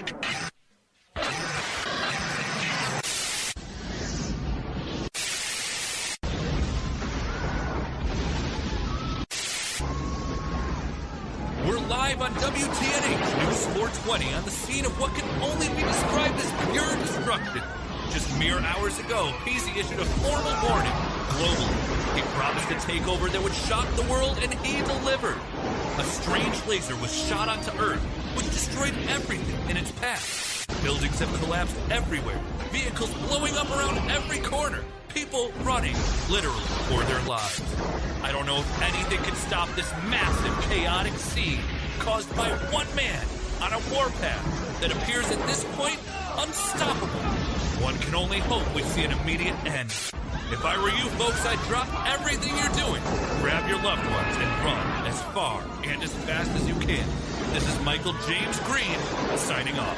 We're live on WTNH News 420 on the scene of what can only be described as pure destruction. Just mere hours ago, Peezy issued a formal warning globally. He promised a takeover that would shock the world, and he delivered. A strange laser was shot onto Earth, which destroyed everything in its path. Buildings have collapsed everywhere, vehicles blowing up around every corner, people running, literally, for their lives. I don't know if anything can stop this massive, chaotic scene caused by one man on a warpath that appears at this point unstoppable. One can only hope we see an immediate end. If I were you folks, I'd drop everything you're doing, grab your loved ones, and run as far and as fast as you can. This is Michael James Green, signing off.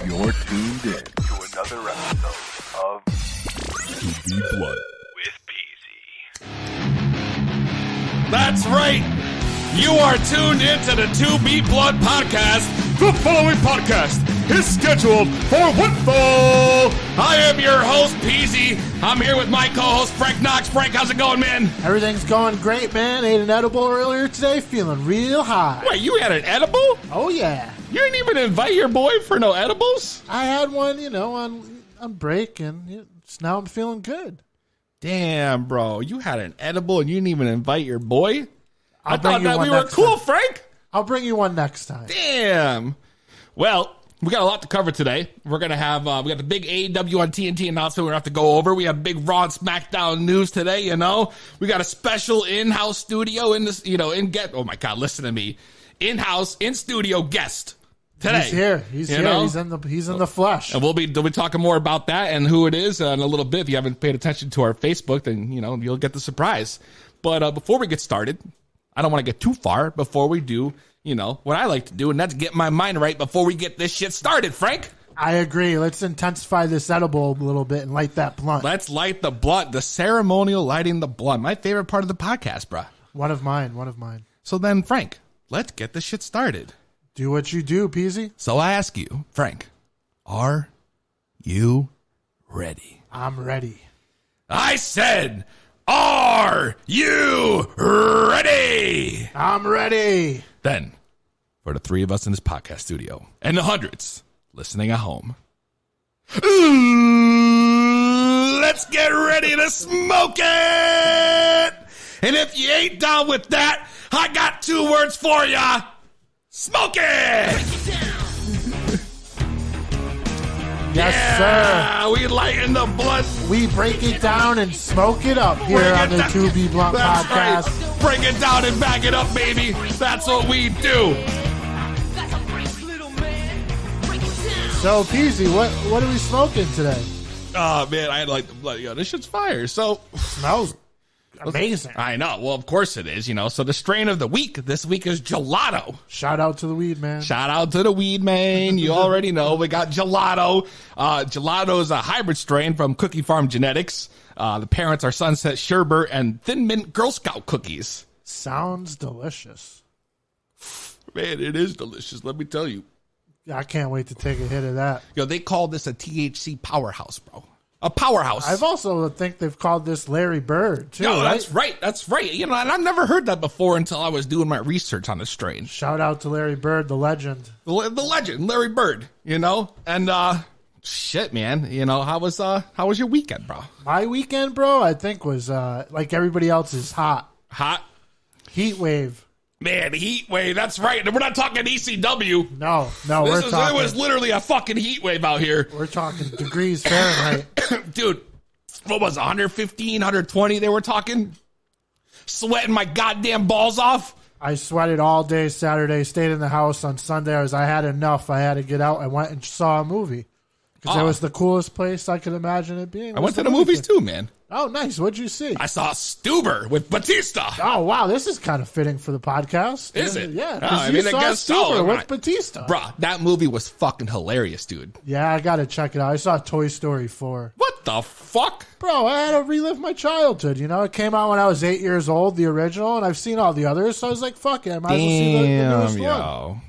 You're tuned in to another episode of To Be Blunt with Peezy. That's right. You are tuned into the To Be Blunt podcast. The following podcast is scheduled for one fall. I am your host, Peezy. I'm here with my co-host, Frank Knox. Frank, how's it going, man? Everything's going great, man. Ate an edible earlier today, feeling real high. Wait, you had an edible? Oh, yeah. You didn't even invite your boy for no edibles? I had one, on break, and now I'm feeling good. Damn, bro. You had an edible and you didn't even invite your boy? I thought bring you that one we were next cool, time. Frank. I'll bring you one next time. Damn. Well, we got a lot to cover today. We're going to have, we got the big AEW on TNT announcement we're going to have to go over. We have big Raw and SmackDown news today, We got a special in-house studio in this, oh my God, listen to me. In-house, in-studio guest today. He's here. He's here. He's in the flesh. And we'll be talking more about that and who it is in a little bit. If you haven't paid attention to our Facebook, then, you'll get the surprise. But before we get started, I don't want to get too far before we do, what I like to do, and that's get my mind right before we get this shit started, Frank. I agree. Let's intensify this edible a little bit and light that blunt. Let's light the blunt, the ceremonial lighting the blunt. My favorite part of the podcast, bruh. One of mine. So then, Frank, let's get this shit started. Do what you do, Peezy. So I ask you, Frank, are you ready? I'm ready. I said, are you ready? I'm ready. Then, for the three of us in this podcast studio and the hundreds listening at home, let's get ready to smoke it. And if you ain't down with that, I got two words for ya. Smoke it. Yes, sir. We lighten the blunt. We break it down and smoke it up here on the To Be Blunt podcast. Right. Break it down and back it up, baby. That's what we do. So, Peezy, what are we smoking today? Oh, man, I like the blood. Yo, this shit's fire. So, smells amazing. I know. Well, of course it is, So the strain of the week this week is gelato. Shout out to the weed man. Shout out to the weed man. You already know. We got gelato. Gelato is a hybrid strain from Cookie Farm Genetics. The parents are Sunset Sherbet and Thin Mint Girl Scout cookies. Sounds delicious. Man, it is delicious. Let me tell you. I can't wait to take a hit of that. They call this a THC powerhouse, bro. A powerhouse. I've also think they've called this Larry Bird, too. No, right? that's right. That's right. And I've never heard that before until I was doing my research on the strain. Shout out to Larry Bird, the legend. The legend, Larry Bird, And, shit, man. How was your weekend, bro? My weekend, bro, I think was, like everybody else's, hot. Hot? Heat wave. Man, heat wave. That's right. And we're not talking ECW. No, It was literally a fucking heat wave out here. We're talking degrees Fahrenheit. Dude, what was it, 115, 120 they were talking? Sweating my goddamn balls off. I sweated all day Saturday, stayed in the house on Sunday. I had enough. I had to get out. I went and saw a movie. Because it was the coolest place I could imagine it being. I went to the movies too, man. Oh, nice. What'd you see? I saw Stuber with Batista. Oh, wow. This is kind of fitting for the podcast. Is it? Yeah. Oh, I guess so. With Batista. Bruh, that movie was fucking hilarious, dude. Yeah, I got to check it out. I saw Toy Story 4. What the fuck? Bro, I had to relive my childhood, you know? It came out when I was 8 years old, the original, and I've seen all the others, so I was like, fuck it. I might as well see the newest one. Wow.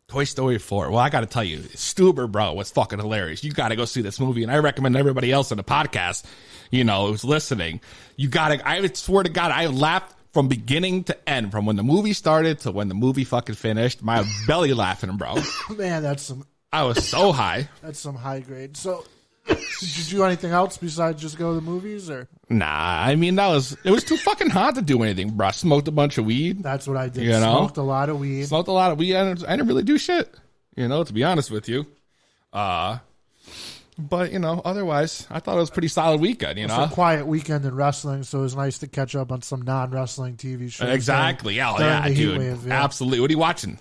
Toy Story 4. Well, I got to tell you, Stuber, bro, was fucking hilarious. You got to go see this movie, and I recommend everybody else on the podcast, who's listening. You got to, I swear to God, I laughed from beginning to end, from when the movie started to when the movie fucking finished. My belly laughing, bro. Man, I was so high. That's some high grade. So, did you do anything else besides just go to the movies, or? Nah, I mean, it was too fucking hot to do anything, bro. Smoked a bunch of weed. That's what I did. Smoked a lot of weed. Smoked a lot of weed. I didn't really do shit, to be honest with you. But, otherwise, I thought it was a pretty solid weekend, It's a quiet weekend in wrestling, so it was nice to catch up on some non-wrestling TV shows. Exactly. Dude. Yeah. Absolutely. What are you watching?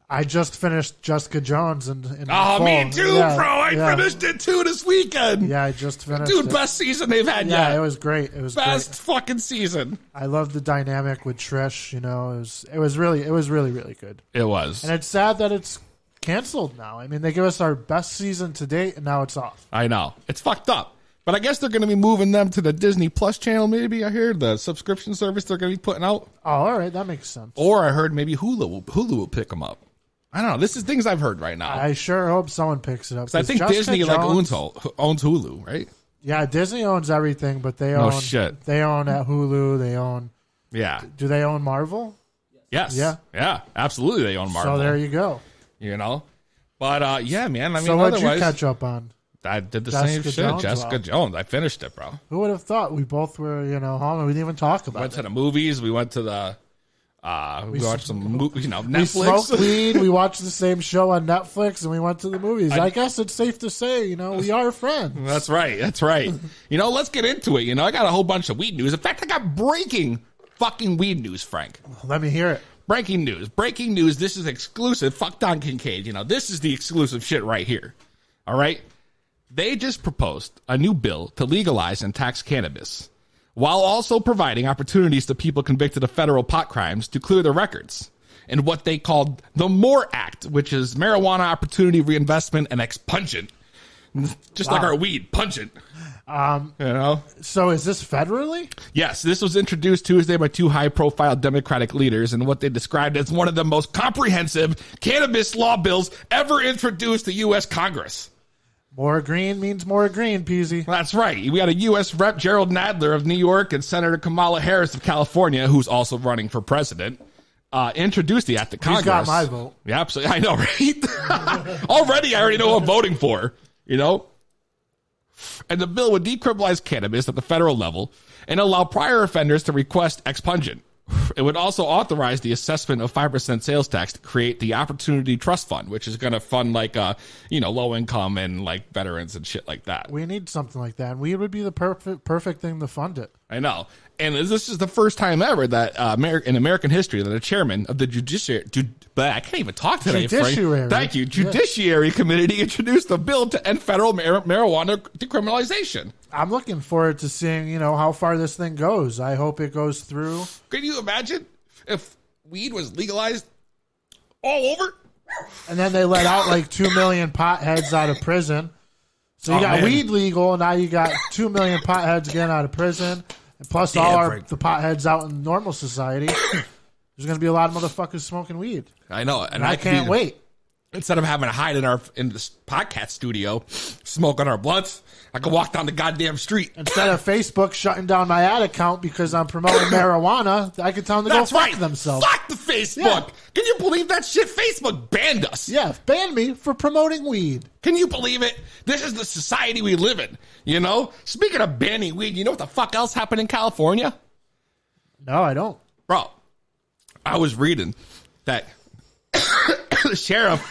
I just finished Jessica Jones. In me too, bro. I finished it too this weekend. Yeah, I just finished it. Dude, it. Best season they've had yet. Yeah, it was great. It was best fucking season. I love the dynamic with Trish. It was really, really good. It was. And it's sad that it's canceled now. I mean, they give us our best season to date, and now it's off. I know. It's fucked up. But I guess they're going to be moving them to the Disney Plus channel, maybe. I heard the subscription service they're going to be putting out. Oh, all right. That makes sense. Or I heard maybe Hulu will pick them up. I don't know. This is things I've heard right now. I sure hope someone picks it up. I think Jessica Disney Jones, owns Hulu, right? Yeah, Disney owns everything, but they own They own at Hulu. They own. Yeah. Do they own Marvel? Yes. Yeah. Yeah. Absolutely, they own Marvel. So there you go. But yeah, man. I mean, so what'd you catch up on? I did the same shit. Jessica Jones. I finished it, bro. Who would have thought? We both were, home, and we didn't even talk about it. Went to the movies. We went to the. We watched some, Netflix. We smoked weed. We watched the same show on Netflix, and we went to the movies. I guess it's safe to say, we are friends. That's right. Let's get into it. I got a whole bunch of weed news. In fact, I got breaking fucking weed news, Frank. Let me hear it. Breaking news. This is exclusive. Fuck Don Kincaid. This is the exclusive shit right here. All right. They just proposed a new bill to legalize and tax cannabis, while also providing opportunities to people convicted of federal pot crimes to clear their records in what they called the MORE Act, which is Marijuana Opportunity Reinvestment and Expungent. Just like our weed, pungent. So is this federally? Yes, this was introduced Tuesday by two high-profile Democratic leaders in what they described as one of the most comprehensive cannabis law bills ever introduced to U.S. Congress. More green means more green, Peezy. That's right. We got a U.S. Rep. Gerald Nadler of New York and Senator Kamala Harris of California, who's also running for president, introduced the act to Congress. He's got my vote. Yeah, absolutely. I know, right? Already, I already know who I'm voting for, And the bill would decriminalize cannabis at the federal level and allow prior offenders to request expungent. It would also authorize the assessment of 5% sales tax to create the Opportunity Trust Fund, which is going to fund low income and veterans and shit like that. We need something like that. And weed would be the perfect thing to fund it. I know. And this is the first time ever that in American history that a chairman of the I can't even talk today, Judiciary. Thank you. Judiciary Committee introduced a bill to end federal marijuana decriminalization. I'm looking forward to seeing, how far this thing goes. I hope it goes through. Can you imagine if weed was legalized all over? And then they let out 2 million potheads out of prison. So you got weed legal, and now you got 2 million potheads getting out of prison. And plus the potheads out in normal society. There's going to be a lot of motherfuckers smoking weed. I know. And I can't wait. Instead of having to hide in this podcast studio, smoking our blunts, I can walk down the goddamn street. Instead of Facebook shutting down my ad account because I'm promoting marijuana, I can tell them to go fuck themselves. Fuck the Facebook. Yeah. Can you believe that shit? Facebook banned us. Yeah, banned me for promoting weed. Can you believe it? This is the society we live in, Speaking of banning weed, you know what the fuck else happened in California? No, I don't. Bro, I was reading that the sheriff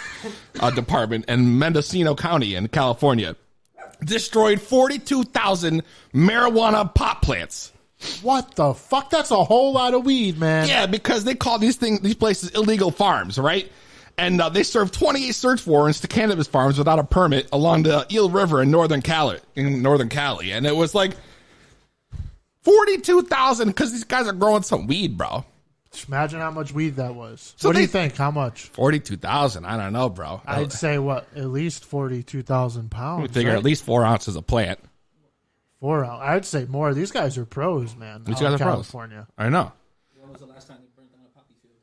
department in Mendocino County in California destroyed 42,000 marijuana pot plants. What the fuck? That's a whole lot of weed, man. Yeah, because they call these places illegal farms, right? And they served 28 search warrants to cannabis farms without a permit along the Eel River in northern Cali. And it was like 42,000 because these guys are growing some weed, bro. Just imagine how much weed that was. So what do you think? How much? 42,000. I don't know, bro. I'd say what? At least 42,000 pounds. We figure right? at least 4 ounces of plant. 4 ounces. I'd say more. These guys are pros, man. These guys are California. Pros. I know. When was the last time they burned down a poppy field?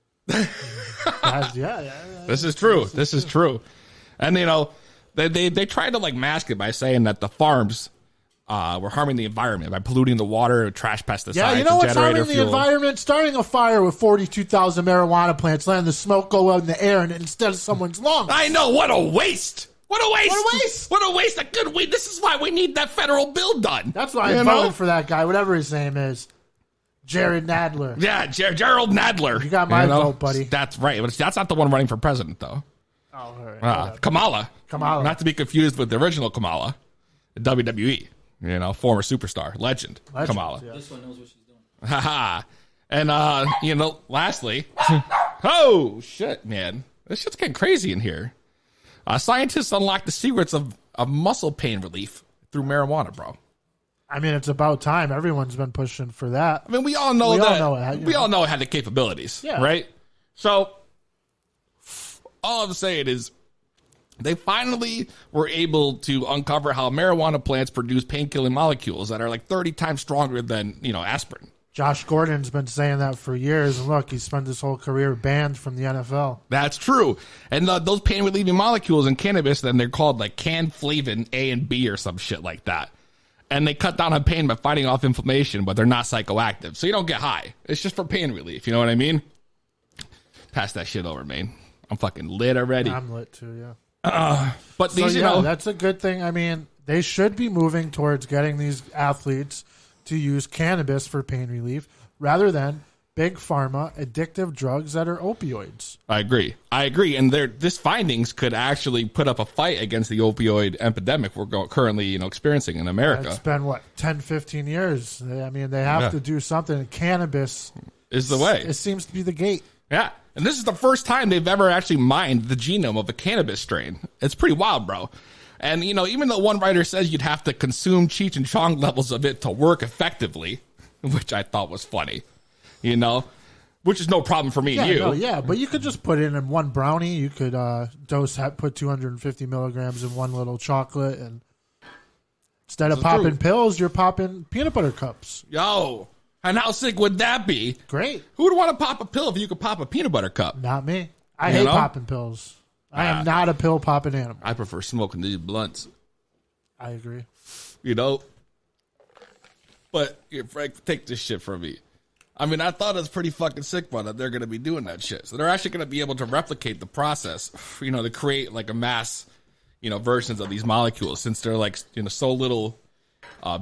Yeah. This is true. This is true. And, you know, they tried to, like, mask it by saying that the farms were harming the environment by polluting the water, trash pesticides, Yeah, you know what's harming fuel. the environment? Starting a fire with 42,000 marijuana plants, letting the smoke go out in the air and instead of someone's lungs. I know. What a waste. What a waste. What a waste. What a waste of good weed. This is why we need that federal bill done. That's why I'm voting for that guy, whatever his name is. Jared Nadler. Yeah, Gerald Nadler. You got my vote, buddy. That's right. But that's not the one running for president, though. Oh, all right. Kamala. Kamala. Not to be confused with the original Kamala, the WWE. You know, former superstar, legend Kamala. Yeah. This one knows what she's doing. Haha. And, you know, lastly, oh, shit, man. This shit's getting crazy in here. Scientists unlocked the secrets of muscle pain relief through marijuana, bro. I mean, it's about time. Everyone's been pushing for that. I mean, we all know We all that. know it, We all know it had the capabilities, right? So, all I'm saying is, they finally were able to uncover how marijuana plants produce pain-killing molecules that are like 30 times stronger than, you know, aspirin. Josh Gordon's been saying that for years, and look, he spent his whole career banned from the NFL. That's true. And those pain-relieving molecules in cannabis, then they're called like canflavin A and B or some shit like that. And they cut down on pain by fighting off inflammation, but they're not psychoactive. So you don't get high. It's just for pain relief. You know what I mean? Pass that shit over, man. I'm fucking lit already. I'm lit too, yeah. But these, So, you know, that's a good thing. I mean, they should be moving towards getting these athletes to use cannabis for pain relief rather than big pharma addictive drugs that are opioids. I agree. And this findings could actually put up a fight against the opioid epidemic we're currently, you know, experiencing in America. It's been, 10, 15 years. I mean, they have to do something. Cannabis is the way. It seems to be the gate. Yeah. And this is the first time they've ever actually mined the genome of a cannabis strain. It's pretty wild, bro. And, you know, even though one writer says you'd have to consume Cheech and Chong levels of it to work effectively, which I thought was funny, you know, which is no problem for me and you. But you could just put it in one brownie. You could put 250 milligrams in one little chocolate. And instead of popping pills, you're popping peanut butter cups. Yo. And how sick would that be? Great. Who would want to pop a pill if you could pop a peanut butter cup? Not me. I hate popping pills. I am not a pill popping animal. I prefer smoking these blunts. I agree. You know? But, Frank, take this shit from me. I mean, I thought it was pretty fucking sick, but that they're going to be doing that shit. So they're actually going to be able to replicate the process, you know, to create like a mass, you know, versions of these molecules since they're like, you know, so little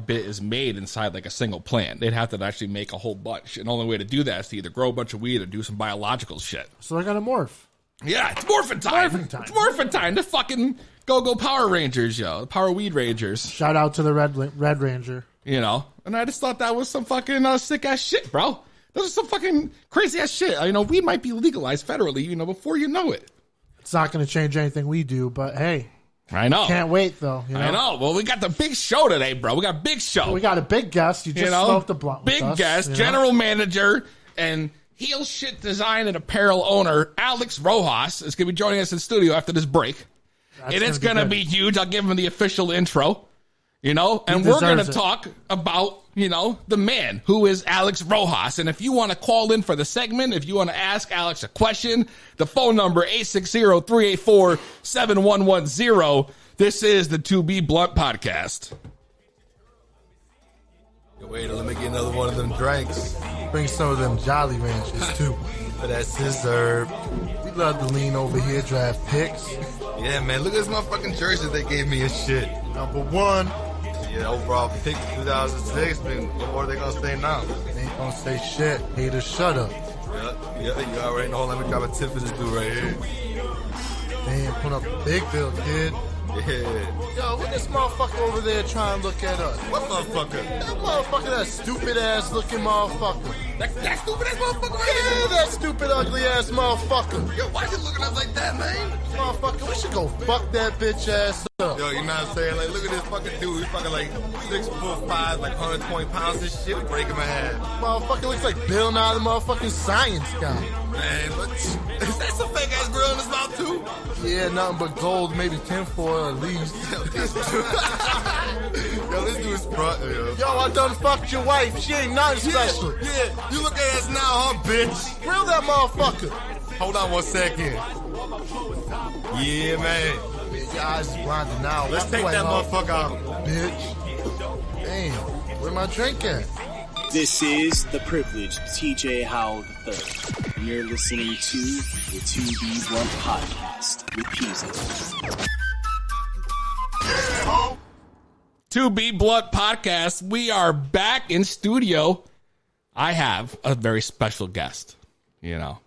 bit is made inside like a single plant. They'd have to actually make a whole bunch. And the only way to do that is to either grow a bunch of weed or do some biological shit. So they're going to morph. Yeah, it's morphin' time. It's morphin' time. The fucking go-go Power Rangers, yo. Power Weed Rangers. Shout out to the Red Ranger. You know? And I just thought that was some fucking sick-ass shit, bro. This is some fucking crazy-ass shit. You know, weed might be legalized federally, you know, before you know it. It's not going to change anything we do, but hey. I know. Can't wait, though. You know? I know. Well, we got the big show today, bro. We got a big show. We got a big guest. You just smoked a blunt with us. Big guest, general manager, and Heel Shit Design and Apparel owner, Alex Rojas, is going to be joining us in studio after this break. And it's going to be huge. I'll give him the official intro, you know, and we're going to talk about, you know, the man who is Alex Rojas. And if you want to call in for the segment, if you want to ask Alex a question, the phone number 860-384-7110. This is the To Be Blunt podcast. Wait, let me get another one of them drinks. Bring some of them Jolly Ranchers, too. That's deserved. We love to lean over here, draft picks. Yeah, man, look at this motherfucking jersey they gave me and shit. Number one. Yeah, overall pick 2006. Man, what more are they going to say now? They ain't going to say shit. Haters, shut up. Yeah, you already know. Let me drop a tip for this dude right here. Damn, put up a big bill, kid. Yeah. Yo, what this motherfucker over there trying to look at us? What motherfucker? That motherfucker, that stupid ass looking motherfucker. That stupid ass motherfucker right Yeah, that stupid ugly ass motherfucker. here. Yo, why you looking at us like that, man? Motherfucker, we should go fuck that bitch ass up. Yo, you know what I'm saying? Like, look at this fucking dude. He's fucking like 6'5", like 120 pounds and shit. Break him in half. Motherfucker looks like Bill Nye the motherfucking science guy. Man, look. Is that some fake ass grill in his mouth too? Yeah, nothing but gold, maybe tinfoil at least. Yo, this dude's front, yo. Yo, I done fucked your wife. She ain't nothing special. Yeah, you look at us now, huh, bitch? Grill that motherfucker. Hold on 1 second. Yeah, man. Your eyes is blinded now. Let's Walk take away, that motherfucker out. Bitch. Damn, where my drink at? This is the privileged TJ Howell III. And you're listening to the 2B Blunt Podcast with Peezy. 2B Blunt Podcast. We are back in studio. I have a very special guest. You know,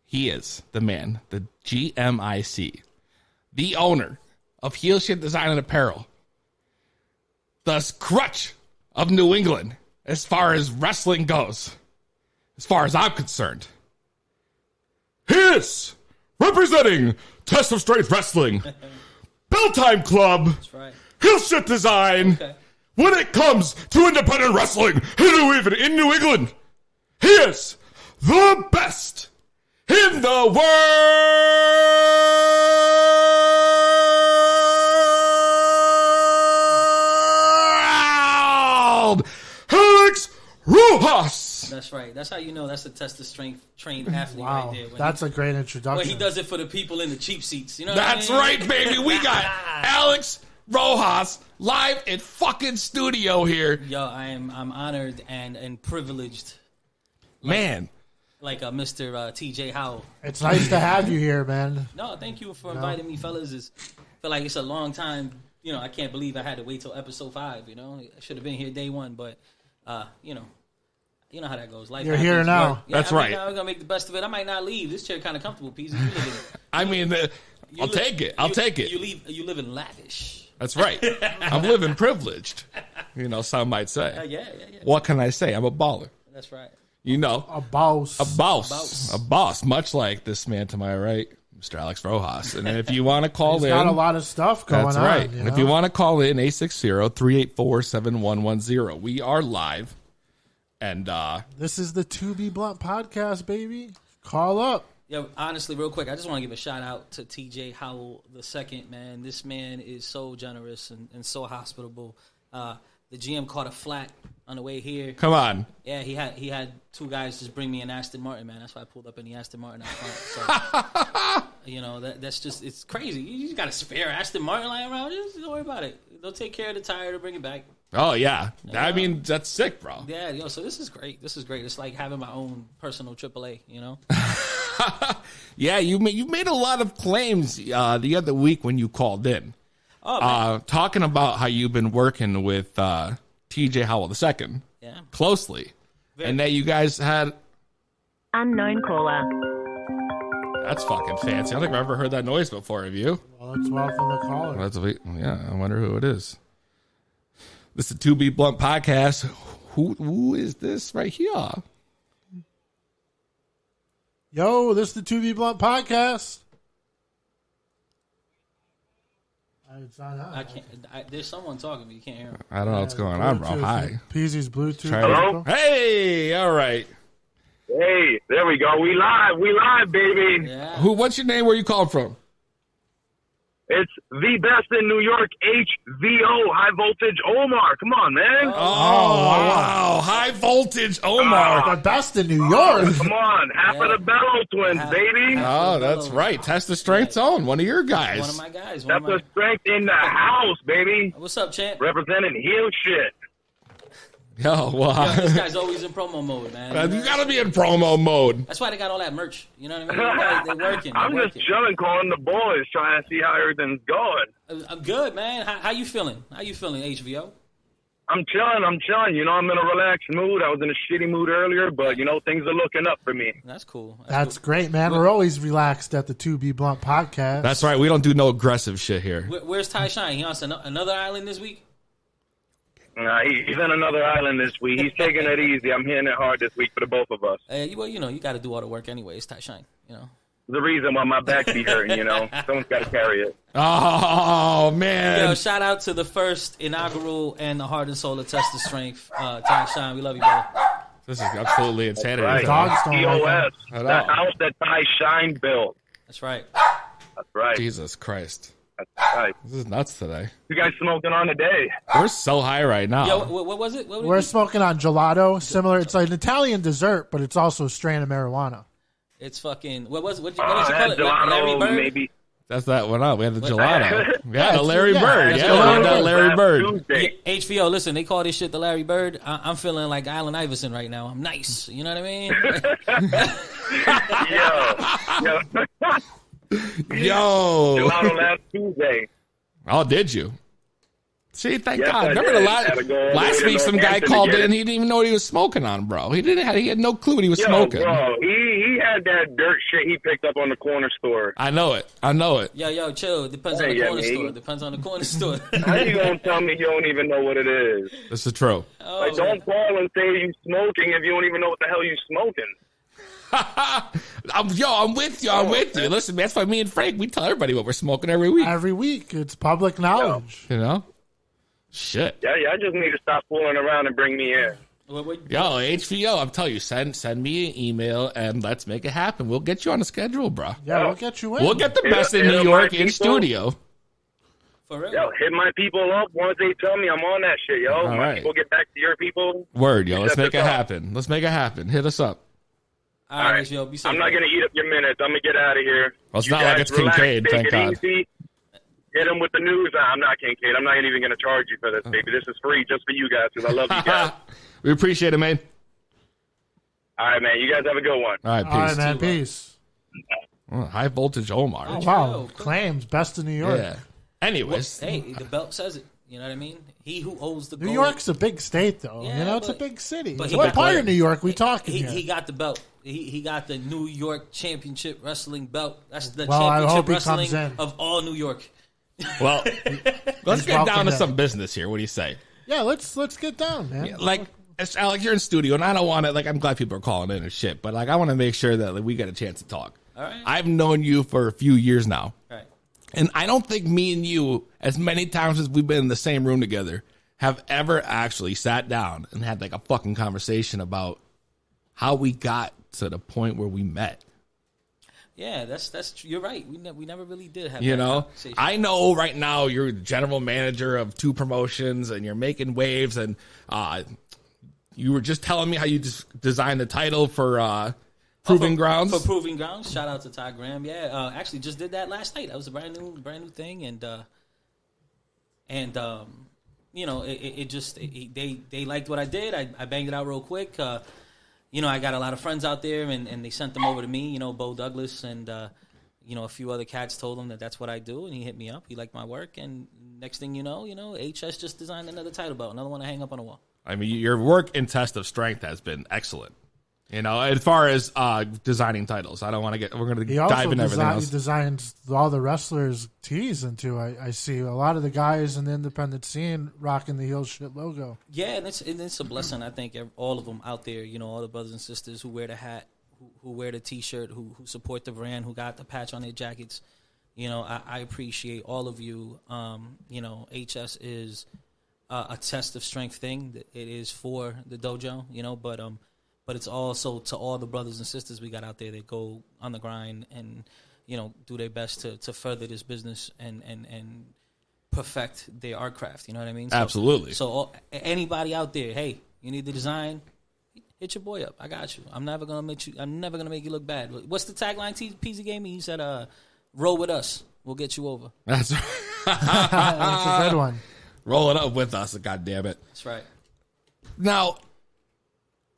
he is the man, the GMIC, the owner of HEELSH Design and Apparel, the crutch of New England as far as wrestling goes, as far as I'm concerned. He is representing Test of Strength Wrestling, Bell Time Club, That's right. HEELSH Design. Okay. When it comes to independent wrestling in New England, he is the best in the world, Alex Rojas. That's right. That's how you know that's a test of strength trained athlete Wow, right there. When that's he, a great when introduction. he does it for the people in the cheap seats. You know That's what I mean? right, baby. We got Alex Rojas live in fucking studio here. Yo, I'm honored and privileged. Man, Like Mr. TJ Howell. It's nice to have you here, man. No, thank you for inviting me, fellas. Feel like it's a long time. You know, I can't believe I had to wait till episode 5. You know, I should have been here day 1, but you know how that goes. Life You're happens. here now. But, yeah, That's I'm right. gonna make the best of it. I might not leave. This chair kind of comfortable, Peezy. You live in, I mean, I'll take it. I'll take it. You live in lavish. That's right. I'm living privileged. You know, some might say. Yeah. What can I say? I'm a baller. That's right. You know, A boss. a boss, much like this man to my right, Mr. Alex Rojas. And if you want to call He's in, got a lot of stuff going that's on. right. You And if know? you want to call in, 860-384-7110. We are live. And This is the 2B Blunt Podcast, baby. Call up. Yo, honestly, real quick, I just want to give a shout out to TJ Howell II, man. This man is so generous and so hospitable. The GM caught a flat on the way here. come on. Yeah, he had 2 guys just bring me an Aston Martin, man. That's why I pulled up in the Aston Martin out front. So, you know, that's just, it's crazy. You just got a spare Aston Martin lying around. Just don't worry about it. They'll take care of the tire to bring it back. Oh, yeah. I mean, that's sick, bro. Yeah, yo, so this is great. This is great. It's like having my own personal AAA, you know? Yeah, you made a lot of claims the other week when you called in. Oh, man. Talking about how you've been working with TJ Howell II Yeah. closely. And that you guys had... Unknown caller. That's fucking fancy. I don't think I've ever heard that noise before, have you? Well, let's welcome the caller. Yeah, I wonder who it is. This is the 2B Blunt Podcast. Who is this right here? Yo, this is the 2B Blunt Podcast. It's on. I can't. There's someone talking, but you can't hear him. I don't know what's going on, bro. Hi. Peezy's Bluetooth. Hello? Hey, all right. Hey, there we go. We live, baby. Yeah. What's your name? Where you calling from? It's the best in New York, HVO, High Voltage Omar. Come on, man. Oh, wow. High voltage Omar. The best in New York. Come on. Half of the Bellow twins, baby. Oh, that's right. Test the Strength Zone. One of your guys. One of my guys. That's the strength in the house, baby. What's up, champ? Representing heel shit. Yo, well, Yo, this guy's always in promo mode, man. you got to be in promo mode. That's why they got all that merch. You know what I mean? They're working. I'm just chilling, calling the boys, trying to see how everything's going. I'm good, man. How you feeling? How you feeling, HVO? I'm chilling. You know, I'm in a relaxed mood. I was in a shitty mood earlier, but, you know, things are looking up for me. That's cool. That's great, man. We're always relaxed at the 2B Blunt podcast. That's right. We don't do no aggressive shit here. Where's Ty Shine? He on another island this week? Nah, he's on another island this week. He's taking it easy. I'm hitting it hard this week for the both of us. Well, you know, you got to do all the work anyway. It's Ty Shine, you know. The reason why my back be hurting, you know. Someone's got to carry it. Oh, man. Yo, shout out to the first inaugural and the heart and soul of Test of Strength. Ty Shine, we love you, bro. This is absolutely insanity. Right. TOS. That house that Ty Shine built. That's right. That's right. Jesus Christ. That's right. This is nuts today. You guys smoking on today? We're so high right now. Yo, what was it? We're smoking on gelato. Similar. It's like an Italian dessert, but it's also a strain of marijuana. It's fucking. What did you call it? Gelato, Larry Bird? maybe. That's that one up. We had the gelato. Yeah, the Larry Bird. Yeah, we had that Larry Bird. HVO, listen, they call this shit the Larry Bird. I'm feeling like Allen Iverson right now. I'm nice. You know what I mean? Yo. Gelato last Tuesday. Oh, did you? See, thank Yes, God. I Remember did. last week some guy called in. He didn't even know what he was smoking on, bro. He had no clue what he was smoking. Bro, he had that dirt shit he picked up on the corner store. I know it. Yo, chill. Depends on the corner store. Depends on the corner store. How you gonna tell me you don't even know what it is? This is true. Like, don't call and say you smoking if you don't even know what the hell you smoking. I'm with you. Listen, man, that's why me and Frank, we tell everybody what we're smoking every week. Every week. It's public knowledge. You know? Shit. Yeah, I just need to stop fooling around and bring me in. Yo, HVO, I'm telling you, send me an email and let's make it happen. We'll get you on the schedule, bro. Yeah, we'll get you in. We'll get the best in New York in studio. For real? Yo, hit my people up once they tell me I'm on that shit, yo. All my right. people get back to your people. Word, yo. Let's make it happen. Let's make it happen. Hit us up. All right, HVO, be safe. I'm not going to eat up your minutes. I'm going to get out of here. Well, it's not like it's Kincaid, thank God. Easy. Hit them with the news. I'm not Kincaid. I'm not even going to charge you for this, baby. This is free just for you guys because I love you guys. We appreciate it, man. All right, man. You guys have a good one. All right, peace. All right, man. Peace. High voltage Omar. Oh, wow. Claims best in New York. Yeah. Anyways. Well, hey, the belt says it. You know what I mean? He who owes the gold. New York's a big state, though. Yeah, you know, it's a big city. But What part of New York we talking he, here? he got the belt. He got the New York Championship Wrestling belt. That's the Well, I hope championship he wrestling comes in. of all New York. Well, let's get down to in. some business here. What do you say? Yeah, let's get down, man. Yeah, like, Alex, you're in studio, and I don't want to, like, I'm glad people are calling in and shit, but, like, I want to make sure that we get a chance to talk. All right. I've known you for a few years now. Right. And I don't think me and you, as many times as we've been in the same room together, have ever actually sat down and had, like, a fucking conversation about how we got to the point where we met. Yeah, that's you're right. We never really did have. You that know, conversation. I know right now you're general manager of 2 promotions and you're making waves, and you were just telling me how you designed the title for Proving Grounds. For Proving Grounds, shout out to Ty Graham. Yeah, actually just did that last night. That was a brand new thing, and you know, they liked what I did. I banged it out real quick. You know, I got a lot of friends out there, and they sent them over to me. You know, Bo Douglas and you know, a few other cats told him that that's what I do, and he hit me up. He liked my work, and next thing you know, HS just designed another title belt, another one to hang up on the wall. I mean, your work in Test of Strength has been excellent. You know, as far as designing titles, I don't want to get. We're going to dive into everything else. He designed all the wrestlers' tees into. I see a lot of the guys in the independent scene rocking the heel shit logo. Yeah, and it's a blessing. I think all of them out there, you know, all the brothers and sisters who wear the hat, who wear the T-shirt, who support the brand, who got the patch on their jackets. You know, I appreciate all of you. You know, HS is a Test of Strength thing. It is for the dojo, you know, but it's also to all the brothers and sisters we got out there that go on the grind and, you know, do their best to further this business and perfect their art craft. You know what I mean? Absolutely. So anybody out there, hey, you need the design, hit your boy up. I got you. I'm never gonna make you look bad. What's the tagline Peezy gave me? He said, "Roll with us. We'll get you over." That's That's a good one. Roll it up with us. God damn it. That's right. Now,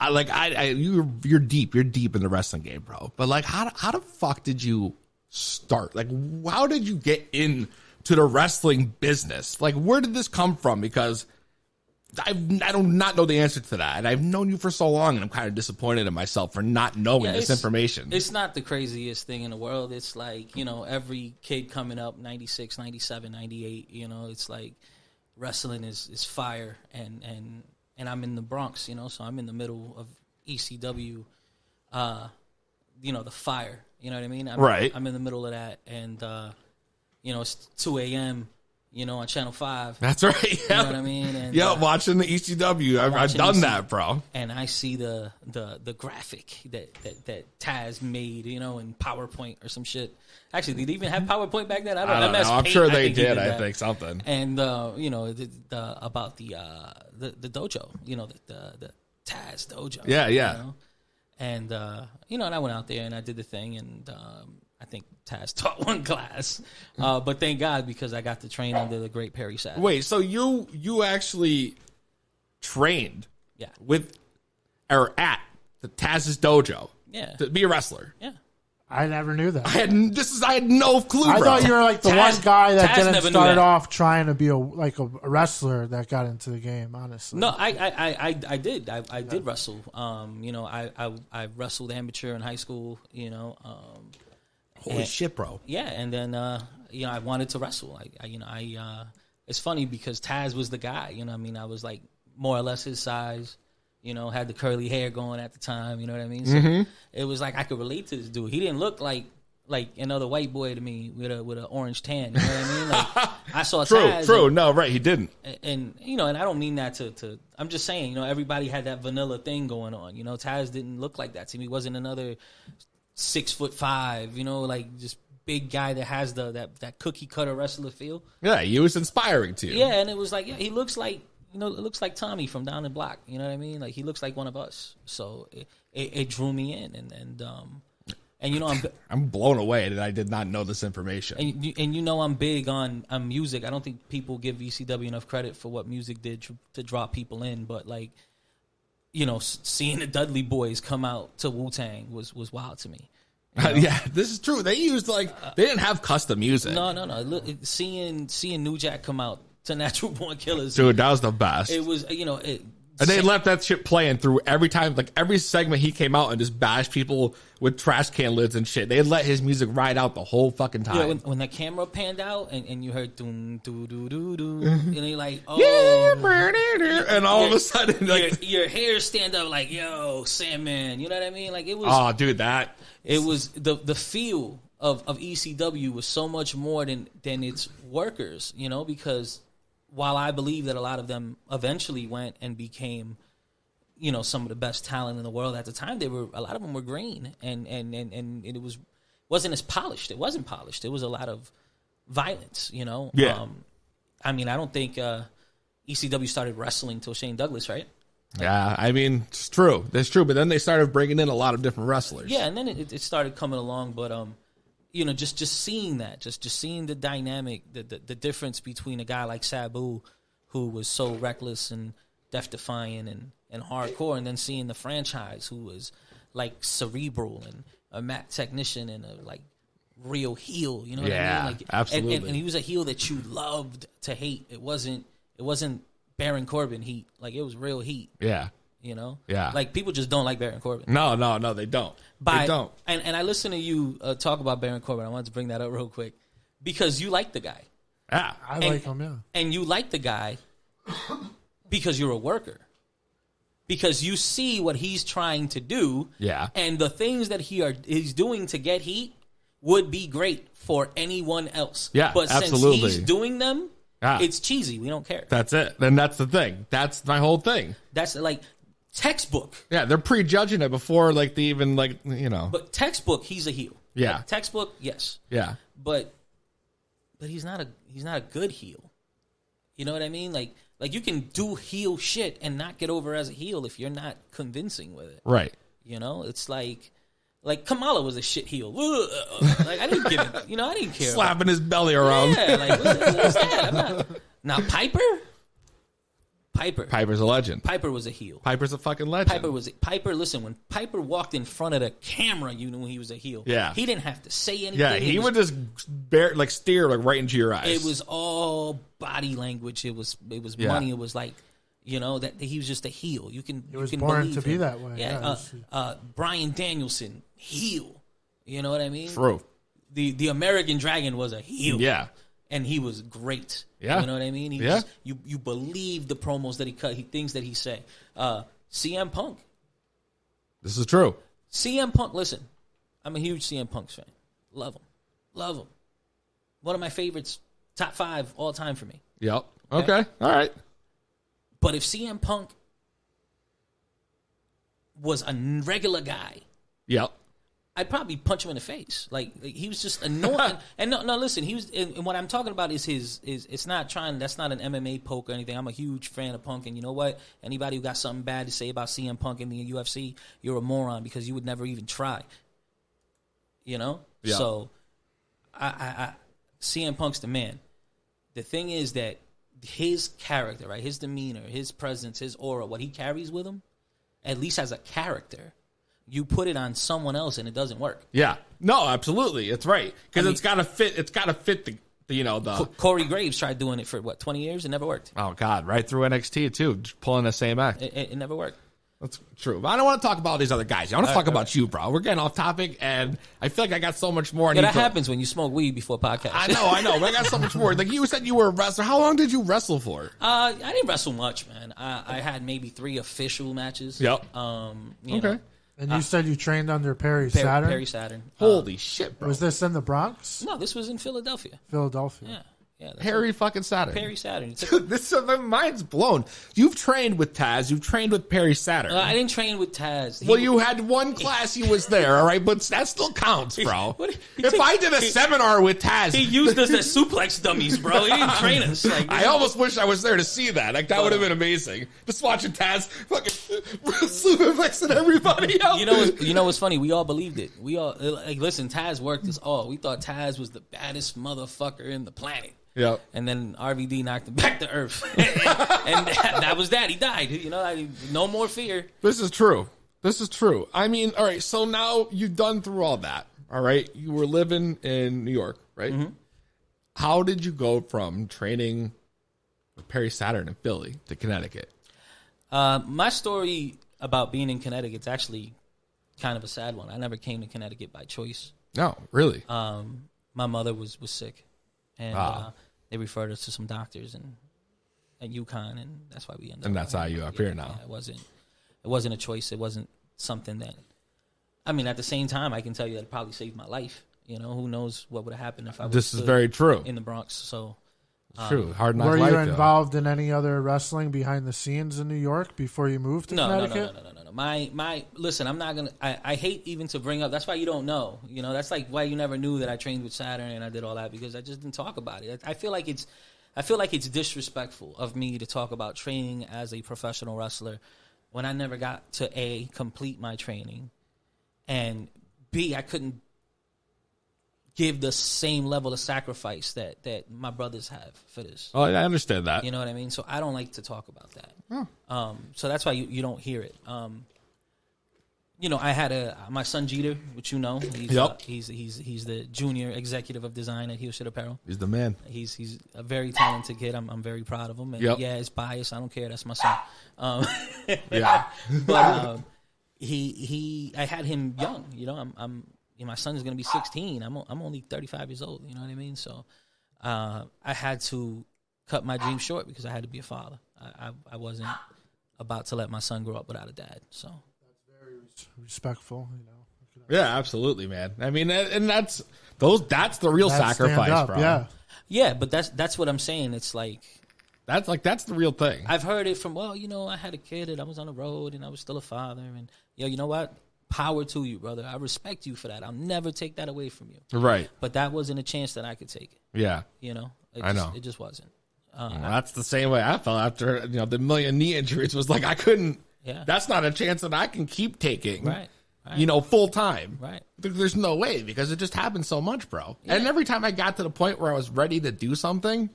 you're deep in the wrestling game, bro. But like, how the fuck did you start? Like, how did you get into the wrestling business? Like, where did this come from? Because I do not know the answer to that. And I've known you for so long, and I'm kind of disappointed in myself for not knowing this information. It's not the craziest thing in the world. It's like, every kid coming up, 96, 97, 98, it's like wrestling is fire. And I'm in the Bronx, so I'm in the middle of ECW, the fire. You know what I mean? I'm in the middle of that. And, it's 2 a.m., on Channel 5. That's right. Yeah. You know what I mean? And, watching the ECW. I've done that, bro. And I see the graphic that Taz made, in PowerPoint or some shit. Actually, did they even have PowerPoint back then? I don't know. I'm sure they did. I think something. And about the dojo, the Taz dojo. Yeah. And and I went out there and I did the thing, and I think Taz taught one class, but thank God, because I got to train under the great Perry Saturn. Wait, so you actually trained with or at the Taz's dojo to be a wrestler? Yeah. I never knew that. I had no clue, bro. I thought you were like the one guy that didn't start off trying to be a wrestler that got into the game, honestly. No, I did. I did wrestle. I wrestled amateur in high school, Holy shit, bro. Yeah, and then I wanted to wrestle. It's funny because Taz was the guy, I was like more or less his size, had the curly hair going at the time, you know what I mean? So it was like I could relate to this dude. He didn't look like another white boy to me with an orange tan, you know what I mean? Like I saw Taz. True. No, right, he didn't. And and I don't mean that to I'm just saying, everybody had that vanilla thing going on. Taz didn't look like that to me. He wasn't another 6'5", like just big guy that has that cookie cutter wrestler feel. Yeah, he was inspiring to you. Yeah, and it was like, he looks like, it looks like Tommy from down the block. You know what I mean? Like he looks like one of us. So it drew me in, and I'm blown away that I did not know this information. And I'm big on music. I don't think people give ECW enough credit for what music did to draw people in, but like, seeing the Dudley Boys come out to Wu-Tang was wild to me. Yeah, this is true. They used they didn't have custom music. No. Look, seeing New Jack come out to Natural Born Killers, dude, that was the best. It was, and they left that shit playing through every time, like every segment he came out and just bashed people with trash can lids and shit. They let his music ride out the whole fucking time. Yeah, when the camera panned out and you heard doom doo doo doo doo, and you're like, oh, and all of a sudden, like your hair stand up, like, yo, Sandman, you know what I mean? Like it was. Oh, dude, that it was the feel of ECW was so much more than its workers, because while I believe that a lot of them eventually went and became, some of the best talent in the world at the time, a lot of them were green and it wasn't as polished. It wasn't polished. It was a lot of violence, Yeah. I don't think ECW started wrestling till Shane Douglas, right? Yeah, it's true. That's true. But then they started bringing in a lot of different wrestlers. Yeah, and then it started coming along, but just seeing that, just seeing the dynamic, the difference between a guy like Sabu, who was so reckless and death-defying and hardcore, and then seeing the franchise, who was like cerebral and a mat technician and a like real heel. You know what I mean? Like, absolutely. And he was a heel that you loved to hate. It wasn't Baron Corbin heat. Like it was real heat. Yeah. Yeah. Like people just don't like Baron Corbin. No, they don't. They don't. And I listened to you talk about Baron Corbin. I wanted to bring that up real quick because you like the guy. Yeah, I like him. Yeah, and you like the guy because you're a worker. Because you see what he's trying to do. Yeah. And the things that he's doing to get heat would be great for anyone else. Yeah, but absolutely. Since he's doing them, it's cheesy. We don't care. That's it. And that's the thing. That's my whole thing. That's like textbook. Yeah, they're prejudging it before like they even But textbook, he's a heel. Yeah. Like, textbook, yes. Yeah. But he's not a good heel. You know what I mean? Like you can do heel shit and not get over as a heel if you're not convincing with it. Right. It's like Kamala was a shit heel. Like I didn't give it. I didn't care. Slapping his belly around. Yeah. Like what's that? Now Piper. Piper's a legend. Piper was a heel. Piper's a fucking legend. Piper. Listen, when Piper walked in front of the camera, you knew he was a heel. Yeah. He didn't have to say anything. Yeah, he would just steer right into your eyes. It was all body language. It was money. It was like You know, that he was just a heel. He was can born believe to be him. that way. Yeah. Brian Danielson, heel. You know what I mean? True. The American Dragon was a heel. Yeah. And he was great. Yeah. You know what I mean? You believe the promos that he cut, things that he said. CM Punk. This is true. CM Punk, listen, I'm a huge CM Punk fan. Love him. One of my favorites, top 5 all time for me. Yep. Okay. All right. But if CM Punk was a regular guy, yep, I'd probably punch him in the face. Like he was just annoying. And no, listen. He was. And what I'm talking about is his. It's not trying. That's not an MMA poke or anything. I'm a huge fan of Punk. And you know what? Anybody who got something bad to say about CM Punk in the UFC, you're a moron because you would never even try. You know. Yeah. So, I CM Punk's the man. The thing is that his character, right? His demeanor, his presence, his aura, what he carries with him, at least as a character. You put it on someone else and it doesn't work. Yeah. No, absolutely. It's right. Because it's got to fit. It's got to fit the Corey Graves tried doing it for 20 years. It never worked. Oh God. Right through NXT too. Just pulling the same act. It never worked. That's true. But I don't want to talk about these other guys. I want to talk about you, bro. We're getting off topic and I feel like I got so much more. Yeah, that happens when you smoke weed before podcast. I know. But I got so much more. Like you said you were a wrestler. How long did you wrestle for? I didn't wrestle much, man. I had maybe 3 official matches. Yep. You know. And you said you trained under Perry Saturn? Perry Saturn. Holy shit, bro. Was this in the Bronx? No, this was in Philadelphia. Philadelphia. Yeah. Perry fucking Saturn. Perry Saturn. Dude, my mind's blown. You've trained with Taz. You've trained with Perry Saturn. I didn't train with Taz. You had one class he was there, all right? But that still counts, bro. I did a seminar with Taz. He used us as suplex dummies, bro. He didn't train us. I almost wish I was there to see that. Like, that would have been amazing. Just watching Taz fucking suplexing everybody else. You know what's funny? We all believed it. We all, listen, Taz worked us all. We thought Taz was the baddest motherfucker in the planet. Yep. And then RVD knocked him back to earth. and that was that. He died. No more fear. This is true. I mean, all right, so now you've done through all that, all right? You were living in New York, right? Mm-hmm. How did you go from training with Perry Saturn in Philly to Connecticut? My story about being in Connecticut is actually kind of a sad one. I never came to Connecticut by choice. No, really? My mother was sick. And they referred us to some doctors at UConn, and that's why we ended up. And that's how you up here now. Yeah, it wasn't a choice. It wasn't something that. I mean, at the same time, I can tell you that it probably saved my life. You know, who knows what would have happened if I was. This is very true in the Bronx. So. True. Hard knock life. Were you life, involved in any other wrestling behind the scenes in New York before you moved to Connecticut? No. Listen, I'm not gonna. I hate even to bring up. That's why you don't know. You know, that's like why you never knew that I trained with Saturn and I did all that because I just didn't talk about it. I feel like it's disrespectful of me to talk about training as a professional wrestler when I never got to A, complete my training, and B, I couldn't give the same level of sacrifice that my brothers have for this. Oh, I understand that. You know what I mean? So I don't like to talk about that. Oh. So that's why you don't hear it. I had my son Jeter, which you know. He's the junior executive of design at HEELSH Apparel. He's the man. He's a very talented kid. I'm very proud of him. And yeah, it's biased. I don't care. That's my son. Yeah. But I had him young. You know, my son is going to be 16. I'm only 35 years old. You know what I mean? So I had to cut my dream short because I had to be a father. I wasn't about to let my son grow up without a dad. So that's very respectful. You know. Yeah, absolutely, man. I mean, and that's the real sacrifice, bro. Yeah, but that's what I'm saying. It's like that's the real thing. I've heard it from I had a kid and I was on the road and I was still a father and you know what? Power to you, brother. I respect you for that. I'll never take that away from you. Right. But that wasn't a chance that I could take. Yeah. You know? I know. It just wasn't. That's the same way I felt after the million knee injuries. Was like I couldn't. Yeah. That's not a chance that I can keep taking. Right. Full time. Right. There's no way because it just happened so much, bro. Yeah. And every time I got to the point where I was ready to do something,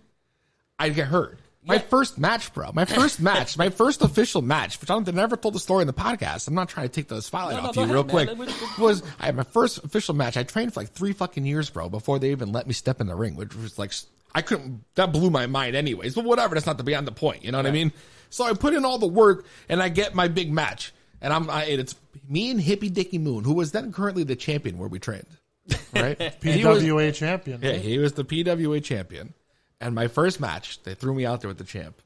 I'd get hurt. My first match, bro. My first match. My first official match, which I never told the story in the podcast. I'm not trying to take the spotlight off you real quick. I had my first official match. I trained for like 3 fucking years, bro, before they even let me step in the ring, which was like that blew my mind anyways, but whatever, that's not beyond the point. You know what I mean? So I put in all the work and I get my big match, and it's me and Hippie Dicky Moon, who was then currently the champion where we trained, right? PWA champion. Yeah, he was the PWA champion. And my first match, they threw me out there with the champ.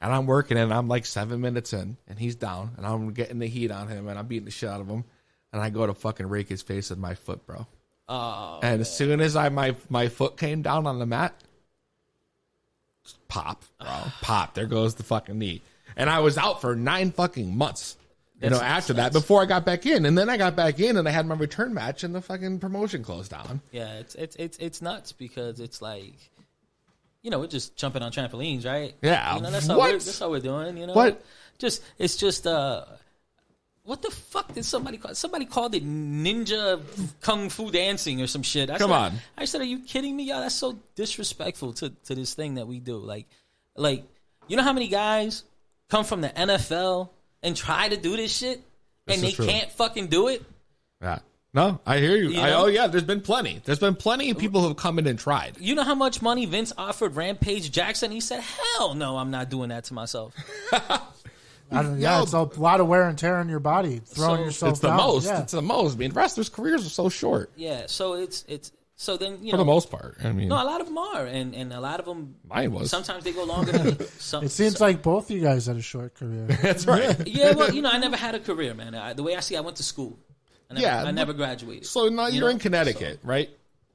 And I'm working, and I'm like 7 minutes in, and he's down, and I'm getting the heat on him, and I'm beating the shit out of him. And I go to fucking rake his face with my foot, bro. Oh, and man. As soon as my foot came down on the mat, pop, bro. Pop. There goes the fucking knee. And I was out for 9 fucking months. After that, before I got back in. And then I got back in, and I had my return match, and the fucking promotion closed down. Yeah, it's nuts because it's like, we're just jumping on trampolines, right? Yeah. That's how we're doing, What? It's just what the fuck did somebody call? Somebody called it ninja kung fu dancing or some shit. I said, are you kidding me, y'all? That's so disrespectful to this thing that we do. Like, you know how many guys come from the NFL and try to do this shit and they can't fucking do it? Yeah. No, I hear you. Oh, yeah, there's been plenty. There's been plenty of people who have come in and tried. You know how much money Vince offered Rampage Jackson? He said, hell no, I'm not doing that to myself. It's a lot of wear and tear on your body. Throwing yourself down. It's the most. I mean, wrestlers' careers are so short. Yeah, so it's so then, for the most part. I mean, no, a lot of them are, and a lot of them. Mine was. Sometimes they go longer than it seems like both of you guys had a short career. That's right. Yeah, well, I never had a career, man. The way I see it, I went to school. I never graduated. So now you're in Connecticut, right?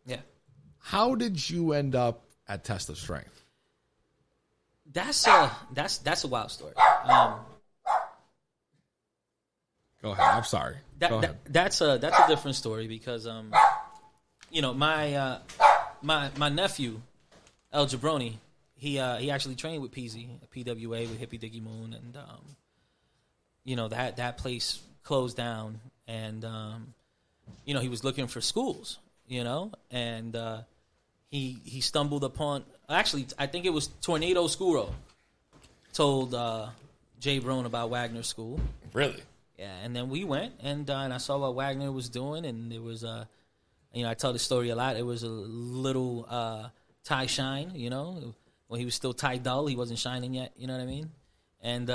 Yeah. How did you end up at Test of Strength? That's a wild story. Go ahead. I'm sorry. That's a different story because my nephew El Jabroni, he actually trained with Peezy at PWA with Hippie Dicky Moon, and that place closed down, and he was looking for schools, and he stumbled upon, actually I think it was Tornado School Road, told Jay Brown about Wagner's school. Really? Yeah, and then we went, and I saw what Wagner was doing, and there was I tell the story a lot. It was a little Ty Shine, when he was still Ty Dull, he wasn't shining yet, you know what I mean? And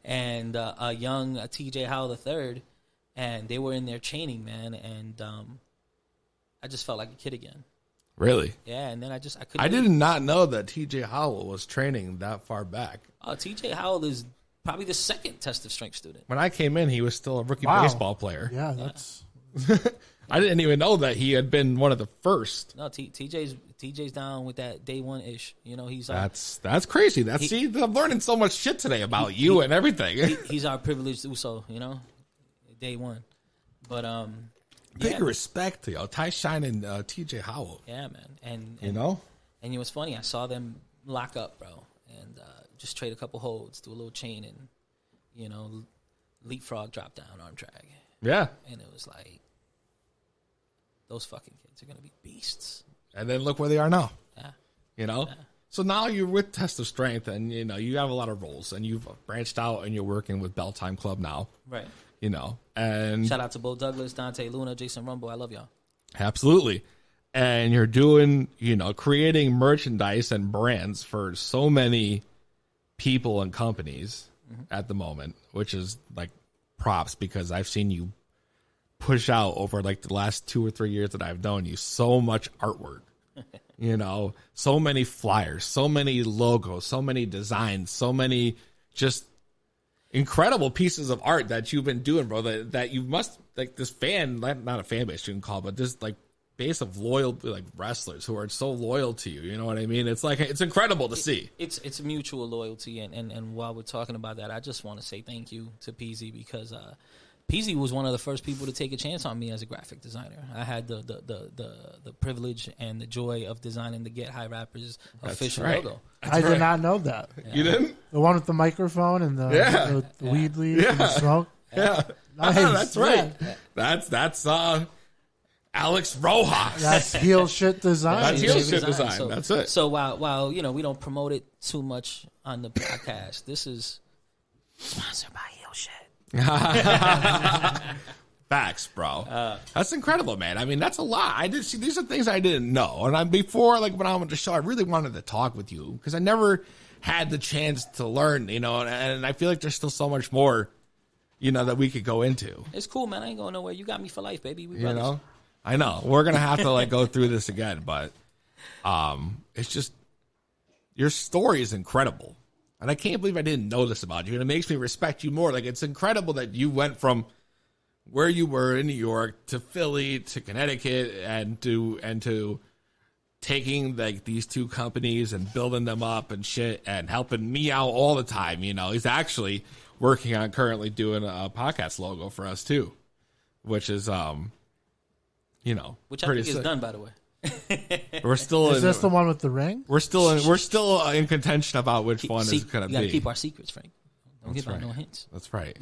and a young TJ Howell III, and they were in there training, man, and I just felt like a kid again. Really? Yeah, and then I couldn't. I did not know that TJ Howell was training that far back. TJ Howell is probably the second Test of Strength student. When I came in, he was still a rookie baseball player. Yeah, that's. I didn't even know that he had been one of the first. No, TJ's down with that day one ish. He's that's crazy. I'm learning so much shit today about you and everything. He's our privileged Uso, day one. But big respect to Ty Shine and TJ Howell. Yeah, man, and and it was funny. I saw them lock up, bro, and just trade a couple holds, do a little chain, and leapfrog drop down arm drag. Yeah, and it was like, those fucking kids are gonna be beasts. And then look where they are now. Yeah, Yeah. So now you're with Test of Strength, and you have a lot of roles, and you've branched out, and you're working with Bell Time Club now. Right. And shout out to Bo Douglas, Dante Luna, Jason Rumble. I love y'all. Absolutely. And you're doing, creating merchandise and brands for so many people and companies at the moment, which is like props, because I've seen you push out over like the last 2 or 3 years that I've known you so much artwork, so many flyers, so many logos, so many designs, so many just incredible pieces of art that you've been doing, bro, that you must, like, this fan, not a fan base you can call, but this like base of loyal, like, wrestlers who are so loyal to you. You know what I mean? It's like, it's incredible to see. It's mutual loyalty, and while we're talking about that, I just want to say thank you to Peezy, because Peezy was one of the first people to take a chance on me as a graphic designer. I had the privilege and the joy of designing the Get High Rappers official logo. I did not know that. Yeah. You didn't? The one with the microphone and the weed leaf and the smoke. Yeah. Nice. That's right. Yeah. That's Alex Rojas. That's heel shit design. That's heel shit design. So, that's it. So while we don't promote it too much on the podcast, this is sponsored by Heel Shit. Facts, bro. That's incredible, man. I mean, that's a lot. I did see these are things I didn't know. And before, like when I went to the show, I really wanted to talk with you because I never had the chance to learn, you know, and I feel like there's still so much more, you know, that we could go into. It's cool, man. I ain't going nowhere. You got me for life, baby. We you brothers. Know? I know. We're going to have to like go through this again, but it's just your story is incredible. And I can't believe I didn't know this about you. And it makes me respect you more. Like it's incredible that you went from where you were in New York to Philly to Connecticut and to taking like these two companies and building them up and shit and helping me out all the time. You know, he's actually working on currently doing a podcast logo for us too, which is, you know, which I think is done, by the way. We're still is this the one with the ring? We're still in contention about which one is going to be. You got to keep our secrets, Frank. Don't give out no hints. That's right.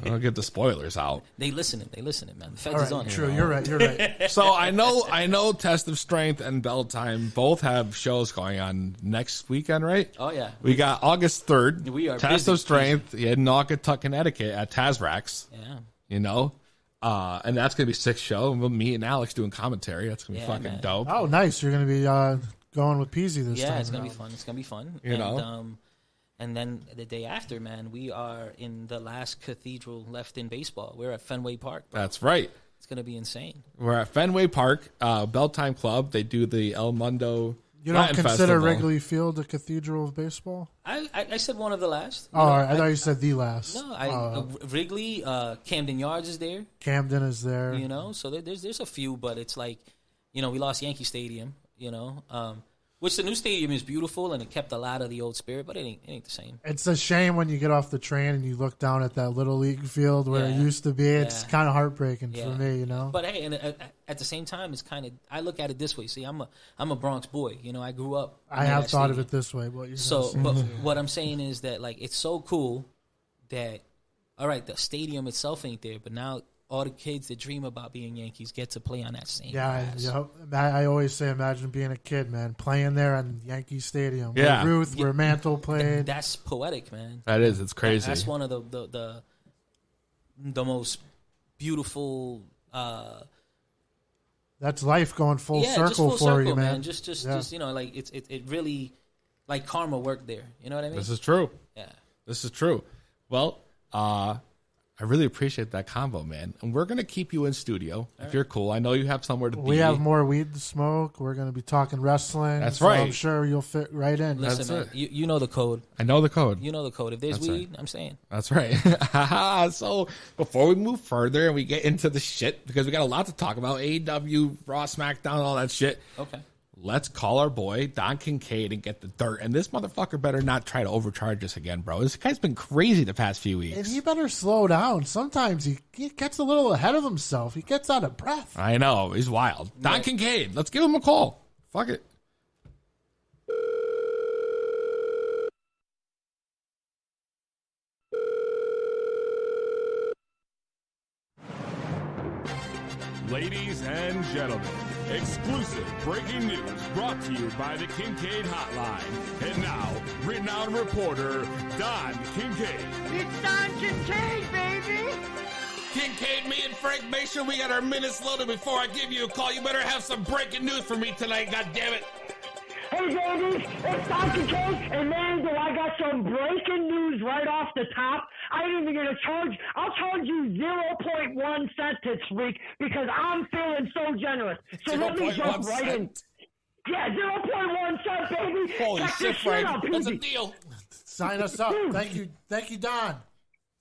Don't get the spoilers out. They listening, man. The feds is on. True, you're right. So I know Test of Strength and Bell Time both have shows going on next weekend, right? Oh yeah. We got August 3rd. We are Test busy, of Strength in Naugatuck, Connecticut at Tazrax. Yeah. You know? And that's gonna be 6th show. And me and Alex doing commentary. That's gonna be fucking dope. Oh, nice. You're gonna be going with Peezy this time. Yeah, it's gonna be fun. It's gonna be fun. You know. And then the day after, man, we are in the last cathedral left in baseball. We're at Fenway Park. Bro. That's right. It's going to be insane. We're at Fenway Park, Bell Time Club. They do the El Mundo You don't consider Wrigley Field a cathedral of baseball? I said one of the last. Oh, I thought you said the last. No, Wrigley, Camden Yards is there. Camden is there. You know, so there's a few, but it's like, you know, we lost Yankee Stadium, you know, which the new stadium is beautiful and it kept a lot of the old spirit, but it ain't the same. It's a shame when you get off the train and you look down at that Little League field where it used to be. It's kind of heartbreaking for me, you know. But hey, and at the same time, it's kind of, I look at it this way. See, I'm a Bronx boy. You know, I grew up. I have thought of it this way. But what I'm saying is that like it's so cool that all right, the stadium itself ain't there, but now all the kids that dream about being Yankees get to play on that same grass. I always say, imagine being a kid, man, playing there on Yankee Stadium. Yeah. Where Ruth, where Mantle played. That's poetic, man. That is. It's crazy. That's one of the most beautiful. That's life going full circle for you, man. Just you know, like it really, like karma worked there. You know what I mean? This is true. Yeah. This is true. Well, I really appreciate that combo, man. And we're going to keep you in studio if you're cool. I know you have somewhere to be. We have more weed to smoke. We're going to be talking wrestling. That's right. I'm sure you'll fit right in. Listen, man, you know the code. I know the code. You know the code. If there's weed, I'm saying. That's right. So before we move further and we get into the shit, because we got a lot to talk about, AEW, Raw, SmackDown, all that shit. Okay. Let's call our boy Don Kincaid and get the dirt. And this motherfucker better not try to overcharge us again, bro. This guy's been crazy the past few weeks. And he better slow down. Sometimes he gets a little ahead of himself. He gets out of breath. I know. He's wild. Don Kincaid. Let's give him a call. Fuck it. Ladies and gentlemen, exclusive breaking news brought to you by the Kincaid Hotline. And now, renowned reporter, Don Kincaid. It's Don Kincaid, baby! Kincaid, me and Frank, make sure we got our minutes loaded before I give you a call. You better have some breaking news for me tonight, goddammit. Hey, babies, it's Don Kincaid, and man, do I got some breaking news right off the top. I ain't even gonna charge. I'll charge you 0.1 cent this week because I'm feeling so generous. So let me jump right in. Yeah, 0.1 cent, baby. Holy shit, Frank. That's a deal. Sign us up. Thank you, Don.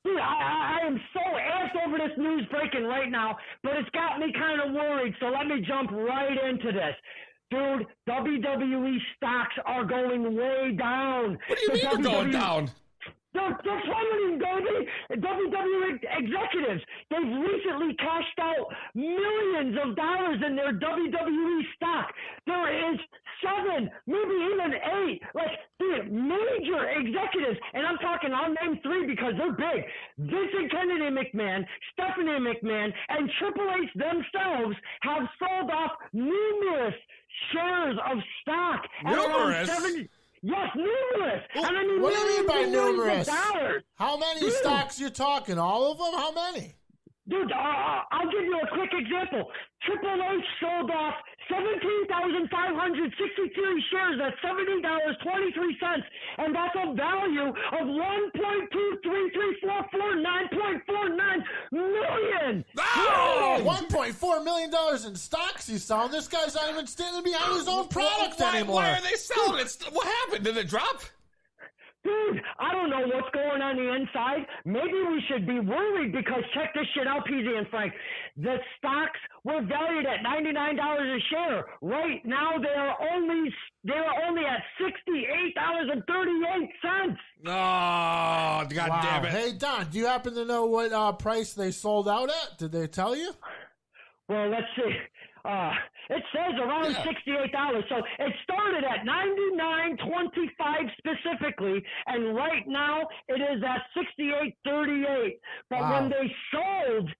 Dude, I am so amped over this news breaking right now, but it's got me kind of worried. So let me jump right into this. Dude, WWE stocks are going way down. What do you mean they're going down? They're plummeting, baby. WWE executives, they've recently cashed out millions of dollars in their WWE stock. There is 7, maybe even 8, major executives, and I'm talking, I'll name 3 because they're big. Vincent Kennedy McMahon, Stephanie McMahon, and Triple H themselves have sold off numerous shares of stock. Numerous? Yes, numerous. Well, and I mean, what do you mean by numerous? Dollars. How many stocks you talking? All of them? How many? Dude, I'll give you a quick example. Triple H sold off 17,563 shares at $70.23, and that's a value of $1.2334449.49 million. Oh, $1.4 million in stocks he's selling. This guy's not even standing behind his own product anymore. Why are they selling it? What happened? Did it drop? Dude, I don't know what's going on the inside. Maybe we should be worried because check this shit out, Peezy and Frank. The stocks were valued at $99 a share. Right now, they are only at $68.38. Oh, God damn it! Hey Don, do you happen to know what price they sold out at? Did they tell you? Well, let's see. It says around $68. So it started at $99.25 specifically, and right now it is at $68.38. But when they sold,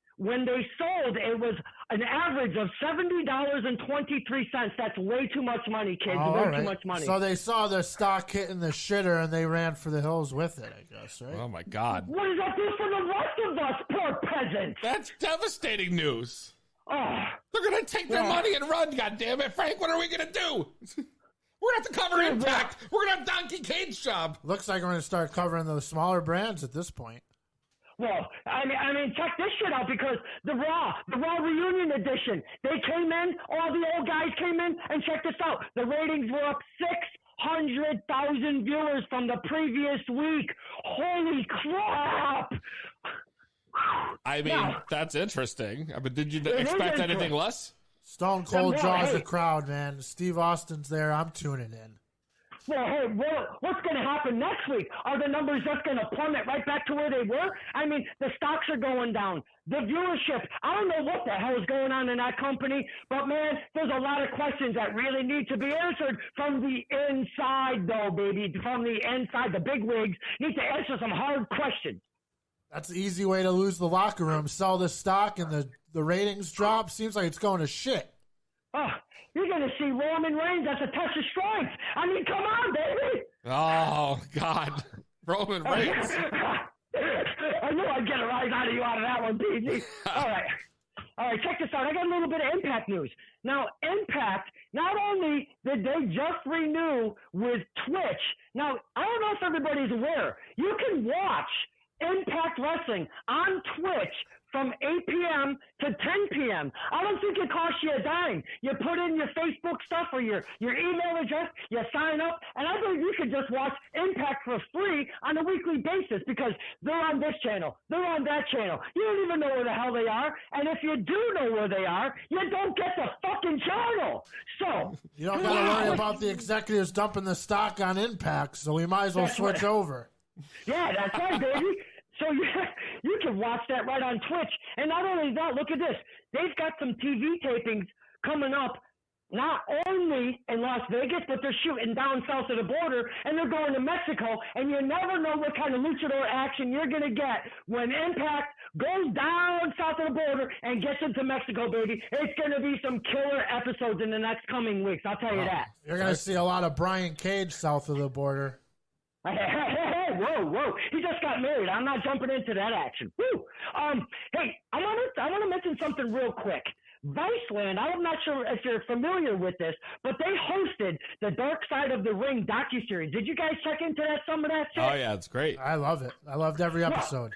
it was an average of $70.23. That's way too much money, kids. Too much money. So they saw the stock hitting the shitter, and they ran for the hills with it, I guess, right? Oh, my God. What does that do for the rest of us, poor peasants? That's devastating news. Oh, they're going to take their money and run, goddammit. Frank, what are we going to do? We're going to have to cover Impact. We're going to have Donkey Kane's job. Looks like we're going to start covering the smaller brands at this point. Well, I mean, check this shit out because the Raw Reunion Edition, they came in, all the old guys came in, and check this out. The ratings were up 600,000 viewers from the previous week. Holy crap! I mean, that's interesting. But did you expect anything less? Stone Cold draws the crowd, man. Steve Austin's there. I'm tuning in. Well, hey, what's going to happen next week? Are the numbers just going to plummet right back to where they were? I mean, the stocks are going down. The viewership, I don't know what the hell is going on in that company, but, man, there's a lot of questions that really need to be answered from the inside, though, baby. From the inside, the bigwigs need to answer some hard questions. That's the easy way to lose the locker room. Sell the stock and the ratings drop. Seems like it's going to shit. Oh, you're going to see Roman Reigns. That's a test of strength. I mean, come on, baby. Oh, God. Roman Reigns. I knew I'd get a rise out of you out of that one, Peezy. All right, check this out. I got a little bit of Impact news. Now, Impact, not only did they just renew with Twitch. Now, I don't know if everybody's aware. You can watch Impact Wrestling on Twitch from 8 p.m. to 10 p.m. I don't think it costs you a dime. You put in your Facebook stuff or your email address, you sign up, and I believe you could just watch Impact for free on a weekly basis because they're on this channel, they're on that channel. You don't even know where the hell they are, and if you do know where they are, you don't get the fucking channel. So you don't got to worry about the executives dumping the stock on Impact, so we might as well switch over. Yeah, that's right, baby. So you can watch that right on Twitch. And not only that, look at this. They've got some TV tapings coming up, not only in Las Vegas, but they're shooting down south of the border, and they're going to Mexico. And you never know what kind of luchador action you're going to get when Impact goes down south of the border and gets into Mexico, baby. It's going to be some killer episodes in the next coming weeks. I'll tell you that. You're going to see a lot of Brian Cage south of the border. Hey, whoa. He just got married. I'm not jumping into that action. Woo. Hey, I want to mention something real quick. Viceland, I'm not sure if you're familiar with this, but they hosted the Dark Side of the Ring docuseries. Did you guys check into some of that shit? Oh, yeah, it's great. I love it. I loved every episode.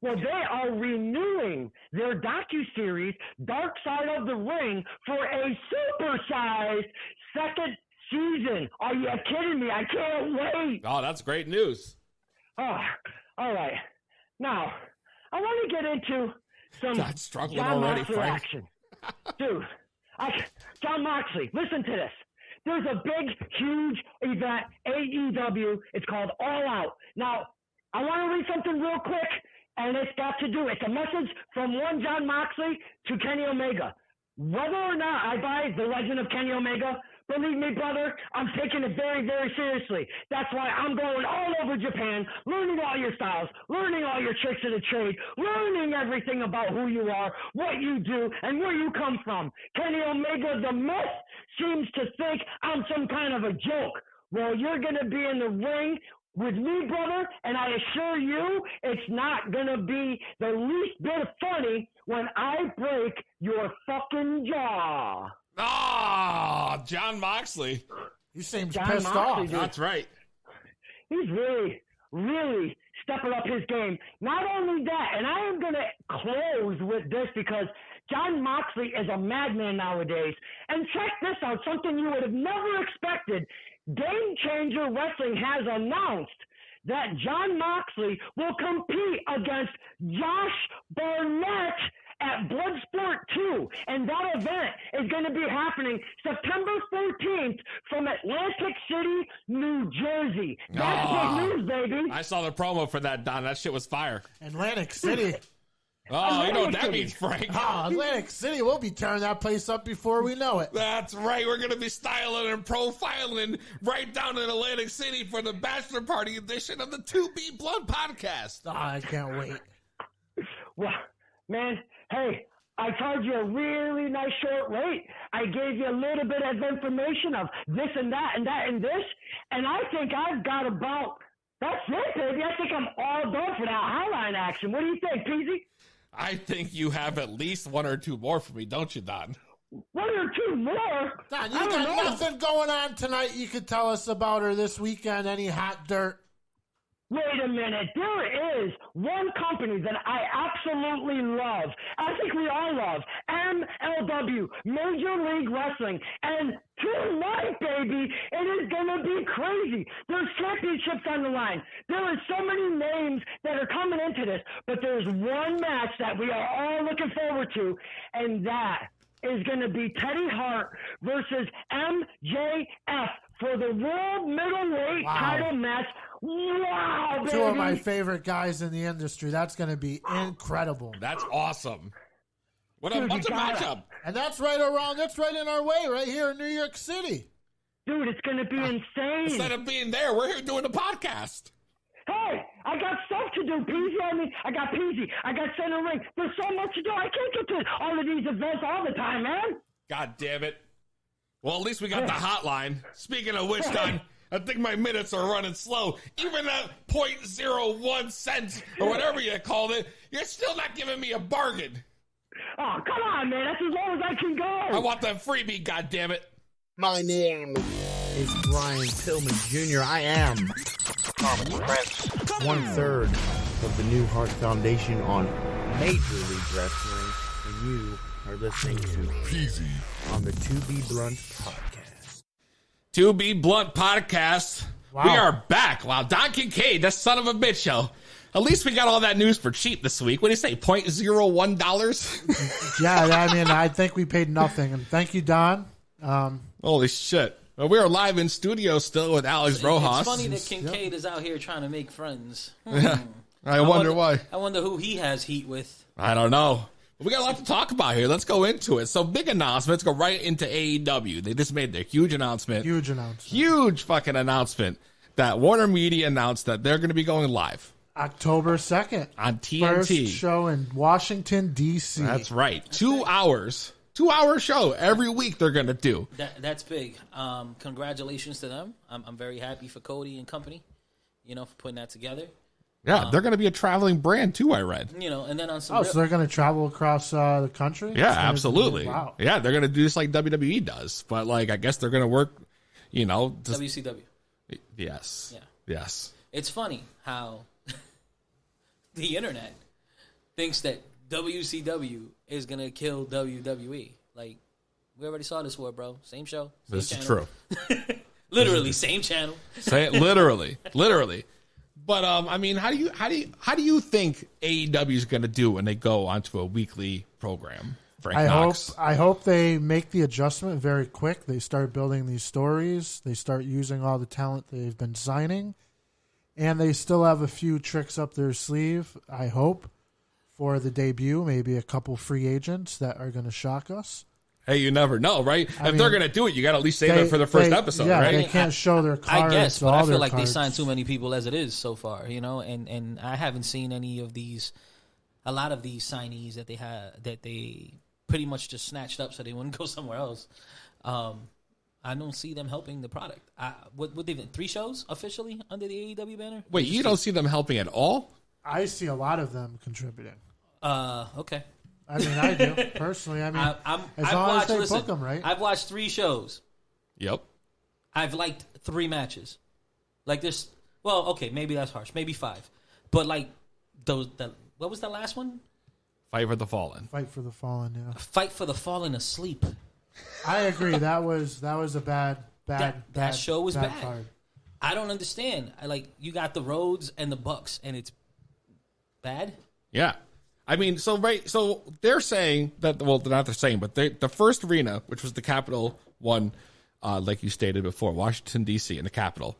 Well, they are renewing their docuseries, Dark Side of the Ring, for a supersized second season. Are you kidding me? I can't wait. Oh, that's great news. Oh, all right. Now, I want to get into some God, struggling John already, Moxley Frank. action. Dude, John Moxley, listen to this. There's a big, huge event, AEW. It's called All Out. Now, I want to read something real quick, and it's a message from one John Moxley to Kenny Omega. Whether or not I buy the legend of Kenny Omega, believe me, brother, I'm taking it very, very seriously. That's why I'm going all over Japan, learning all your styles, learning all your tricks of the trade, learning everything about who you are, what you do, and where you come from. Kenny Omega, the myth, seems to think I'm some kind of a joke. Well, you're going to be in the ring with me, brother, and I assure you it's not going to be the least bit funny when I break your fucking jaw. Ah, John Moxley. He seems John pissed Moxley, off. dude. That's right. He's really, really stepping up his game. Not only that, and I am going to close with this because John Moxley is a madman nowadays. And check this out, something you would have never expected. Game Changer Wrestling has announced that John Moxley will compete against Josh Barnett at Bloodsport 2. And that event is going to be happening September 14th from Atlantic City, New Jersey. That's big news, baby. I saw the promo for that, Don. That shit was fire. Atlantic City. Oh, you know what that means, Frank. Atlantic City. We'll be tearing that place up before we know it. That's right. We're going to be styling and profiling right down in Atlantic City for the bachelor party edition of the 2B Blunt podcast. Oh, I can't wait. Well, man, hey, I charged you a really nice short rate. I gave you a little bit of information of this and that and that and this, and I think I've got about, that's it, baby. I think I'm all done for that highline action. What do you think, Peezy? I think you have at least one or two more for me, don't you, Don? One or two more? Don, you got nothing going on tonight you could tell us about or this weekend, any hot dirt? Wait a minute. There is one company that I absolutely love. I think we all love. MLW, Major League Wrestling. And tonight, baby, it is going to be crazy. There's championships on the line. There are so many names that are coming into this. But there's one match that we are all looking forward to, and that is going to be Teddy Hart versus MJF for the World Middleweight title match. Wow, baby. Two of my favorite guys in the industry. That's going to be incredible. That's awesome. What's a matchup? And that's right in our way, right here in New York City. Dude, it's going to be insane. Instead of being there, we're here doing a podcast. Hey, I got stuff to do, Peezy. I got Peezy. I got Center Ring. There's so much to do. I can't get to all of these events all the time, man. God damn it. Well, at least we got the hotline. Speaking of which, Don, I think my minutes are running slow. Even at 0.01 cents or whatever you called it, you're still not giving me a bargain. Oh, come on, man. That's as low as I can go. I want that freebie, goddammit. My name is Brian Pillman Jr. I am 1/3 of the New Heart Foundation on Major League Wrestling, and you are listening to Peezy on the 2B Blunt podcast. 2B Blunt podcast. Wow. We are back. Wow, Don Kincaid, that son of a bitch, yo. At least we got all that news for cheap this week. What do you say, $0.01? Yeah, I mean, I think we paid nothing. And thank you, Don. Holy shit. Well, we are live in studio still with Alex Rojas. It's funny that Kincaid is out here trying to make friends. Yeah. I wonder why. I wonder who he has heat with. I don't know. But we got a lot to talk about here. Let's go into it. So, big announcements. Go right into AEW. They just made their huge announcement. Huge fucking announcement that Warner Media announced that they're going to be going live. October 2nd. On TNT. First show in Washington, D.C. That's right. 2 hours. 2-hour show every week they're going to do. That's big. Congratulations to them. I'm very happy for Cody and company, for putting that together. Yeah, they're going to be a traveling brand too, I read. And then on some... so they're going to travel across the country? Yeah, absolutely. Wow. Yeah, they're going to do this like WWE does. But, I guess they're going to work, WCW. Yes. Yeah. Yes. It's funny how the internet thinks that WCW is going to kill WWE. We already saw this war, bro. Same show. Same this channel. is true. Literally, same channel. Say it literally. But how do you think AEW is going to do when they go onto a weekly program? Frank Knox? I hope they make the adjustment very quick. They start building these stories. They start using all the talent they've been signing, and they still have a few tricks up their sleeve. I hope for the debut, maybe a couple free agents that are going to shock us. Hey, you never know, right? If they're going to do it, you got to at least save them for the first episode, right? They can't show their cards. I guess, but I feel like they signed too many people as it is so far, and I haven't seen any of these, a lot of these signees that they pretty much just snatched up so they wouldn't go somewhere else. I I don't see them helping the product. What they've been 3 shows officially under the AEW banner? Wait, you don't see them helping at all? I see a lot of them contributing. Okay. I mean, I do personally. I mean, as long as they book them right. I've watched 3 shows. Yep. I've liked 3 matches. Like this. Well, okay, maybe that's harsh. Maybe 5. But like what was the last one? Fight for the Fallen. Fight for the Fallen. Yeah. Fight for the Fallen asleep. I agree. That was a bad show was bad. Card. I don't understand. You got the Rhodes and the Bucks, and it's bad. Yeah, I mean, so they're saying that. Well, they're not saying, but the first arena, which was the Capitol one, like you stated before, Washington D.C. in the Capitol.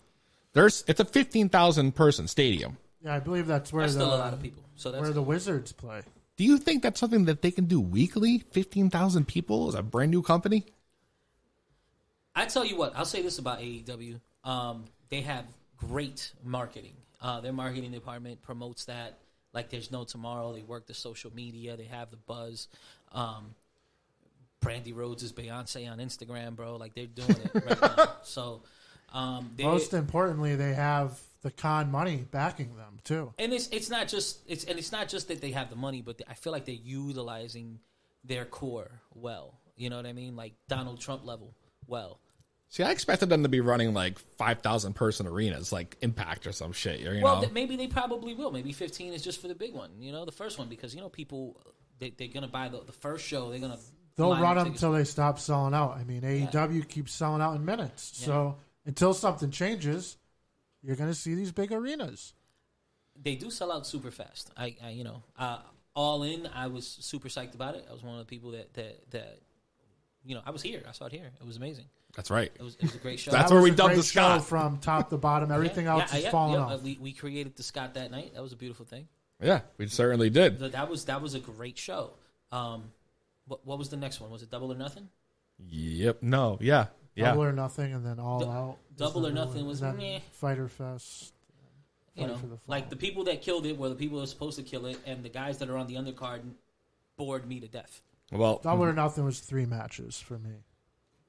It's a 15,000 person stadium. Yeah, I believe that's where still a lot of people. So that's where the Wizards play. Do you think that's something that they can do weekly? 15,000 people as a brand new company? I tell you what, I'll say this about AEW. They have great marketing. Their marketing department promotes that like there's no tomorrow. They work the social media. They have the buzz. Brandy Rhodes is Beyonce on Instagram, bro. Like, they're doing it right now. So, most importantly, they have the con money backing them too. And it's not just that they have the money, but I feel like they're utilizing their core well. You know what I mean? Like Donald Trump level well. See, I expected them to be running like 5,000 person arenas, like Impact or some shit. You know? Maybe they probably will. Maybe 15 is just for the big one. You know, the first one, because people they're gonna buy the first show. They'll run them until they stop selling out. I mean, AEW keeps selling out in minutes. Yeah. So until something changes, you're going to see these big arenas. They do sell out super fast. All In, I was super psyched about it. I was one of the people that I was here. I saw it here. It was amazing. That's right. It was a great show. That's where we dubbed the Scott. From top to bottom. Everything else is falling off. We created the Scott that night. That was a beautiful thing. Yeah, we certainly did. That was a great show. What was the next one? Was it Double or Nothing? Yep. No. Yeah. Double or Nothing, and then All Out. Double or Nothing was meh. Fighter Fest. Like the people that killed it were the people that were supposed to kill it, and the guys that are on the undercard bored me to death. Well, Double or Nothing was 3 matches for me.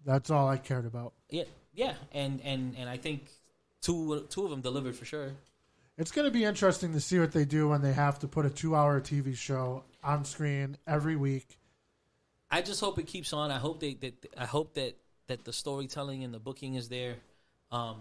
That's all I cared about. Yeah, and I think two of them delivered for sure. It's going to be interesting to see what they do when they have to put a 2-hour TV show on screen every week. I just hope it keeps on. I hope that the storytelling and the booking is there.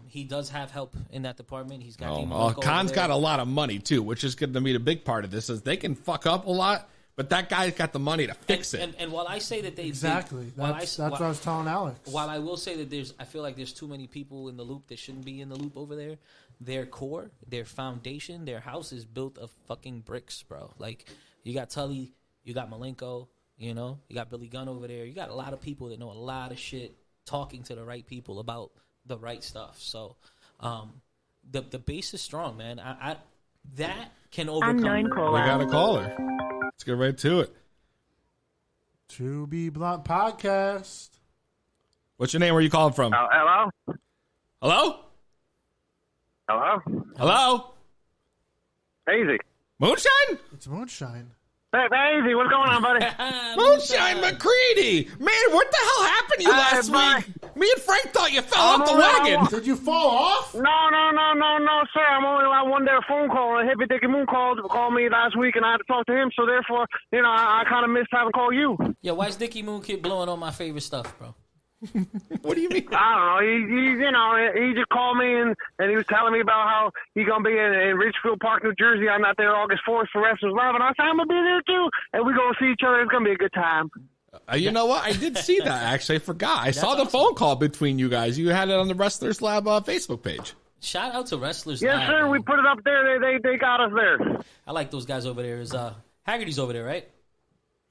He does have help in that department. He's got Khan's got a lot of money too, which is going to be the big part of this. Is they can fuck up a lot, but that guy's got the money to fix it. And while I say that that's what I was telling Alex. While I will say that I feel like there's too many people in the loop that shouldn't be in the loop over there. Their core, their foundation, their house is built of fucking bricks, bro. Like, you got Tully, you got Malenko, you got Billy Gunn over there. You got a lot of people that know a lot of shit, talking to the right people about the right stuff. So, the base is strong, man. I that can overcome. We got a caller. Let's get right to it. To Be Blunt Podcast. What's your name? Where are you calling from? Hello? Hello? Hello? Hello? Peezy. Moonshine? It's Moonshine. Hey, Peezy, what's going on, buddy? Moonshine McCready! Man, what the hell happened to you last week? Me and Frank thought you fell off the wagon. Did you fall off? No, sir. I'm only on one day phone call. A Hippie Dicky Moon called me last week, and I had to talk to him. So therefore, I kind of missed having to call you. Yeah, why is Dicky Moon keep blowing on my favorite stuff, bro? What do you mean? I don't know. He just called me and he was telling me about how he's gonna be in Richfield Park, New Jersey. I'm out there August 4th for Wrestlers Live, and I said I'm gonna be there too, and we're gonna see each other. It's gonna be a good time. You know what? I did see that, actually. I forgot. I saw the phone call between you guys. You had it on the Wrestlers Lab Facebook page. Shout out to Wrestlers Lab. Yes, sir. Man. We put it up there. They got us there. I like those guys over there. Haggerty's over there, right?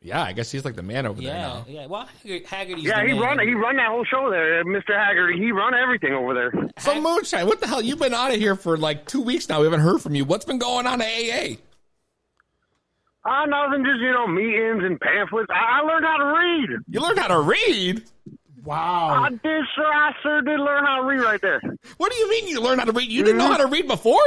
Yeah, I guess he's like the man over there now. Yeah, well, Haggerty's he run that whole show there, Mr. Haggerty. He run everything over there. So, Moonshine, what the hell? You've been out of here for like 2 weeks now. We haven't heard from you. What's been going on at AA? Nothing, just, meetings and pamphlets. I learned how to read. You learned how to read? Wow. I did, sir. I sure did learn how to read right there. What do you mean you learned how to read? You didn't know how to read before?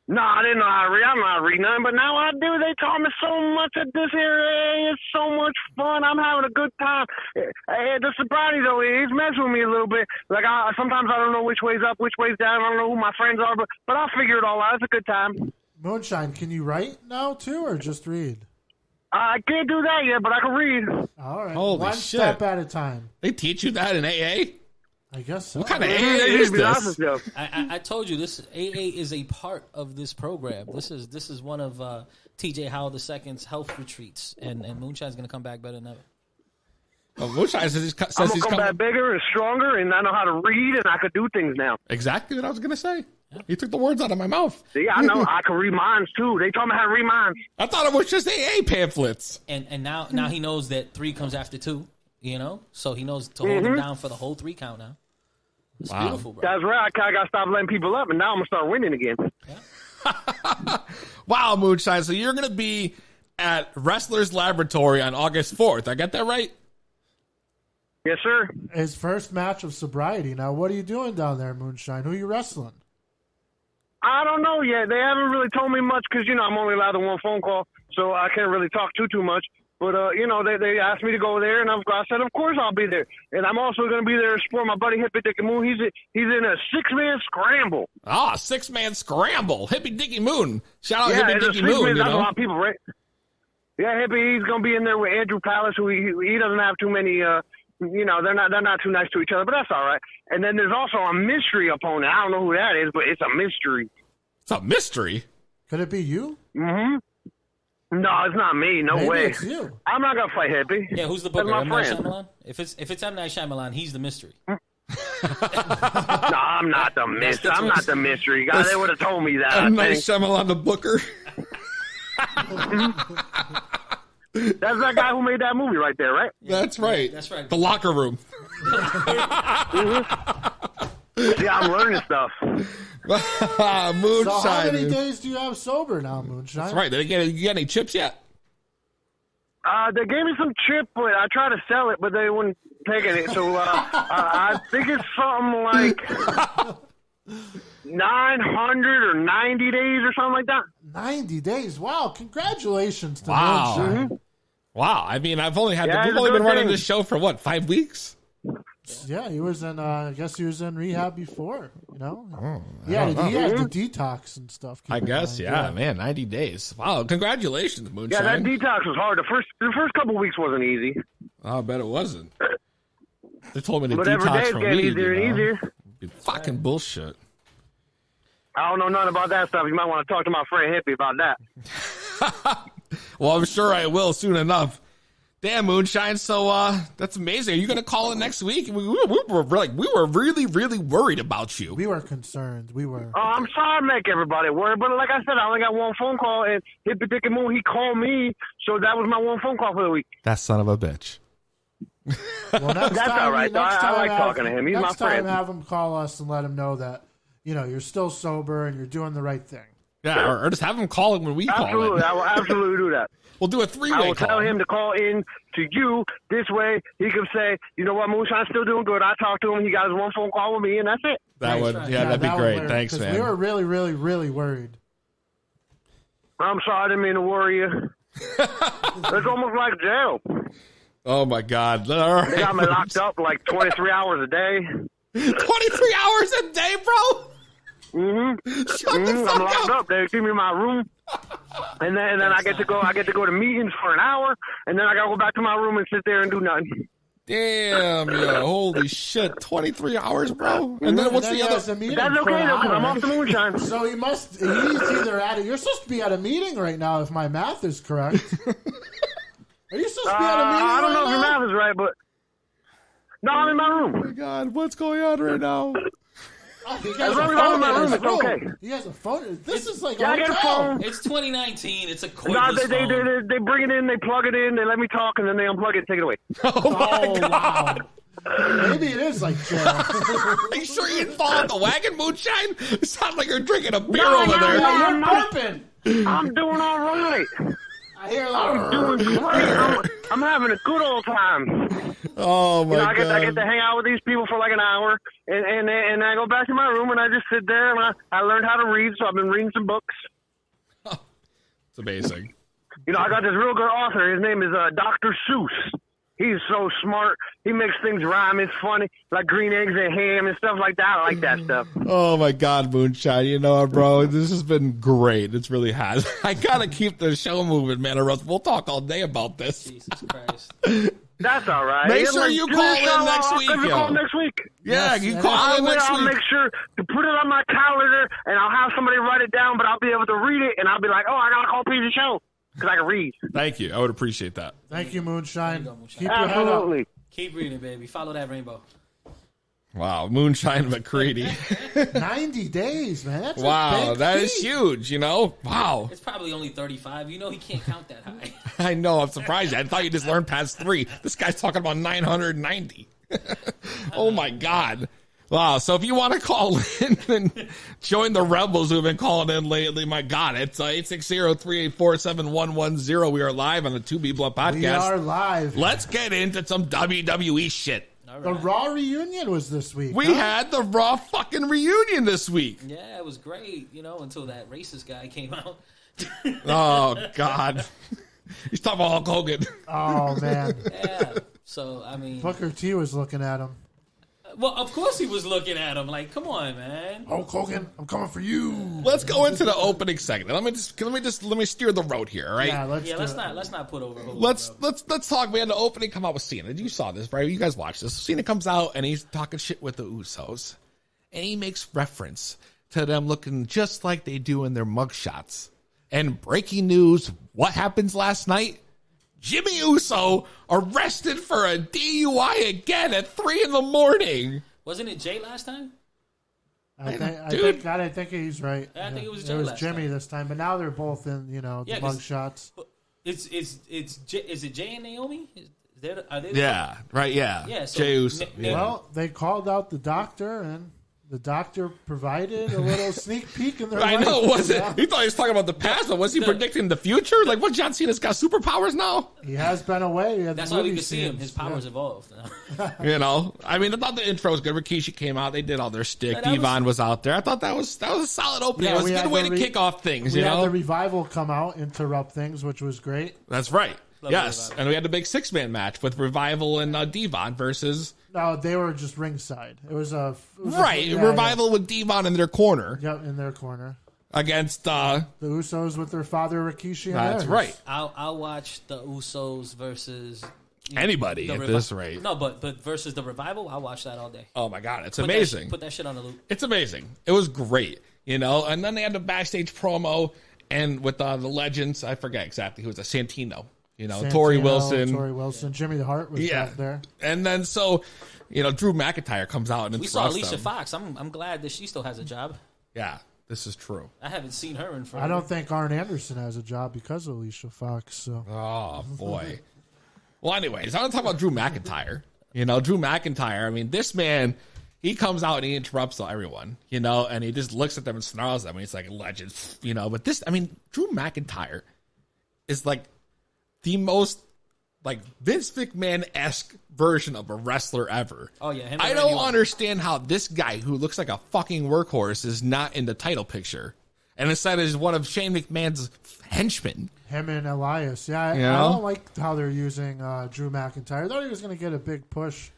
No, I didn't know how to read. I'm not reading nothing, but now I do. They taught me so much at this here. It's so much fun. I'm having a good time. The sobriety, though, it's messing with me a little bit. Like, sometimes I don't know which way's up, which way's down. I don't know who my friends are, but I'll figure it all out. It's a good time. Moonshine, can you write now, too, or just read? I can't do that yet, but I can read. All right. Holy One shit. step at a time. They teach you that in AA? I guess so. What kind of AA is this? I told you this AA is a part of this program. This is one of TJ Howell II's health retreats, and Moonshine's gonna come back better than ever. Well, Moonshine says he's I'm gonna come back bigger and stronger, and I know how to read, and I can do things now. Exactly what I was gonna say. He took the words out of my mouth. See, I know I can read minds too. They taught me how to read minds. I thought it was just AA pamphlets. And now he knows that 3 comes after 2. You know, so he knows to hold him down for the whole 3 count now. It's beautiful, bro. That's right. I got to stop letting people up, and now I'm going to start winning again. Yeah. Wow, Moonshine. So you're going to be at Wrestler's Laboratory on August 4th. I got that right? Yes, sir. His first match of sobriety. Now, what are you doing down there, Moonshine? Who are you wrestling? I don't know yet. They haven't really told me much because, I'm only allowed to one phone call, so I can't really talk too much. But, they asked me to go there, and I said, of course I'll be there. And I'm also going to be there to support my buddy Hippie Dicky Moon. He's in a 6-man scramble. Ah, 6-man scramble. Hippie Dicky Moon. Shout out Hippie Dicky That's Moon, a lot of people, right? Yeah, Hippie, he's going to be in there with Andrew Palace, who he doesn't have too many, they're not too nice to each other, but that's all right. And then there's also a mystery opponent. I don't know who that is, but it's a mystery. It's a mystery? Could it be you? Mm-hmm. No, it's not me. No Maybe way. It's you. I'm not gonna fight Hippie. Yeah, who's the booker? That's M. my Night friend. Shyamalan? If it's M. Night Shyamalan, he's the mystery. No, I'm not the mystery. I'm not the mystery guy. They would have told me that. M. Night Shyamalan, the booker. That's that guy who made that movie right there, right? That's right. That's right. The locker room. Yeah, I'm learning stuff. Moonshine. So how many days do you have sober now, Moonshine? That's right. Did you get any chips yet? They gave me some chip, but I tried to sell it, but they wouldn't take it. So I think it's something like 900 or 90 days or something like that. 90 days. Wow. Congratulations to Wow. Moonshine. Mm-hmm. Wow. I mean, we've only Yeah, been it's a good running thing. this show for what, 5 weeks? Yeah, he was in. I guess he was in rehab before. You know. He I had don't know. the detox and stuff. I guess, yeah, man. 90 days. Wow. Congratulations, Yeah, Moonshine. that detox was hard. The first couple weeks wasn't easy. I bet it wasn't. They told me to But every day detox it's from getting weed. easier and easier. Fucking bullshit. I don't know nothing about that stuff. You might want to talk to my friend Hippie about that. Well, I'm sure I will soon enough. Damn, Moonshine. So that's amazing. Are you going to call in next week? We were really, really worried about you. We were concerned. We were. Oh, I'm sorry to make everybody worry, but like I said, I only got one phone call, and Hippie Dicky Moon, he called me, so that was my one phone call for the week. That son of a bitch. Well, next That's time, all right, though. next I time like talking to him. He's my next time, friend. have him call us and let him know that you're still sober and you're doing the right thing. Yeah, or just have him call it when we call Absolutely, it. I will absolutely do that. We'll do a I three-way will call. tell him to call in to you. This way, he can say, you know what, Moonshine's still doing good. I talked to him. He got his one phone call with me, and that's it. That would, yeah, that'd be that great. would- Thanks, 'cause man. We were really, really, really worried. I'm sorry, I didn't mean to worry you. It's almost like jail. Oh my God! All right. They got me locked up like 23 hours a day. 23 hours a day, bro. I'm locked up. They give me my room, and then I get to go. I get to go to meetings for an hour, and then I got to go back to my room and sit there and do nothing. Damn, yeah, holy shit, 23 hours, bro. And then what's the other? That's okay though, because I'm off the moonshine. So he's either at it. You're supposed to be at a meeting right now, if my math is correct. Are you supposed to be at a meeting I don't know right if your now? math is right, but no, I'm in my room. Oh my God, what's going on right now? He As has long a as I'm phone in my in room, his it's room. okay. He has a phone. This is like Yeah, I got a hotel. phone. It's 2019. It's a No, cordless phone. they bring it in, they plug it in, they let me talk, and then they unplug it and take it away. Oh my God. Wow. Maybe it is like jail. Are you sure you didn't fall off the wagon, Moonshine? It sounds like you're drinking a beer No, over no, there. no. You're burping. I'm doing all right. I'm doing great. I'm having a good old time. Oh my I God. get to hang out with these people for like an hour, and I go back to my room and I just sit there and I learned how to read, so I've been reading some books. It's amazing. I got this real good author. His name is Dr. Seuss. He's so smart. He makes things rhyme. It's funny, like green eggs and ham and stuff like that. I like that stuff. Oh my God, Moonshine. You know what, bro? This has been great. It's really has. I gotta keep the show moving, man, or else we'll talk all day about this. Jesus Christ. That's all right. Make sure you call in next week, yo. Call next week. Yeah, you call in next week. I'll make sure to put it on my calendar, and I'll have somebody write it down, but I'll be able to read it, and I'll be like, I gotta call Peezy Show. Because I can read. Thank you. I would appreciate that. Thank you, Moonshine. Moonshine. Keep your head up. Keep reading, baby. Follow that rainbow. Wow, Moonshine McCready. 90 days, man. That's Wow, a big that feat. is huge, Wow. It's probably only 35. He can't count that high. I know, I'm surprised. I thought you just learned past 3. This guy's talking about 990. Oh my God. Wow, so if you want to call in and join the rebels who have been calling in lately, my God, it's 860-384-7110. We are live on the 2B Blunt Podcast. We are live. Let's get into some WWE shit. The Raw reunion was this week. We had the Raw fucking reunion this week. Yeah, it was great, until that racist guy came out. Oh, God. He's talking about Hulk Hogan. Oh, man. Yeah, so, Booker T was looking at him. Well, of course he was looking at him. Like, come on, man. Hulk Hogan, I'm coming for you. Let's go into the opening segment. Let me steer the road here, all right? Yeah, let's not put over. Let's talk. We had the opening come out with Cena. You saw this, right? You guys watched this. Cena comes out and he's talking shit with the Usos, and he makes reference to them looking just like they do in their mugshots. And breaking news: what happens last night? Jimmy Uso arrested for a DUI again at 3 a.m. Wasn't it Jay last time? I think he's right. I think it was Jay last Jimmy time. this time, but now they're both in, the mug shots. Is it Jay and Naomi? Are they? Yeah, right. Yeah, yeah. So Jey Uso. Well, they called out the doctor, and the doctor provided a little sneak peek in their I life. know, was it? He thought he was talking about the past, but was he predicting the future? Like, what, John Cena's got superpowers now? He has been away. That's why we could see him. His powers evolved. I thought the intro was good. Rikishi came out. They did all their stick. Devon was out there. I thought that was a solid opening. It was a good way to kick off things, We had the Revival come out, interrupt things, which was great. That's right. Yes, and we had the big 6-man match with Revival and Devon versus... No, they were just ringside. It was Revival with Devon in their corner. Yep, in their corner. Against... the Usos with their father, Rikishi. And that's right. I'll watch the Usos versus... Anybody at this rate. No, but versus the Revival, I'll watch that all day. Oh, my God. It's amazing. Put that shit on the loop. It's amazing. It was great, And then they had the backstage promo and with the legends. I forget exactly who was Santino. Tori Wilson, Jimmy the Hart was back there. And then Drew McIntyre comes out and we saw Alicia Fox. I'm glad that she still has a job. Yeah, this is true. I haven't seen her in forever. I don't think Arn Anderson has a job because of Alicia Fox. So. Oh boy. Well, anyways, I want to talk about Drew McIntyre. Drew McIntyre. This man, he comes out and he interrupts everyone. And he just looks at them and snarls at them. He's like a legend. But Drew McIntyre is like the most Vince McMahon-esque version of a wrestler ever. Oh, yeah. I don't understand how this guy who looks like a fucking workhorse is not in the title picture. And instead is one of Shane McMahon's henchmen. Him and Elias. Yeah, I don't like how they're using Drew McIntyre. I thought he was going to get a big push.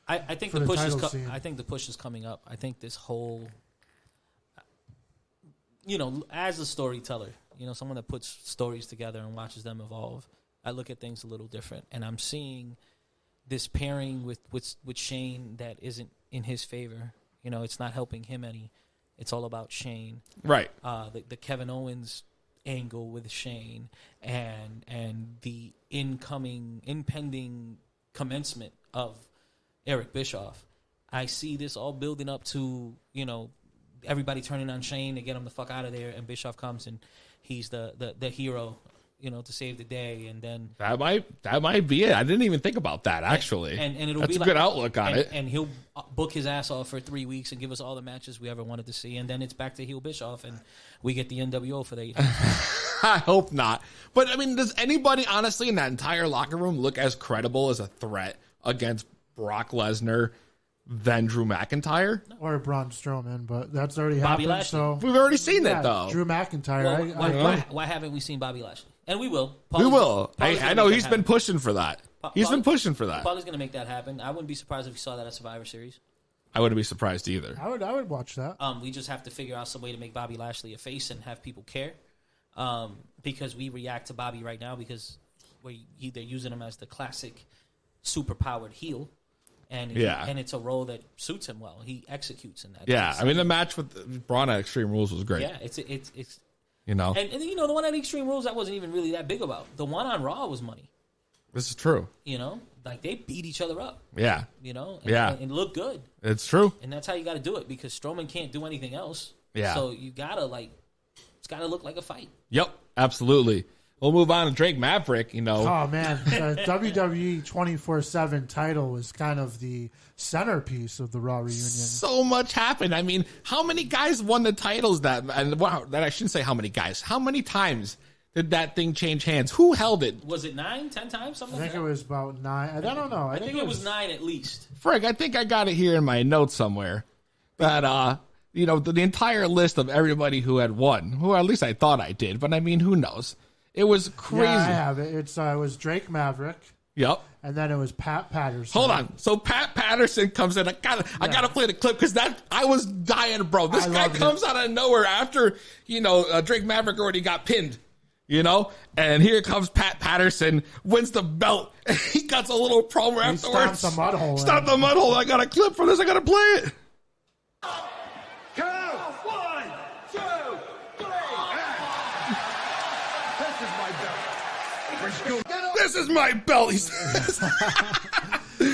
I think the push I think the push is coming up. I think this whole, as a storyteller, someone that puts stories together and watches them evolve, I look at things a little different, and I'm seeing this pairing with Shane that isn't in his favor. It's not helping him any. It's all about Shane, right? The Kevin Owens angle with Shane and the impending commencement of Eric Bischoff. I see this all building up to everybody turning on Shane to get him the fuck out of there, and Bischoff comes and he's the hero. To save the day, and then that might be it. I didn't even think about that actually, and it'll that's be a good outlook on it. And he'll book his ass off for 3 weeks and give us all the matches we ever wanted to see, and then it's back to heel Bischoff, and we get the NWO for the I hope not. But, I mean, does anybody, honestly, in that entire locker room look as credible as a threat against Brock Lesnar than Drew McIntyre? Or Braun Strowman, but that's already Bobby happened. Lashley. So we've already seen it, though. Drew McIntyre. Why haven't we seen Bobby Lashley? And we will. We will. I know he's been pushing for that. He's been pushing for that. Paul's going to make that happen. I wouldn't be surprised if we saw that at Survivor Series. I wouldn't be surprised either. I would watch that. We just have to figure out some way to make Bobby Lashley a face and have people care. Because we react to Bobby right now because they're using him as the classic super-powered heel. And it's a role that suits him well. He executes in that. Yeah, I mean, the match with Braun at Extreme Rules was great. Yeah, it's you know. And you know, the one at Extreme Rules, that wasn't even really that big about. The one on Raw was money. This is true. You know, like they beat each other up. Yeah. You know, and look good. It's true. And that's how you got to do it because Strowman can't do anything else. Yeah. So you got to it's got to look like a fight. Yep, absolutely. We'll move on to Drake Maverick, you know. Oh, man. The WWE 24/7 title was kind of the centerpiece of the Raw reunion. So much happened. I mean, how many guys won the titles that I shouldn't say how many guys. How many times did that thing change hands? Who held it? Was it 9, 10 times? Something I think like that? it was about 9. I don't know. I think it was 9 at least. Frank, I think I got it here in my notes somewhere. That, you know, the entire list of everybody who had won. Who at least I thought I did. But, I mean, who knows? It was crazy. Yeah, I have it. It was Drake Maverick. Yep. And then it was Pat Patterson. Hold on. So Pat Patterson comes in. I gotta play the clip because I was dying, bro. This guy comes out of nowhere after, you know, Drake Maverick already got pinned, you know? And here comes Pat Patterson, wins the belt. He cuts a little promo afterwards. Stomped the mud hole. Stop the mud hole. I got a clip for this. I gotta play it. This is my belt, he says.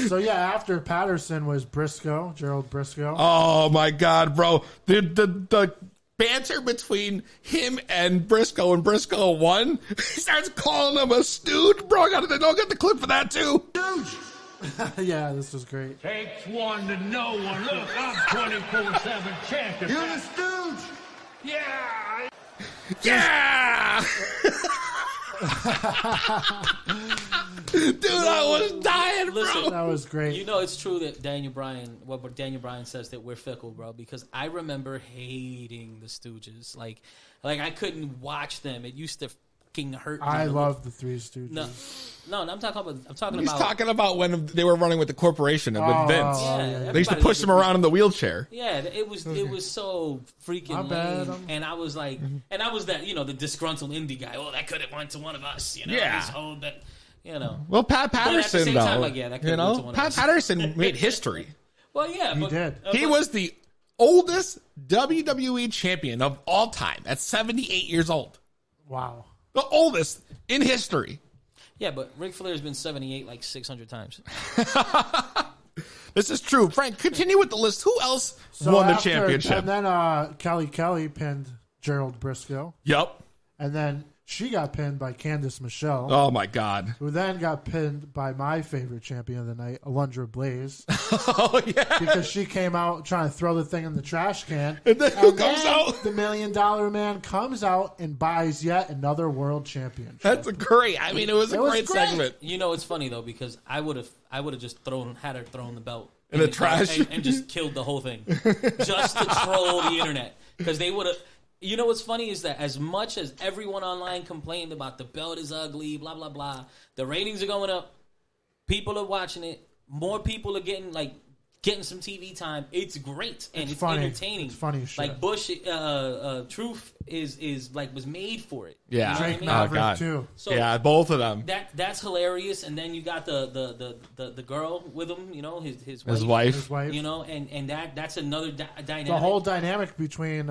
So, yeah, after Patterson was Briscoe, Gerald Briscoe. Oh, my God, bro. The banter between him and Briscoe won. He starts calling him a stooge. Bro, I got the clip for that, too. Stooge! Yeah, this was great. Takes one to know one. Look, I'm 24/7 champion. You're the stooge! Yeah! Yeah! Dude, I was dying, bro. Listen, that was great. You know, it's true that Daniel Bryan says that we're fickle, bro, because I remember hating the Stooges. Like I couldn't watch them. It used to fucking hurt me. I love the Three Stooges. No, I'm talking about. He's talking about when they were running with the corporation and with Vince. Yeah, they used to push him around in the wheelchair. Yeah, it was so freaking lame. And I was like, and I was that, you know, the disgruntled indie guy. Oh, that could have went to one of us, you know. Yeah. This whole that, you know. Well, Pat Patterson, though, time, like, yeah, that you know, Pat Patterson made history. Well, yeah, he did. He was the oldest WWE champion of all time at 78 years old. Wow. The oldest in history. Yeah, but Ric Flair's been 78 like 600 times. This is true. Frank, continue with the list. Who else won the championship? And then Kelly pinned Gerald Briscoe. Yep. And then she got pinned by Candice Michelle. Oh, my God. Who then got pinned by my favorite champion of the night, Alundra Blaze. Oh, yeah. Because she came out trying to throw the thing in the trash can. And then who comes out? The $1 Million Man comes out and buys yet another world championship. That's great. I mean, it was a great segment. You know, it's funny, though, because I would have just had her thrown the belt in the trash and just killed the whole thing just to troll the internet, because they would have. You know what's funny is that as much as everyone online complained about the belt is ugly, blah blah blah, the ratings are going up, people are watching it, more people are getting some TV time. It's great and it's funny. entertaining. It's funny shit. Like Bush, Truth is like was made for it. Yeah, Drake oh, Maverick God. too. So yeah, both of them. That's hilarious. And then you got the girl with him, you know, his wife, you know, and that's another dynamic. The whole dynamic between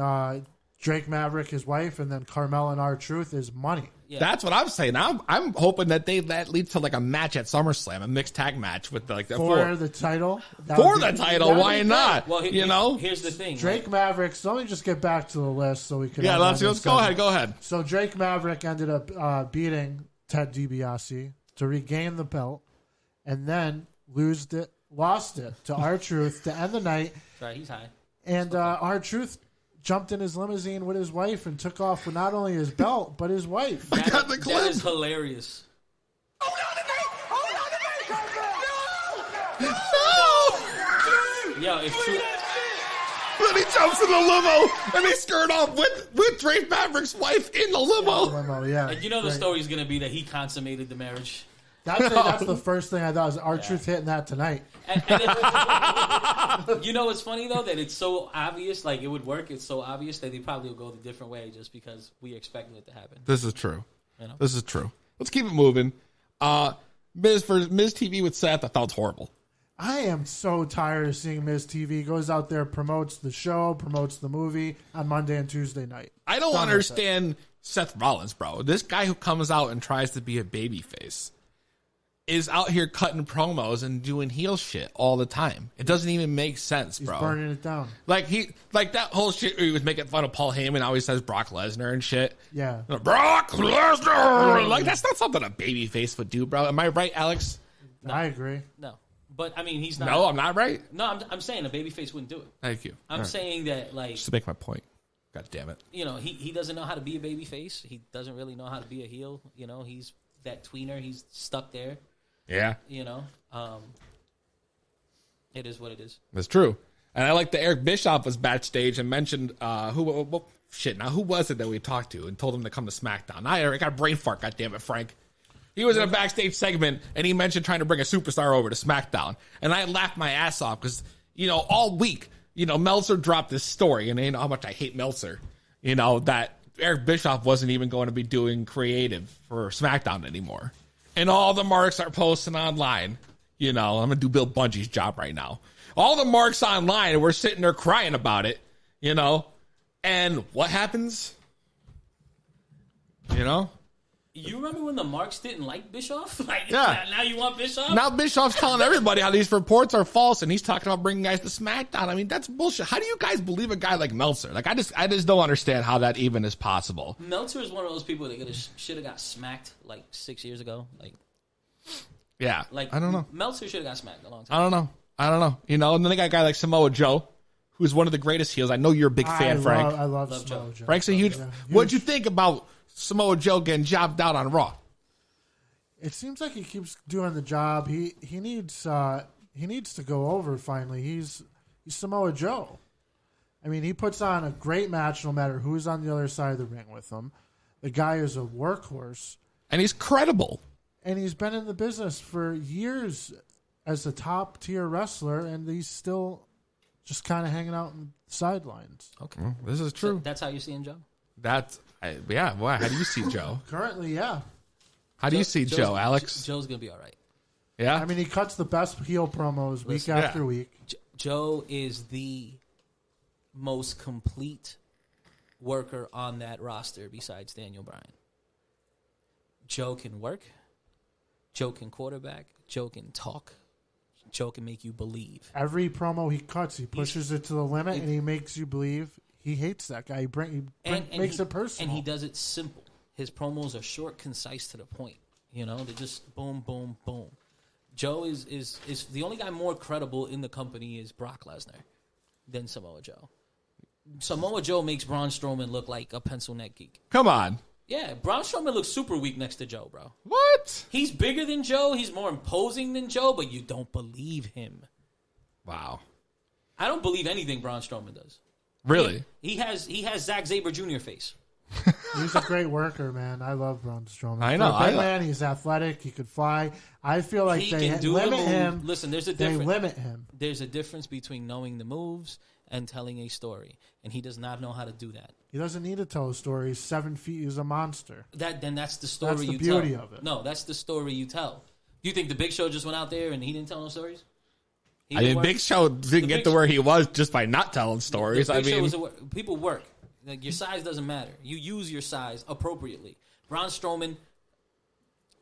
Drake Maverick, his wife, and then Carmella and R-Truth is money. Yeah. That's what I'm saying. I'm hoping that that leads to like a match at SummerSlam, a mixed tag match with like for the title. Why not? Well, you know, here's the thing. Drake Maverick. So let me just get back to the list so we can. Yeah, let's go ahead. So Drake Maverick ended up beating Ted DiBiase to regain the belt, and then lost it to R-Truth to end the night. Right, he's high. And R-Truth jumped in his limousine with his wife and took off with not only his belt but his wife. That is hilarious. Yo, if true. Then he jumps in the limo and they skirt off with Drake Maverick's wife in the limo. Yeah. And you know the story's going to be that he consummated the marriage. That's the first thing I thought was R-Truth hitting that tonight. You know what's funny, though? That it's so obvious, like it would work. It's so obvious that they probably will go the different way just because we expected it to happen. This is true. You know? This is true. Let's keep it moving. Miz TV with Seth, I thought it was horrible. I am so tired of seeing Miz TV. Goes out there, promotes the show, promotes the movie on Monday and Tuesday night. I don't understand Seth Rollins, bro. This guy who comes out and tries to be a babyface is out here cutting promos and doing heel shit all the time. It doesn't even make sense, bro. He's burning it down. Like that whole shit where he was making fun of Paul Heyman, always says Brock Lesnar and shit. Yeah. Brock Lesnar! Like, that's not something a babyface would do, bro. Am I right, Alex? No. I agree. No. But, I mean, he's not. No, I'm not right? No, I'm saying a babyface wouldn't do it. Thank you. I'm saying that, like... Just to make my point. God damn it. You know, he doesn't know how to be a babyface. He doesn't really know how to be a heel. You know, he's that tweener. He's stuck there. Yeah. You know, it is what it is. That's true. And I like that Eric Bischoff was backstage and mentioned who was it that we talked to and told him to come to SmackDown? I got a brain fart, goddammit, Frank. He was in a backstage segment and he mentioned trying to bring a superstar over to SmackDown. And I laughed my ass off because, you know, all week, you know, Meltzer dropped this story, and you know how much I hate Meltzer, you know, that Eric Bischoff wasn't even going to be doing creative for SmackDown anymore. And all the marks are posting online. You know, I'm going to do Bill Bungee's job right now. All the marks online, and we're sitting there crying about it, you know. And what happens? You know? You remember when the marks didn't like Bischoff? Like, yeah. Now you want Bischoff? Now Bischoff's telling everybody how these reports are false, and he's talking about bringing guys to SmackDown. I mean, that's bullshit. How do you guys believe a guy like Meltzer? Like, I just don't understand how that even is possible. Meltzer is one of those people that should have got smacked like 6 years ago. Like, yeah, like I don't know. Meltzer should have got smacked a long time. I don't know. You know, and then they got a guy like Samoa Joe, who's one of the greatest heels. I know you're a big fan, Frank. I love Samoa Joe. Frank's a huge. What'd you think about Samoa Joe getting jobbed out on Raw? It seems like he keeps doing the job. He needs to go over finally. He's Samoa Joe. I mean, he puts on a great match no matter who's on the other side of the ring with him. The guy is a workhorse. And he's credible. And he's been in the business for years as a top tier wrestler, and he's still just kind of hanging out in the sidelines. Okay. Well, this is true. So that's how you're seeing Joe? Yeah. Why? How do you see Joe? Currently, yeah. How do you see Joe, Alex? Joe's going to be all right. Yeah? I mean, he cuts the best heel promos week after week. Joe is the most complete worker on that roster besides Daniel Bryan. Joe can work. Joe can quarterback. Joe can talk. Joe can make you believe. Every promo he cuts, he pushes it to the limit, and he makes you believe. He hates that guy. He makes it personal. And he does it simple. His promos are short, concise, to the point. You know, they're just boom, boom, boom. Joe is the only guy more credible in the company is Brock Lesnar than Samoa Joe. Samoa Joe makes Braun Strowman look like a pencil neck geek. Come on. Yeah, Braun Strowman looks super weak next to Joe, bro. What? He's bigger than Joe. He's more imposing than Joe, but you don't believe him. Wow. I don't believe anything Braun Strowman does. Really? He has Zack Sabre Jr. face. He's a great worker, man. I love Braun Strowman. I know. For a big man, he's athletic. He could fly. I feel like they limit him. Listen, there's a difference. They limit him. There's a difference between knowing the moves and telling a story, and he does not know how to do that. He doesn't need to tell a story. He's 7 feet. He's a monster. That's the story you tell. That's the beauty of it. No, that's the story you tell. Do you think the Big Show just went out there and he didn't tell no stories? Big Show didn't get to where he was just by not telling stories. People work. Like, your size doesn't matter. You use your size appropriately. Braun Strowman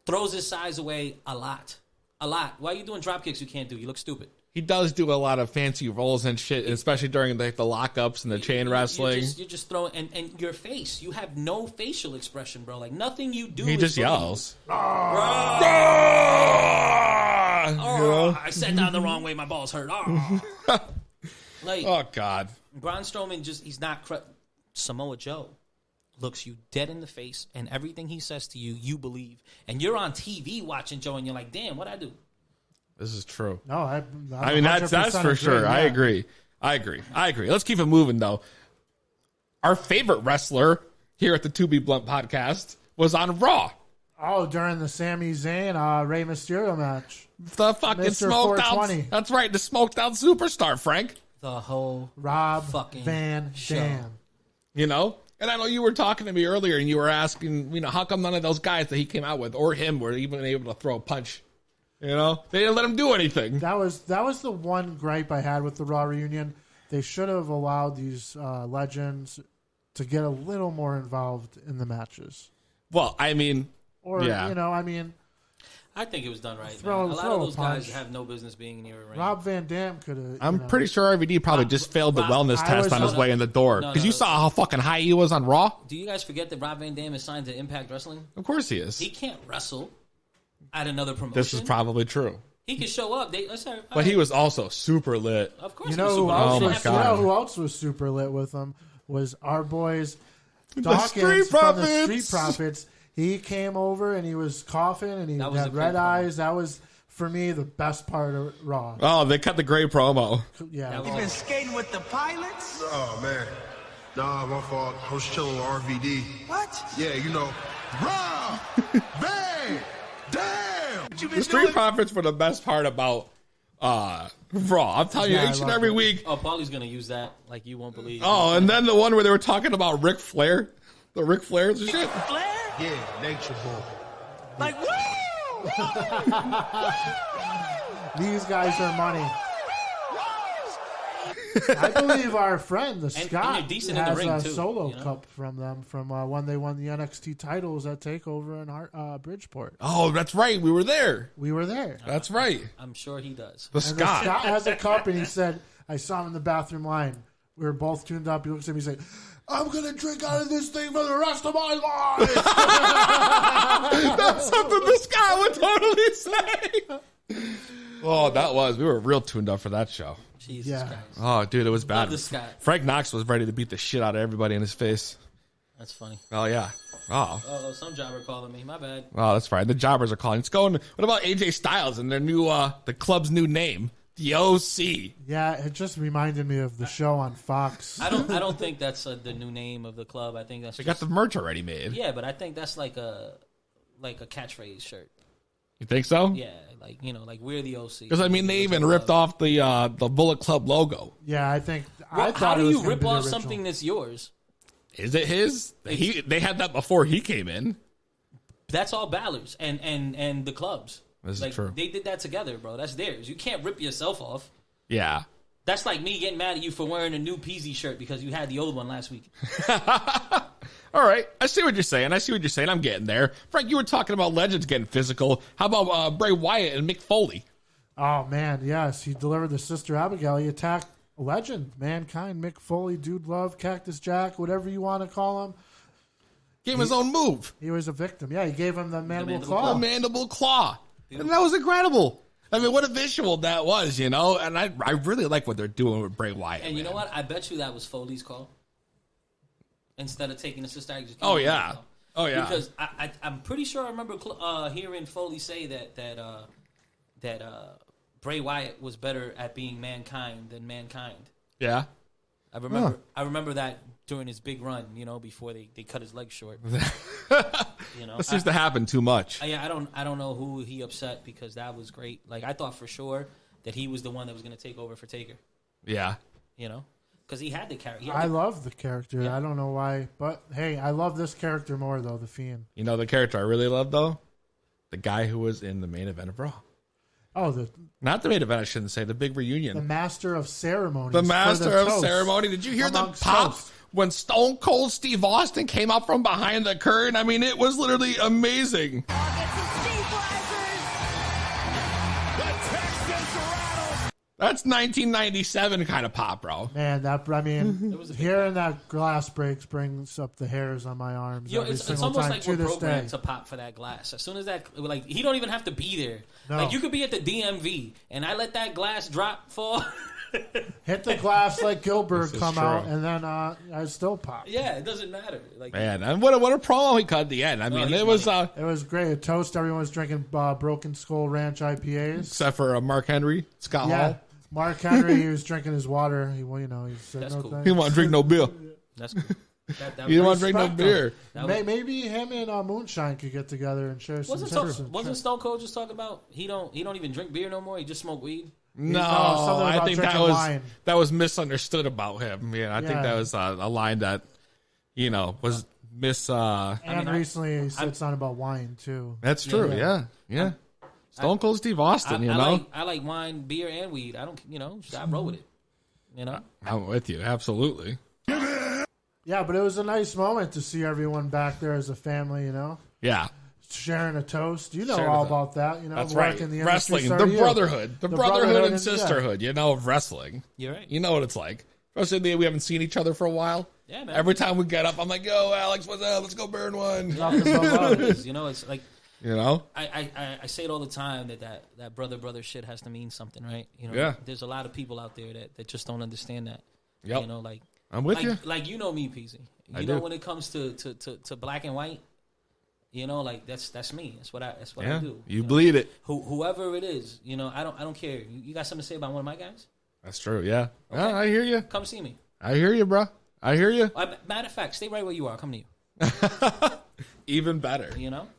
throws his size away a lot. A lot. Why are you doing drop kicks you can't do? You look stupid. He does do a lot of fancy rolls and shit, especially during the lockups and the chain wrestling. You're just throwing, and your face. You have no facial expression, bro. Like, nothing you do. He just yells. I sat down the wrong way. My balls hurt. Like, oh God, Braun Strowman he's not Samoa Joe looks you dead in the face, and everything he says to you, you believe. And you're on TV watching Joe, and you're like, damn, what'd I do? This is true. No, I mean, that's for sure. Yeah. I agree. Let's keep it moving, though. Our favorite wrestler here at the 2B Blunt podcast was on Raw. Oh, during the Sami Zayn, Rey Mysterio match. The fucking smoked out. That's right, the smoked out superstar, Frank. The whole Rob fucking Van Dam. You know? And I know you were talking to me earlier, and you were asking, you know, how come none of those guys that he came out with or him were even able to throw a punch? You know, they didn't let him do anything. That was the one gripe I had with the Raw reunion. They should have allowed these legends to get a little more involved in the matches. Well, I mean, I think it was done right. Man. A lot of those guys have no business being in your ring. Rob Van Dam could have. I'm pretty sure RVD probably just failed the wellness test on his way in the door. Because you saw how fucking high he was on Raw. Do you guys forget that Rob Van Dam is signed to Impact Wrestling? Of course he is. He can't wrestle at another promotion. This is probably true. He could show up. But he was also super lit. Of course, you know who else was super lit with him was our boys Dawkins from the Street Profits. He came over and he was coughing and he had red eyes. That was, for me, the best part of Raw. Oh, they cut the great promo. Yeah. You been skating with the pilots? Oh, man. Nah, my fault. I was chilling with RVD. What? Yeah, you know. Raw! Bang! Damn! The Street Profits were the best part about Raw. I'm telling you, each and every week. Oh, Paulie's going to use that like you won't believe. Oh, and then the one where they were talking about Ric Flair. The Ric Flairs and shit. Flair? Yeah, Nature Boy. Like, woo! These guys are money. I believe our friend, the Scott, has a solo cup from them from when they won the NXT titles at TakeOver in Bridgeport. Oh, that's right. We were there. That's right. I'm sure he does. The Scott has a cup, and he said, I saw him in the bathroom line. We were both tuned up. He looks at me and said, I'm going to drink out of this thing for the rest of my life. That's something the Scott would totally say. Oh, that was. We were real tuned up for that show. Jesus Christ. Oh, dude, it was bad. Love the Scott. Frank Knox was ready to beat the shit out of everybody in his face. That's funny. Oh, yeah. Oh. Oh, some jobber calling me. My bad. Oh, that's right. The jobbers are calling. It's going. What about AJ Styles and their new, the club's new name? The OC. Yeah, it just reminded me of the show on Fox. I don't think that's the new name of the club. I think that's they got the merch already made. Yeah, but I think that's like a catchphrase shirt. You think so? Yeah, like we're the OC. Because I mean, they even ripped off the Bullet Club logo. Yeah, I think. Well, how do you rip off something that's yours? Is it his? They had that before he came in. That's all Balor's and the clubs. This is true. They did that together, bro. That's theirs. You can't rip yourself off. Yeah. That's like me getting mad at you for wearing a new Peezy shirt because you had the old one last week. All right. I see what you're saying. I'm getting there. Frank, you were talking about legends getting physical. How about Bray Wyatt and Mick Foley? Oh, man, yes. He delivered the Sister Abigail. He attacked a legend, Mankind, Mick Foley, Dude Love, Cactus Jack, whatever you want to call him. Gave him his own move. He was a victim. Yeah, he gave him the mandible claw. The mandible claw. And that was incredible. I mean, what a visual that was, you know? And I really like what they're doing with Bray Wyatt. And you know what? I bet you that was Foley's call. Instead of taking the Sister Abigail. Oh, yeah. Oh, yeah. Because I'm pretty sure I remember hearing Foley say that Bray Wyatt was better at being Mankind than Mankind. Yeah. I remember that during his big run, you know, before they cut his leg short. You know, that seems to happen too much. Yeah, I don't know who he upset because that was great. Like I thought for sure that he was the one that was going to take over for Taker. Yeah. You know, because he had the character. I love the character. Yeah. I don't know why, but hey, I love this character more though. The Fiend. You know the character I really love though, the guy who was in the main event of Raw. Oh, not the main event. I shouldn't say the big reunion. The Master of Ceremony. The Master of Ceremony. Did you hear the pop when Stone Cold Steve Austin came out from behind the curtain? I mean, it was literally amazing. That's 1997 kind of pop, bro. Man, hearing that glass breaks brings up the hairs on my arms. Yo, it's almost like we're programmed to pop for that glass. As soon as that, like, he don't even have to be there. No. Like, you could be at the DMV, and I let that glass drop fall. hit the glass like Gilbert, come out, and then I still pop. Yeah, it doesn't matter. Like, man, and what a promo he cut at the end. I mean, it was great. A toast. Everyone was drinking Broken Skull Ranch IPAs, except for Mark Henry, Scott Hall. Mark Henry, he was drinking his water. He said That's no cool. thanks. He didn't want to drink no beer. That's cool. He didn't want to drink no beer. Maybe him and Moonshine could get together and share some tips. Wasn't Stone Cold just talking about he don't even drink beer no more? He just smoke weed. No, I think that was misunderstood about him. Yeah, I think that was a line that was and recently he said something about wine too. That's true. Yeah. Stone Cold Steve Austin. I like wine, beer, and weed. I don't. I roll with it. I'm with you. Absolutely. Yeah, but it was a nice moment to see everyone back there as a family, Yeah. Sharing a toast. All about that, That's right. The wrestling, the brotherhood. The brotherhood and sisterhood, of wrestling. You're right. You know what it's like. Especially we haven't seen each other for a while. Yeah, man. Every time we get up, I'm like, yo, Alex, what's up? Let's go burn one. It's like... I say it all the time that brother shit has to mean something, right? There's a lot of people out there that just don't understand that. Yep. Like I'm with you. Like me, Peezy. You know when it comes to black and white, like that's me. That's what I do. You bleed it. Whoever it is, I don't care. You got something to say about one of my guys? That's true. Yeah. Okay. I hear you. Come see me. I hear you, bro. I hear you. Matter of fact, stay right where you are. I'll come to you. Even better.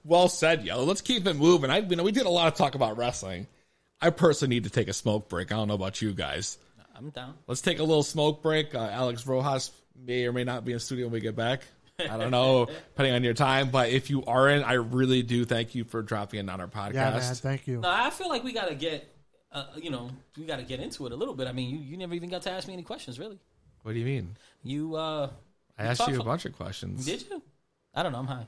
Well said, yo. Let's keep it moving. We did a lot of talk about wrestling. I personally need to take a smoke break. I don't know about you guys. I'm down. Let's take a little smoke break. Alex Rojas may or may not be in the studio when we get back. I don't know, depending on your time. But if you are in, I really do thank you for dropping in on our podcast. Yeah, man, thank you. No, I feel like we got to get, we got to get into it a little bit. I mean, you never even got to ask me any questions, really. What do you mean? I asked you a bunch of questions. Did you? I don't know. I'm high.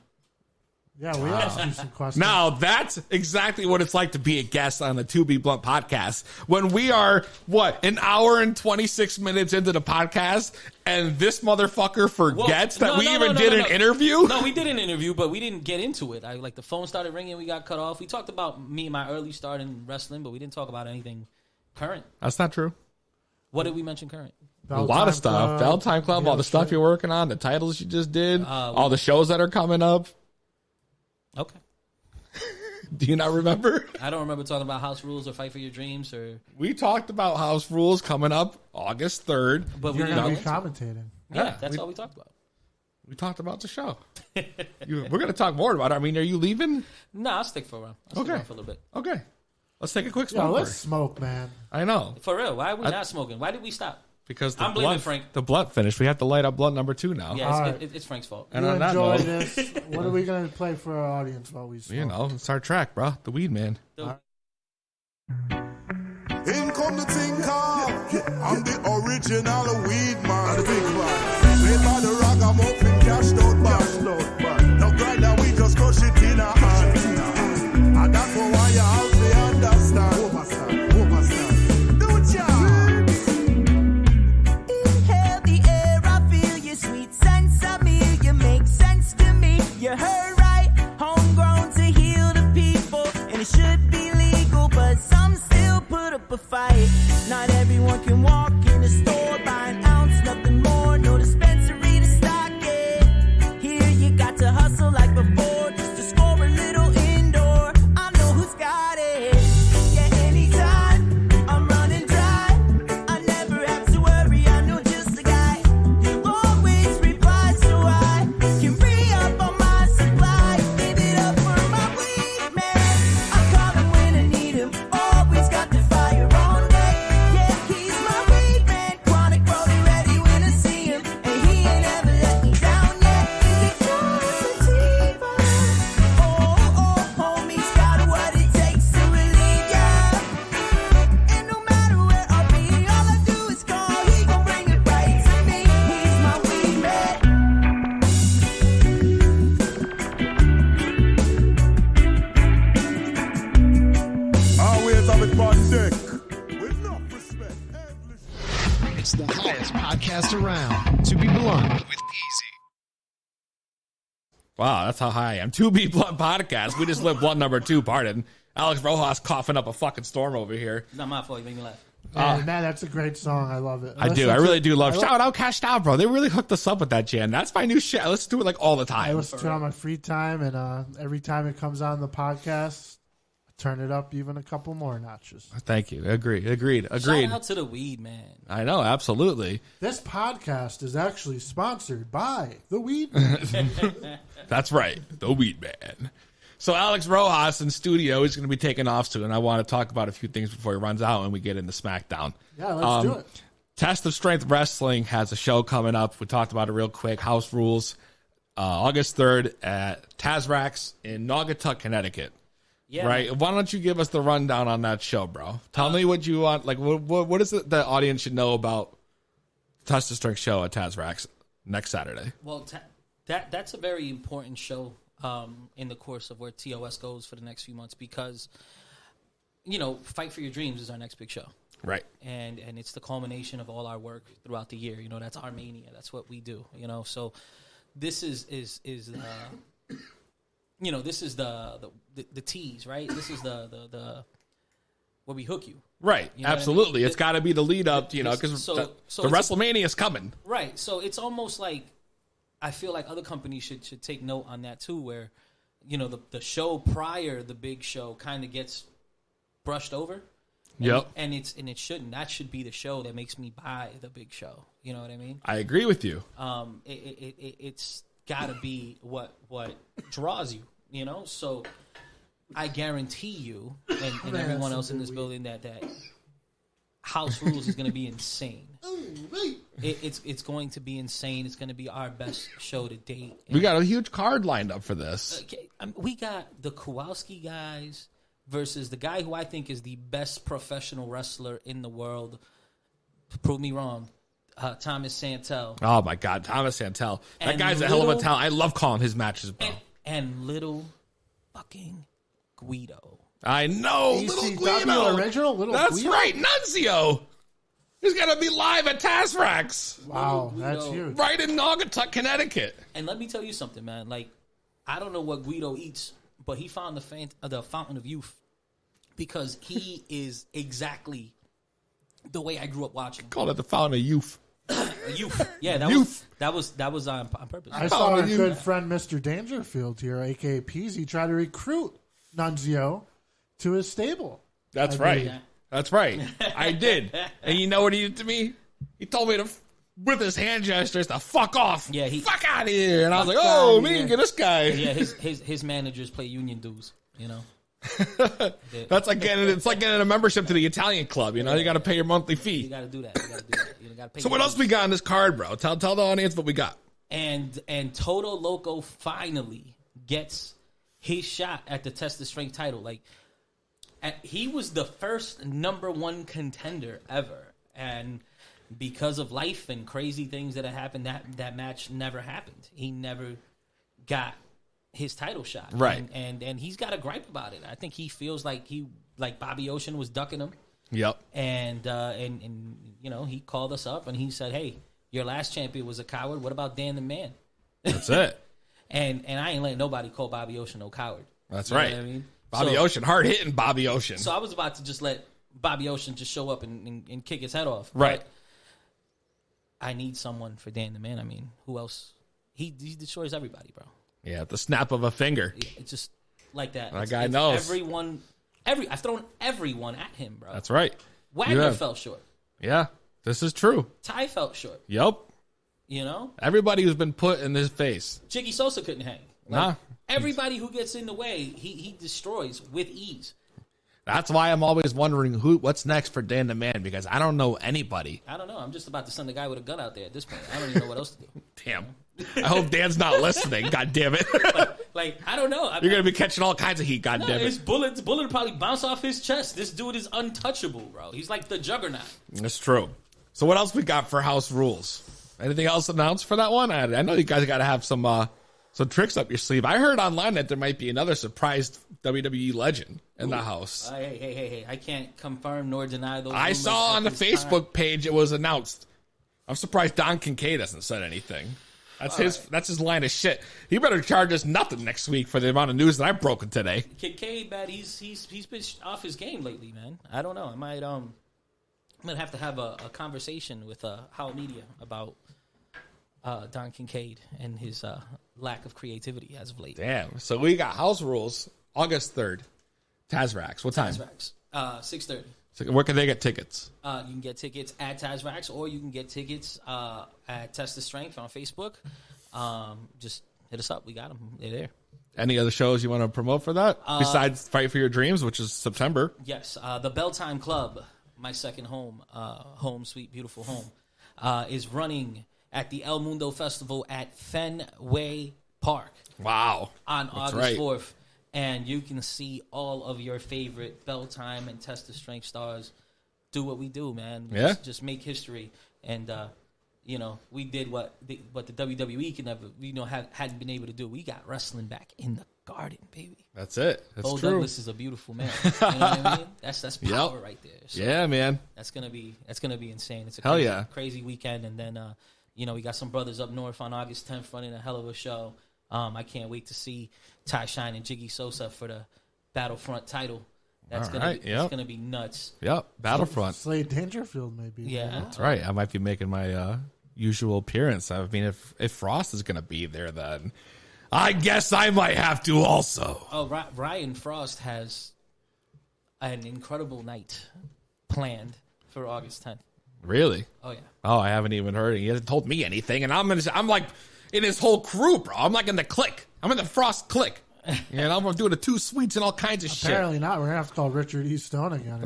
Yeah, we asked you some questions. Now, that's exactly what it's like to be a guest on the 2B Blunt podcast. When we are, an hour and 26 minutes into the podcast, and this motherfucker forgets that we even did an interview? No, we did an interview, but we didn't get into it. The phone started ringing, we got cut off. We talked about me and my early start in wrestling, but we didn't talk about anything current. That's not true. What did we mention current? A lot of stuff. Bell Time Club, all the stuff you're working on, the titles you just did, all the shows that are coming up. Okay. Do you not remember? I don't remember talking about House Rules or Fight for Your Dreams or. We talked about House Rules coming up August 3rd. But we're going to be commentating. Yeah, that's all we talked about. We talked about the show. We're going to talk more about it. I mean, are you leaving? No, I'll stick for a while. I'll stick around for a little bit. Okay. Let's take a quick smoke. Let's smoke, man. I know. For real. Why are we not smoking? Why did we stop? Because I'm blaming Frank. The blunt finished. We have to light up blunt number 2 now. Yeah, it's Frank's fault. And enjoy this. What are we going to play for our audience while we smoke? It's our track, bro. The Weed Man. In come the thing called I'm the original Weed Man. The big man. Played by the ragamuffin, cashed out band. No grind that we just crush it in a hand. And that's why you have to understand. Do it, y'all. You heard right, homegrown to heal the people, and it should be legal, but some still put up a fight. Not everyone can walk in the store, buy an ounce, nothing more, no dispensary to stock it. Here you got to hustle like before, just to score a little indoor. I know who's got it. Yeah, anytime I'm running dry, I never have to worry, I know just the guy. He'll always reply, so I can re-up on my supply. Give it up for my weed man. I call him when I need him. Always got the fire on deck. Yeah, he's my weed man. Chronic rolling ready when I see him, and he ain't ever let me down yet. Is it positive? Oh, homie's got what it takes to relieve ya. And no matter where I'll be, all I do is call. He gon' bring it right to me. He's my weed man. Always have it on deck. With no respect. It's the highest podcast around. To be blunt with Peezy. Wow, that's how high I am. 2B Blunt podcast. We just lit blunt number 2, pardon. Alex Rojas coughing up a fucking storm over here. Not my fault. You make me laugh. Man, that's a great song. I love it. I do. I really do love. Shout out Cash Down, bro. They really hooked us up with that jam. That's my new shit. I listen to it like all the time. I listen to it on my free time, and every time it comes on the podcast, I turn it up even a couple more notches. Thank you. Agreed. Shout out to the weed man. I know, absolutely. This podcast is actually sponsored by the Weed Man. That's right, the Weed Man. So Alex Rojas in studio is going to be taking off soon, and I want to talk about a few things before he runs out and we get into SmackDown. Yeah, let's do it. Test of Strength Wrestling has a show coming up. We talked about it real quick. House Rules, August 3rd at Tazrax in Naugatuck, Connecticut. Yeah, right. Man. Why don't you give us the rundown on that show, bro? Tell me what you want. Like, what is it the audience should know about Test of Strength show at Tazrax next Saturday? Well, that's a very important show. In the course of where TOS goes for the next few months, because Fight for Your Dreams is our next big show, right? And it's the culmination of all our work throughout the year. That's our mania. That's what we do. So this is this is the tease, right? This is the where we hook you, right? Absolutely, it's got to be the lead up, because the WrestleMania is coming, right? So it's almost like, I feel like other companies should take note on that too, where, the show prior, the big show, kind of gets brushed over. Yep. And it shouldn't. That should be the show that makes me buy the big show. You know what I mean? I agree with you. It's got to be what draws you. So I guarantee you, and everyone else in this building, that House Rules is going to be insane. It's going to be insane. It's going to be our best show to date. We got a huge card lined up for this. We got the Kowalski guys versus the guy who I think is the best professional wrestler in the world. Prove me wrong. Thomas Santel. Oh, my God. Thomas Santel. That guy's a hell of a talent. I love calling his matches, bro. And little fucking Guido. I know. Little Guido. Original Little That's Guido? right. Nunzio. He's going to be live at Tazrax. Wow, that's huge. Right in Naugatuck, Connecticut. And let me tell you something, man. Like, I don't know what Guido eats, but he found the fountain of youth, because he is exactly the way I grew up watching. Call it the fountain of youth. Youth. Yeah, that was on purpose. I saw our good friend Mr. Dangerfield here, a.k.a. Peezy, try to recruit Nunzio to his stable. That's right. That's right. I did. And you know what he did to me? He told me to, with his hand gestures, to fuck off. Yeah, fuck out of here. And I was like, oh, man, get this guy. Yeah, his managers play union dues, That's like it's like getting a membership to the Italian club. You got to pay your monthly fee. You got to do that. You got to pay. So what else we got on this card, bro? Tell the audience what we got. And Toto Loco finally gets his shot at the Test of Strength title. Like, he was the first #1 contender ever, and because of life and crazy things that have happened, that match never happened. He never got his title shot, right? And he's got a gripe about it. I think he feels like Bobby Ocean was ducking him. Yep. And he called us up and he said, "Hey, your last champion was a coward. What about Dan the Man?" That's it. And I ain't letting nobody call Bobby Ocean no coward. That's right. What I mean? Bobby Ocean, hard hitting Bobby Ocean. So I was about to just let Bobby Ocean just show up and kick his head off. Right. But I need someone for Dan the Man. I mean, who else? He destroys everybody, bro. Yeah, at the snap of a finger. Yeah, it's just like that. That guy knows. I've thrown everyone at him, bro. That's right. Wagner fell short. Yeah, this is true. Ty fell short. Yep. Everybody who's been put in his face. Jiggy Sosa couldn't hang. Nah. Everybody who gets in the way, he destroys with ease. That's why I'm always wondering what's next for Dan the Man, because I don't know anybody. I don't know. I'm just about to send a guy with a gun out there at this point. I don't even know what else to do. Damn. I hope Dan's not listening. God damn it. I don't know. You're going to be catching all kinds of heat. God damn it. His bullet will probably bounce off his chest. This dude is untouchable, bro. He's like the juggernaut. That's true. So what else we got for House Rules? Anything else announced for that one? I know you guys got to have some tricks up your sleeve. I heard online that there might be another surprised WWE legend in the house. Hey. I can't confirm nor deny those. I saw on the Facebook page it was announced. I'm surprised Don Kincaid hasn't said anything. That's his line of shit. He better charge us nothing next week for the amount of news that I've broken today. Kincaid, man, he's been off his game lately, man. I don't know. I gonna have to have a conversation with How Media about Don Kincaid and his lack of creativity as of late. Damn. So we got house rules August 3rd. Tazrax. What time? Tazrax. 6:30. So where can they get tickets? You can get tickets at Tazrax, or you can get tickets at Test the Strength on Facebook. Just hit us up. We got them. They're there. Any other shows you want to promote for that besides Fight for Your Dreams, which is September? Yes, the Belltime Club, my second home, sweet, beautiful home, is running at the El Mundo Festival at Fenway Park. Wow. On August 4th. And you can see all of your favorite Belltime and Test the Strength stars do what we do, man. Yeah. Just make history. And, we did what the WWE could never, hadn't been able to do. We got wrestling back in the Garden, baby. That's it. That's Bo true. Douglas is a beautiful man. You know what I mean? That's power right there. So yeah, man. That's gonna be insane. It's a Hell crazy, crazy weekend, and then we got some brothers up north on August 10th running a hell of a show. I can't wait to see Ty Shine and Jiggy Sosa for the Battlefront title. That's gonna be nuts. Yep, Battlefront. Slade Dangerfield maybe. Yeah, that's right. I might be making my usual appearance. I mean, if Frost is gonna be there, then I guess I might have to also. Oh, Ryan Frost has an incredible night planned for August 10th. Really? Oh yeah. Oh, I haven't even heard it. He hasn't told me anything, and I'm like in his whole crew, bro. I'm like in the clique. I'm in the Frost clique. And I'm doing the 2 suites and all kinds of shit. Apparently not. We're gonna have to call Richard E. Stone again.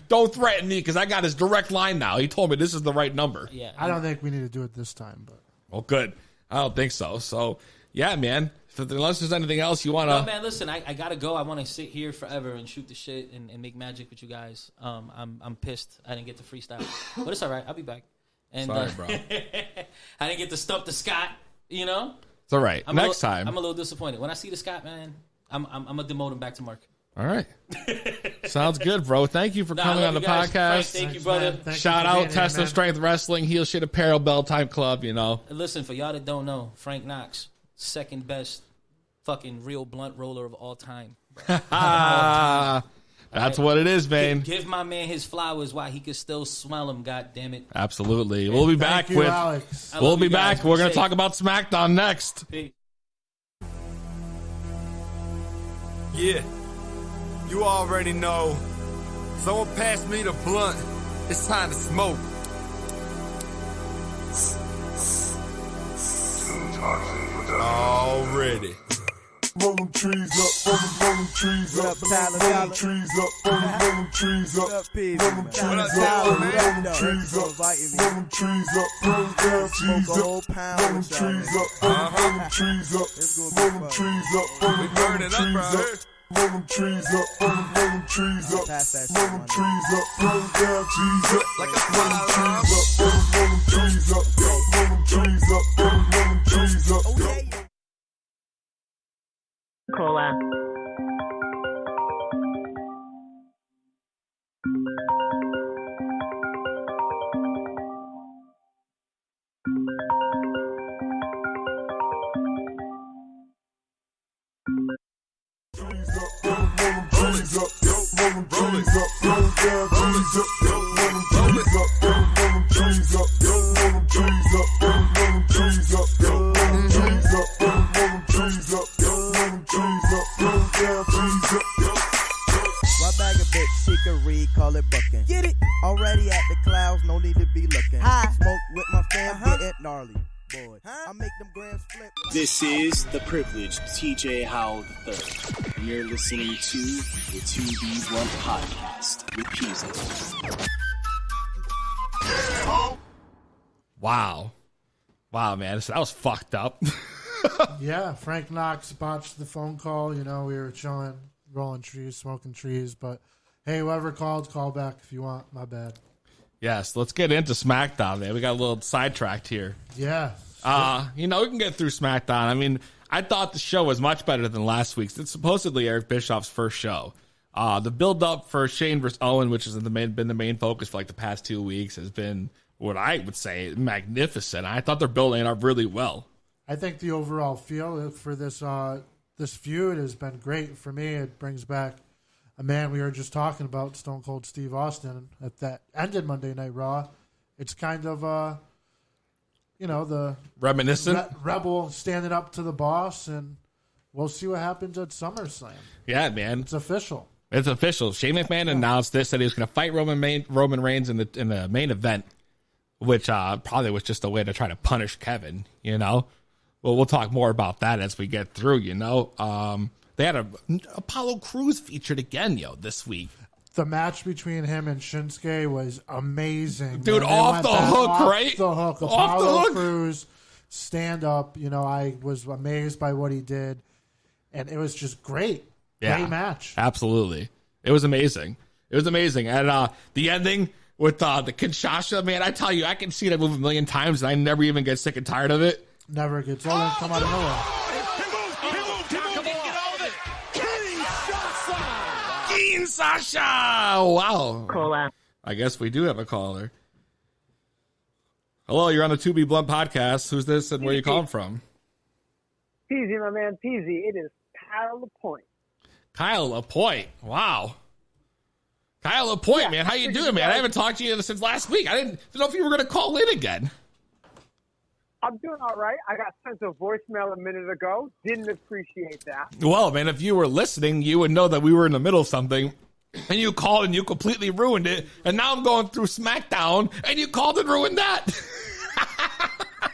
Don't threaten me because I got his direct line now. He told me this is the right number. Yeah. I don't think we need to do it this time, but well, good. I don't think so. So yeah, man. So unless there's anything else you want to... No, man, listen, I gotta go. I want to sit here forever and shoot the shit and make magic with you guys. I'm pissed I didn't get to freestyle, but it's all right. I'll be back. And, sorry, bro. I didn't get to stump the Scott. You know, it's all right. Next time, I'm a little disappointed. When I see the Scott, man, I'm gonna demote him back to Mark. All right, sounds good, bro. Thank you for coming on the podcast. Frank, thank you, brother. Shout out Test of Strength Wrestling, Heel Shit Apparel, Belltime Club. You know, listen, for y'all that don't know, Frank Knox, second best fucking real blunt roller of all time. That's what it is, man. Give my man his flowers while he can still smell them. God damn it! Absolutely. We'll be back with. Alex. We'll be back. We're gonna talk about SmackDown next. Peace. Yeah, you already know. Someone pass me the blunt. It's time to smoke. Already. Rolling trees up, rolling trees up, rolling trees up, rolling trees up, rolling trees up, rolling trees up, rolling trees up, rolling trees up, rolling trees up, rolling trees up, rolling trees up, rolling trees up. Rolling trees up, rolling trees up, rolling trees up, rolling down trees up, like a rolling trees up, rolling trees up, rolling trees up, rolling trees up. Caller. Trees up, rolling trees up, rolling down trees up, rolling trees up, rolling trees up, rolling trees up, rolling trees up, rolling trees up, rolling trees up, rolling trees up, rolling down trees up. My bag of bitch, she can read, call it bucking. Get it? Already at the clouds, no need to be looking. High smoke with my fam, get it gnarly. Boy, I make them grams flip. This is the privileged TJ Howell III, and you're listening to the 2B1 podcast with Peezy. Wow, man, that was fucked up. Yeah, Frank Knox botched the phone call. You know, we were chilling, rolling trees, smoking trees. But hey, whoever called, call back if you want. My bad. Yes, let's get into SmackDown, man. We got a little sidetracked here. Yeah. We can get through SmackDown. I mean, I thought the show was much better than last week's. It's supposedly Eric Bischoff's first show. The build-up for Shane vs. Owen, which has been the main focus for like the past 2 weeks, has been what I would say magnificent. I thought they're building it up really well. I think the overall feel for this feud has been great for me. It brings back a man we were just talking about, Stone Cold Steve Austin, that ended Monday Night Raw. It's kind of, the reminiscent rebel standing up to the boss, and we'll see what happens at SummerSlam. Yeah, man. It's official. It's official. Shane McMahon announced this, that he was going to fight Roman Reigns in the main event, which probably was just a way to try to punish Kevin, Well, we'll talk more about that as we get through, They had Apollo Crews featured again, this week. The match between him and Shinsuke was amazing. Dude, off the hook, right? Off the hook. Apollo Crews, stand up. I was amazed by what he did. And it was just great. Yeah, great match. Absolutely. It was amazing. And the ending with the Kinshasa, man, I tell you, I can see that move a million times, and I never even get sick and tired of it. Never gets old and come out of nowhere. Sasha! Wow. Caller. I guess we do have a caller. Hello, you're on the 2B Blunt podcast. Who's this and where are you calling from? Peezy, my man, Peezy. It is Kyle LaPointe. Kyle LaPointe. Wow. Kyle LaPointe, man. How you doing, man? I haven't talked to you since last week. I didn't know if you were going to call in again. I'm doing all right. I got sent a voicemail a minute ago. Didn't appreciate that. Well, man, if you were listening, you would know that we were in the middle of something, and you called and you completely ruined it. And now I'm going through SmackDown, and you called and ruined that.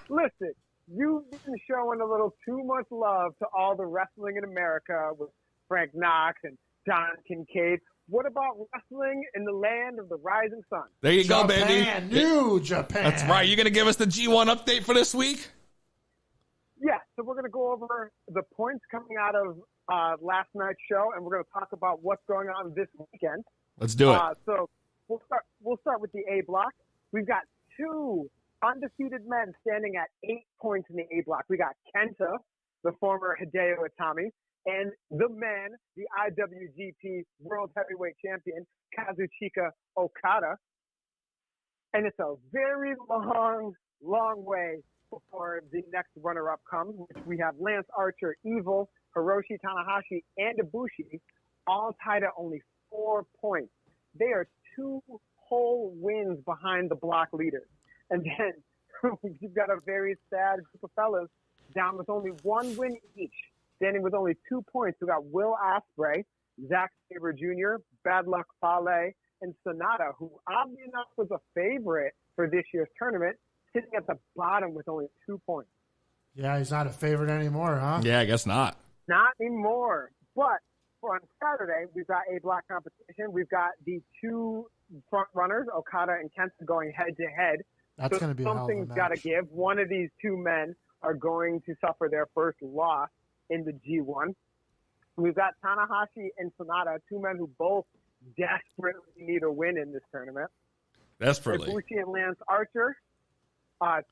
Listen, you've been showing a little too much love to all the wrestling in America with Frank Knox and John Kincaid. What about wrestling in the land of the rising sun? There you go, baby. New Japan. That's right. You're going to give us the G1 update for this week? Yeah, so we're going to go over the points coming out of last night's show, and we're going to talk about what's going on this weekend. Let's do it. So we'll start with the A block. We've got two undefeated men standing at 8 points in the A block. We got Kenta, the former Hideo Itami, and the man, the IWGP World Heavyweight Champion, Kazuchika Okada. And it's a very long way before the next runner-up comes, which we have Lance Archer, Evil, Hiroshi Tanahashi, and Ibushi, all tied at only 4 points. They are 2 whole wins behind the block leaders. And then you've got a very sad group of fellas down with only 1 win each. Standing with only 2 points, we got Will Ospreay, Zack Sabre Jr., Bad Luck Fale, and Sonata, who oddly enough was a favorite for this year's tournament, sitting at the bottom with only 2 points. Yeah, he's not a favorite anymore, huh? Yeah, I guess not. Not anymore. But on Saturday, we've got a block competition. We've got the 2 front runners, Okada and Kenta, going head-to-head. That's going to be a hell of a something's match. got to give. One of these 2 men are going to suffer their first loss in the G1. We've got Tanahashi and Sonata, 2 men who both desperately need a win in this tournament. Desperately. Ibushi and Lance Archer,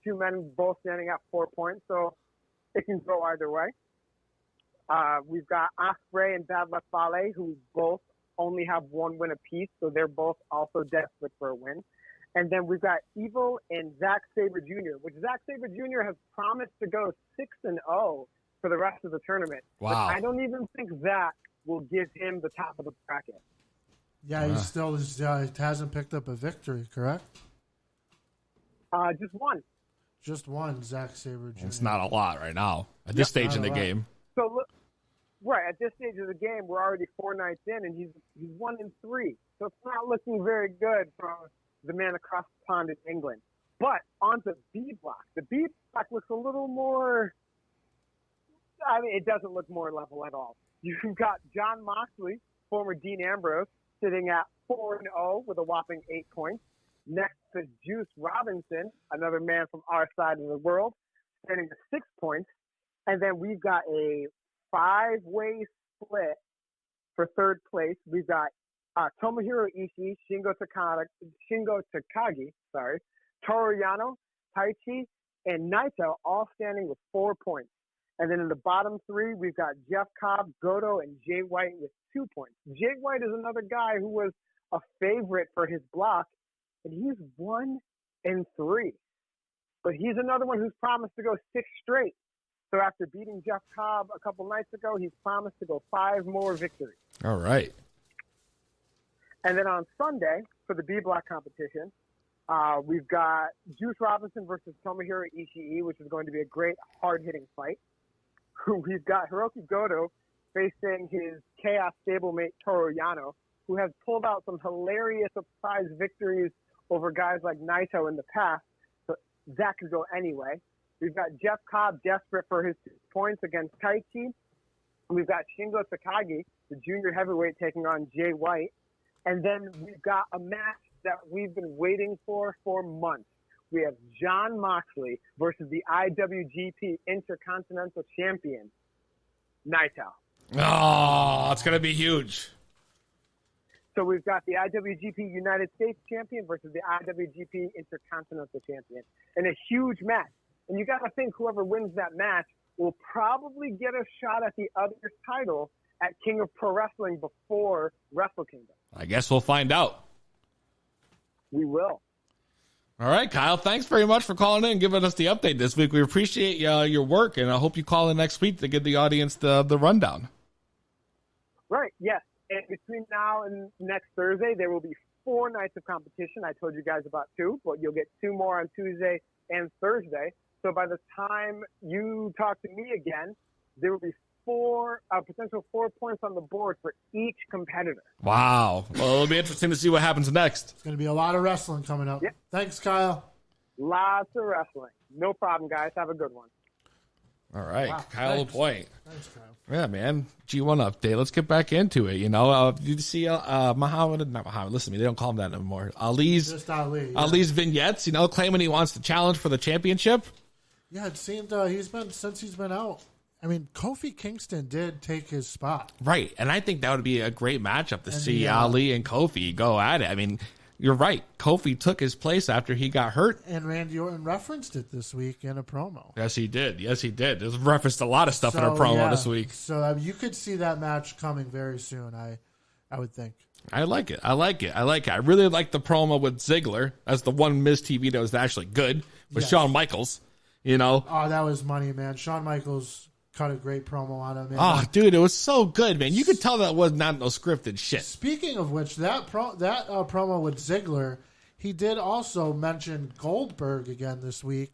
2 men both standing at 4 points, so it can go either way. We've got Ospreay and Bad Luck Fale, who both only have 1 win apiece, so they're both also desperate for a win. And then we've got Evil and Zack Sabre Jr., which Zack Sabre Jr. has promised to go 6-0 for the rest of the tournament. Wow. But I don't even think that will give him the top of the bracket. Yeah, he still hasn't picked up a victory, correct? Just 1. Just 1, Zack Sabre Jr. It's not a lot right now at this stage in the game. So look, right at this stage of the game, we're already 4 nights in, and he's 1-3. So it's not looking very good from the man across the pond in England. But on the B block, the B block looks a little more. I mean, it doesn't look more level at all. You've got John Moxley, former Dean Ambrose, sitting at 4-0 with a whopping 8 points. Next to Juice Robinson, another man from our side of the world, standing at 6 points. And then we've got a 5-way split for third place. We've got Tomohiro Ishii, Shingo Takagi, Toru Yano, Taichi, and Naito all standing with 4 points. And then in the bottom 3, we've got Jeff Cobb, Goto, and Jay White with 2 points. Jay White is another guy who was a favorite for his block, and he's 1-3. But he's another one who's promised to go 6 straight. So after beating Jeff Cobb a couple nights ago, he's promised to go 5 more victories. All right. And then on Sunday, for the B block competition, we've got Juice Robinson versus Tomohiro Ishii, which is going to be a great, hard-hitting fight. We've got Hiroki Goto facing his Chaos stablemate Toru Yano, who has pulled out some hilarious surprise victories over guys like Naito in the past. So that could go anyway. We've got Jeff Cobb desperate for his 2 points against Taichi. We've got Shingo Takagi, the junior heavyweight, taking on Jay White. And then we've got a match that we've been waiting for months. We have Jon Moxley versus the IWGP Intercontinental Champion, Naito. Oh, it's going to be huge. So we've got the IWGP United States Champion versus the IWGP Intercontinental Champion in a huge match. And you got to think whoever wins that match will probably get a shot at the other's title at King of Pro Wrestling before Wrestle Kingdom. I guess we'll find out. We will. All right, Kyle, thanks very much for calling in and giving us the update this week. We appreciate your work, and I hope you call in next week to give the audience the rundown. Right, yes. And between now and next Thursday, there will be 4 nights of competition. I told you guys about 2, but you'll get 2 more on Tuesday and Thursday. So by the time you talk to me again, there will be potential 4 points on the board for each competitor. Wow. Well, it'll be interesting to see what happens next. It's going to be a lot of wrestling coming up. Yep. Thanks, Kyle. Lots of wrestling. No problem, guys. Have a good one. All right, Wow, Kyle thanks. Point. Thanks, Kyle. Yeah, man. G1 update. Let's get back into it. Did you see not Muhammad, listen to me, they don't call him that anymore. Just Ali. Yeah. Ali's vignettes, claiming he wants to challenge for the championship. Yeah, it seemed since he's been out. I mean, Kofi Kingston did take his spot. Right, and I think that would be a great matchup to see Ali and Kofi go at it. I mean, you're right. Kofi took his place after he got hurt. And Randy Orton referenced it this week in a promo. Yes, he did. There's referenced a lot of stuff in a promo this week. So you could see that match coming very soon, I would think. I like it. I really like the promo with Ziggler. That's the one Miz TV that was actually good with Shawn Michaels. Oh, that was money, man. Shawn Michaels cut a great promo on him. Oh, dude, it was so good, man. You could tell that was not no scripted shit. Speaking of which, that promo with Ziggler, he did also mention Goldberg again this week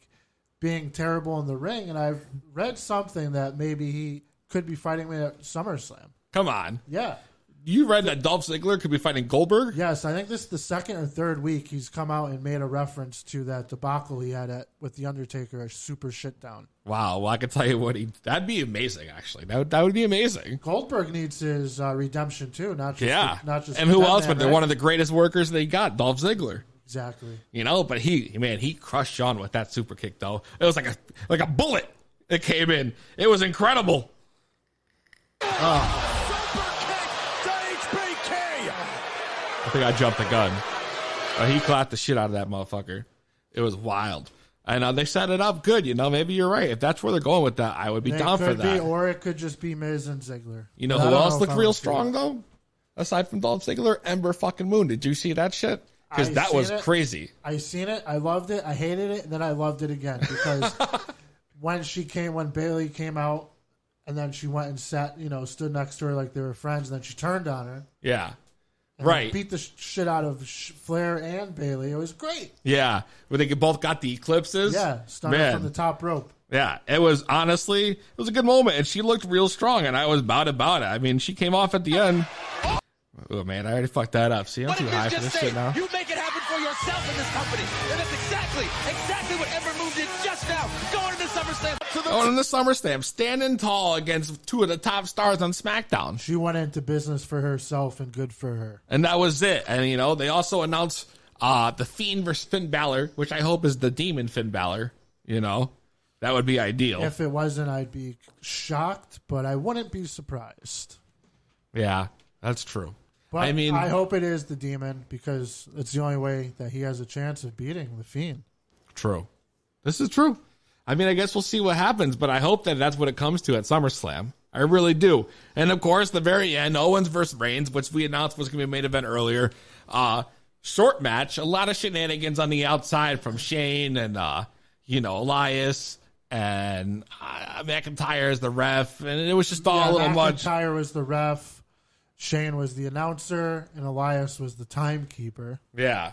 being terrible in the ring, and I've read something that maybe he could be fighting me at SummerSlam. Come on. Yeah. You read that Dolph Ziggler could be fighting Goldberg? Yes, I think this is the 2nd or 3rd week he's come out and made a reference to that debacle he had with The Undertaker, a super shitdown. Wow, well, I can tell you what that'd be amazing, actually. That would be amazing. Goldberg needs his redemption, too, not just and who else? But they're one of the greatest workers they got, Dolph Ziggler. Exactly. But he crushed Shawn with that super kick, though. It was like a bullet that came in. It was incredible. Oh. I think I jumped the gun. He clapped the shit out of that motherfucker. It was wild. And they set it up good. Maybe you're right. If that's where they're going with that, I would be down for that. Or it could just be Miz and Ziggler. Who else looked real strong, though? Aside from Dolph Ziggler, Ember fucking Moon. Did you see that shit? Because that was crazy. I seen it. I loved it. I hated it. And then I loved it again. Because when Bayley came out, and then she went and sat, stood next to her like they were friends, and then she turned on her. Yeah. And right. Beat the shit out of Flair and Bayley. It was great. Yeah. Where they both got the eclipses. Yeah. Started from the top rope. Yeah. It was a good moment. And she looked real strong. And I was about it. I mean, she came off at the end. Oh, man. I already fucked that up. See, I'm too high for this shit now. You make it happen for yourself in this company. And that's exactly what Ember Moon did just now. Going to SummerSlam. Standing tall against 2 of the top stars on SmackDown. She went into business for herself, and good for her. And that was it. And, they also announced the Fiend versus Finn Balor, which I hope is the Demon Finn Balor. That would be ideal. If it wasn't, I'd be shocked, but I wouldn't be surprised. Yeah, that's true. But I hope it is the Demon, because it's the only way that he has a chance of beating the Fiend. True. This is true. I guess we'll see what happens, but I hope that that's what it comes to at SummerSlam. I really do. And, of course, the very end, Owens versus Reigns, which we announced was going to be a main event earlier. Short match. A lot of shenanigans on the outside from Shane and, Elias and McIntyre as the ref. And it was just all a little much. McIntyre was the ref. Shane was the announcer, and Elias was the timekeeper. Yeah.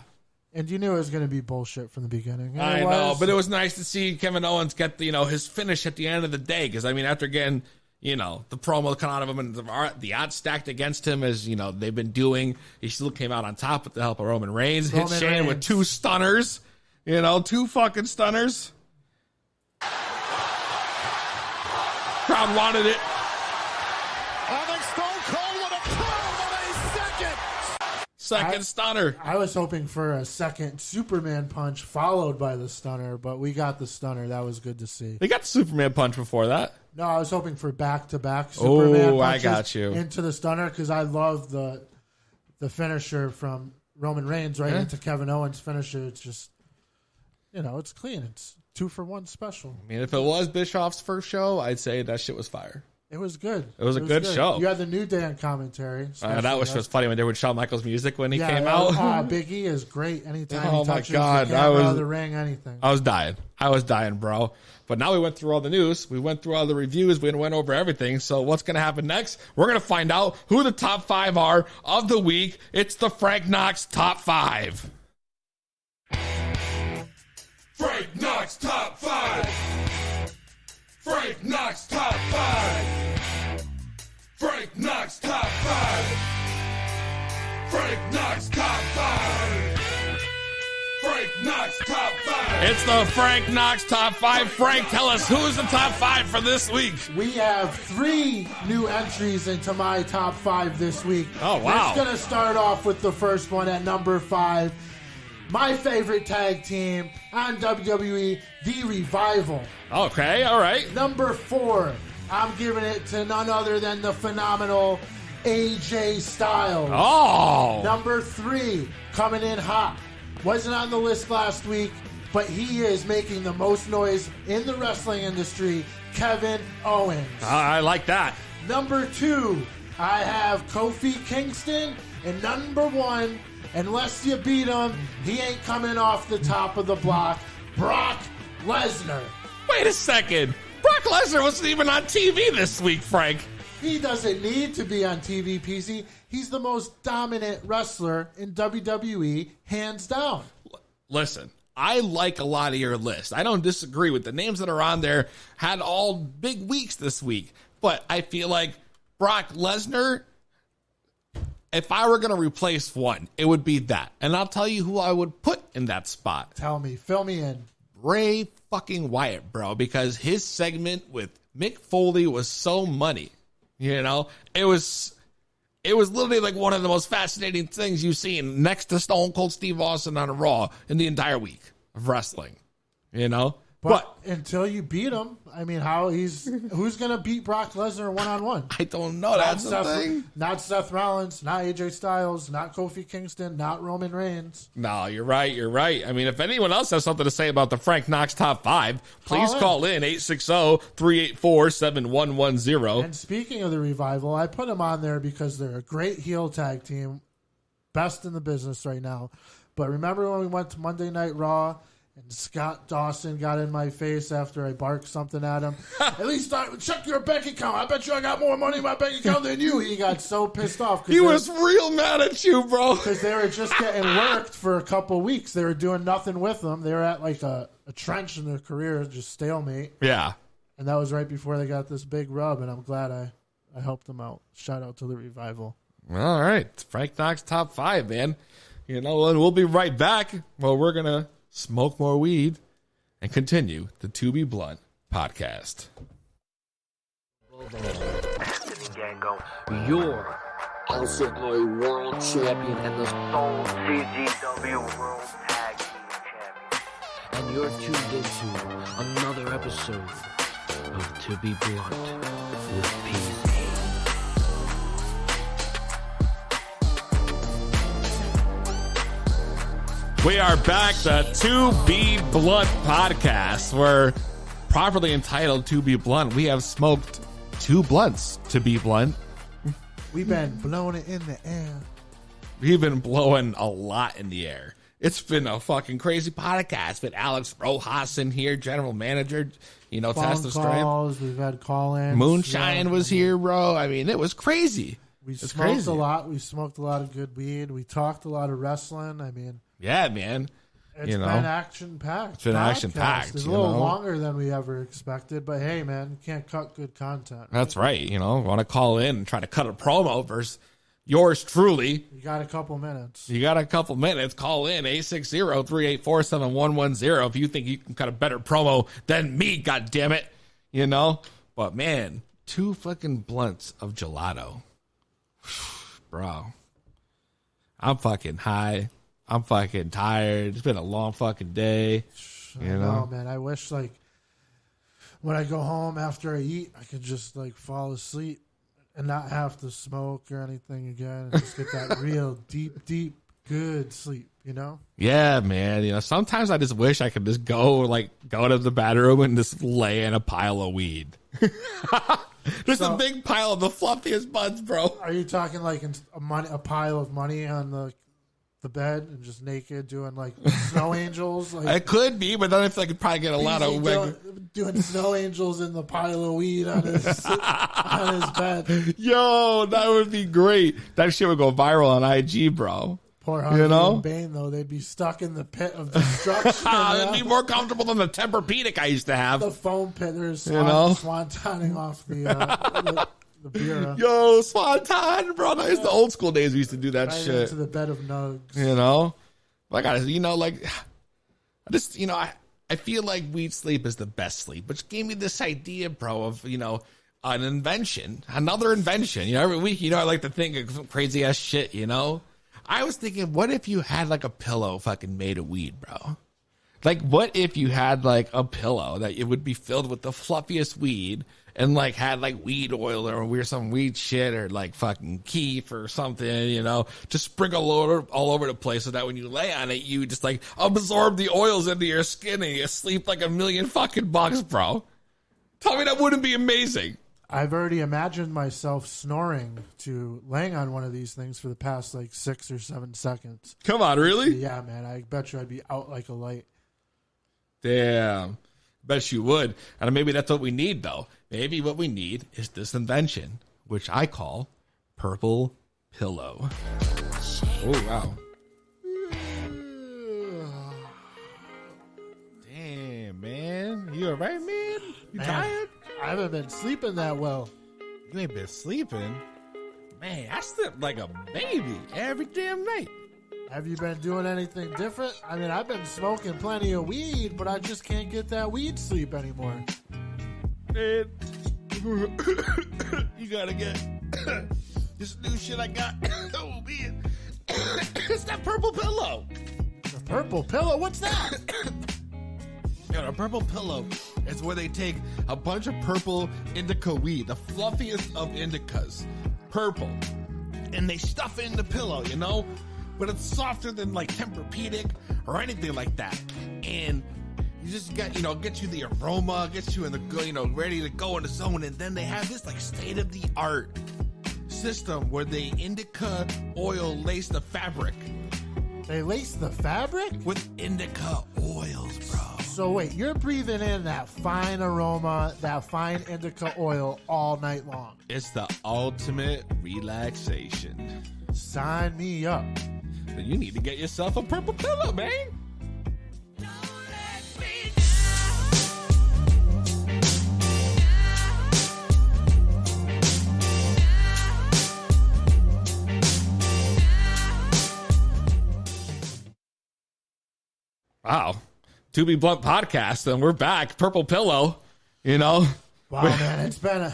And you knew it was going to be bullshit from the beginning. And I know, but it was nice to see Kevin Owens get his finish at the end of the day. Because, I mean, after getting, the promo coming out of him and the odds stacked against him as, they've been doing, he still came out on top with the help of Roman Reigns. Hit Shane with 2 stunners. 2 fucking stunners. Crowd wanted it. I think Stone Cold would have killed him in a second. Second stunner. I was hoping for a second Superman punch followed by the stunner, but we got the stunner. That was good to see. They got the Superman punch before that. No, I was hoping for back-to-back Superman punches I got you. into the stunner because I love the finisher from Roman Reigns right into Kevin Owens' finisher. It's just, it's clean. It's 2-for-1 special. I mean, if it was Bischoff's first show, I'd say that shit was fire. It was good. It was a good show. You had the New Day on commentary. That was just funny when they were Shawn Michaels' music when he came out. Big E is great anytime Oh he my touches God, the camera, the ring, anything. I was dying, bro. But now we went through all the news. We went through all the reviews. We went over everything. So what's going to happen next? We're going to find out who the top 5 are of the week. It's the Frank Knox Top 5. Frank Knox Top 5. Frank Knox Top 5. Frank Knox Top 5. Frank Knox Top 5. Frank Knox Top 5. It's the Frank Knox Top 5. Frank, tell us who's the top 5 for this week. We have 3 new entries into my top 5 this week. Oh, wow. It's going to start off with the first one at number 5. My favorite tag team on WWE, The Revival. Okay, all right. Number 4, I'm giving it to none other than the phenomenal AJ Styles. Oh! Number 3, coming in hot. Wasn't on the list last week, but he is making the most noise in the wrestling industry, Kevin Owens. I like that. Number 2, I have Kofi Kingston. And number 1, unless you beat him, he ain't coming off the top of the block, Brock Lesnar. Wait a second. Brock Lesnar wasn't even on TV this week, Frank. He doesn't need to be on TV, Peezy. He's the most dominant wrestler in WWE, hands down. Listen, I like a lot of your list. I don't disagree with the names that are on there. Had all big weeks this week. But I feel like Brock Lesnar, if I were going to replace one, it would be that. And I'll tell you who I would put in that spot. Tell me. Fill me in. Bray fucking Wyatt, bro. Because his segment with Mick Foley was so money. It was literally like one of the most fascinating things you've seen next to Stone Cold Steve Austin on a Raw in the entire week of wrestling. But until you beat him, I mean, who's going to beat Brock Lesnar one-on-one? I don't know. That's the thing. Not Seth Rollins, not AJ Styles, not Kofi Kingston, not Roman Reigns. No, you're right. I mean, if anyone else has something to say about the Frank Knox Top 5, please call in 860-384-7110. And speaking of the Revival, I put them on there because they're a great heel tag team, best in the business right now. But remember when we went to Monday Night Raw and Scott Dawson got in my face after I barked something at him? At least check your bank account. I bet you I got more money in my bank account than you. He got so pissed off. He was real mad at you, bro. Because they were just getting worked for a couple weeks. They were doing nothing with them. They were at like a trench in their career, just stalemate. Yeah. And that was right before they got this big rub, and I'm glad I helped them out. Shout out to the Revival. All right. Frank Knox Top 5, man. And we'll be right back. Well, we're going to smoke more weed and continue the To Be Blunt podcast. Your LCW World Champion and the Stone CZW World Tag Team Champion. And you're tuned into another episode of To Be Blunt with Peezy. We are back, the To Be Blunt podcast. We're properly entitled To Be Blunt. We have smoked 2 blunts, to be blunt. We've been blowing it in the air. We've been blowing a lot in the air. It's been a fucking crazy podcast with Alex Rojas in here, general manager, Test of Strength. We've had call-ins. Moonshine was here, bro. I mean, it was crazy. We It's smoked crazy. a lot. We smoked a lot of good weed. We talked a lot of wrestling. I mean, yeah, man. It's been action-packed. It's been action-packed. It's a little longer than we ever expected, but hey, man, you can't cut good content. That's right. You know, want to call in and try to cut a promo versus yours truly. You got a couple minutes. Call in 860-384-7110 if you think you can cut a better promo than me, goddammit. You know? But man, 2 fucking blunts of gelato. Bro. I'm fucking high. I'm fucking tired. It's been a long fucking day. You know, man. I wish, like, when I go home after I eat, I could just, like, fall asleep and not have to smoke or anything again. And just get that real deep, good sleep, you know? Yeah, man. You know, sometimes I just wish I could just go to the bathroom and just lay in a pile of weed. There's a big pile of the fluffiest buds, bro. Are you talking like a pile of money on the bed and just naked doing like snow angels? Like, it could be, but then I feel like I could probably get a lot of doing snow angels in the pile of weed on his bed. Yo, that would be great. That shit would go viral on IG, bro. Poor Harvey and Bane, though. They'd be stuck in the pit of destruction. It'd be more comfortable than the Tempur-Pedic I used to have. The foam pit. There's swantoning off the bureau. Yo, swanton, bro. It's the old school days we used to do that shit. Into the bed of nugs. You know? I feel like weed sleep is the best sleep, which gave me this idea, bro, of, an invention, another invention. Every week, I like to think of some crazy ass shit, I was thinking, what if you had like a pillow fucking made of weed, bro? Like, what if you had like a pillow that it would be filled with the fluffiest weed and like had like weed oil or some weed shit or like fucking keef or something, just sprinkle all over the place so that when you lay on it, you just like absorb the oils into your skin and you sleep like $1,000,000, bro. Tell me that wouldn't be amazing. I've already imagined myself snoring to laying on one of these things for the past like 6 or 7 seconds. Come on, really? Yeah, man. I bet you I'd be out like a light. Damn. Bet you would. And maybe that's what we need, though. Maybe what we need is this invention, which I call Purple Pillow. Oh, wow. Damn, man. You all right, man? You tired? I haven't been sleeping that well. You ain't been sleeping? Man, I slept like a baby every damn night. Have you been doing anything different? I mean, I've been smoking plenty of weed, but I just can't get that weed sleep anymore. Man, you gotta get this new shit I got. Oh, man. It's that Purple Pillow. The Purple Pillow? What's that? A Purple Pillow is where they take a bunch of purple indica weed, the fluffiest of indicas, purple, and they stuff it in the pillow, but it's softer than like Tempur-Pedic or anything like that. And you just get, get you the aroma, gets you in the, ready to go in the zone. And then they have this like state-of-the-art system where they indica oil lace the fabric. They lace the fabric? With indica oils, bro. So wait, you're breathing in that fine aroma, that fine indica oil all night long. It's the ultimate relaxation. Sign me up. Then you need to get yourself a Purple Pillow, man. Wow. To Be Blunt podcast, and we're back. Purple Pillow, Wow, man, it's been a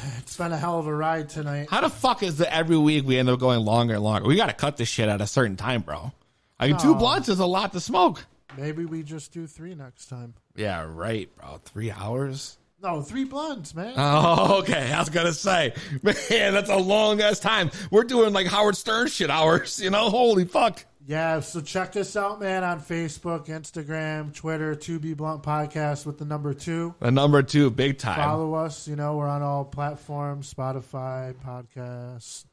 hell of a ride tonight. How the fuck is it every week we end up going longer and longer? We got to cut this shit at a certain time, bro. 2 blunts is a lot to smoke. Maybe we just do 3 next time. Yeah, right, bro. 3 hours? No, 3 blunts, man. Oh, okay. I was going to say, man, that's a long ass time. We're doing like Howard Stern shit hours, Holy fuck. Yeah, so check us out, man, on Facebook, Instagram, Twitter, 2B Blunt Podcast with the number 2. The number 2, big time. Follow us. We're on all platforms, Spotify, podcasts,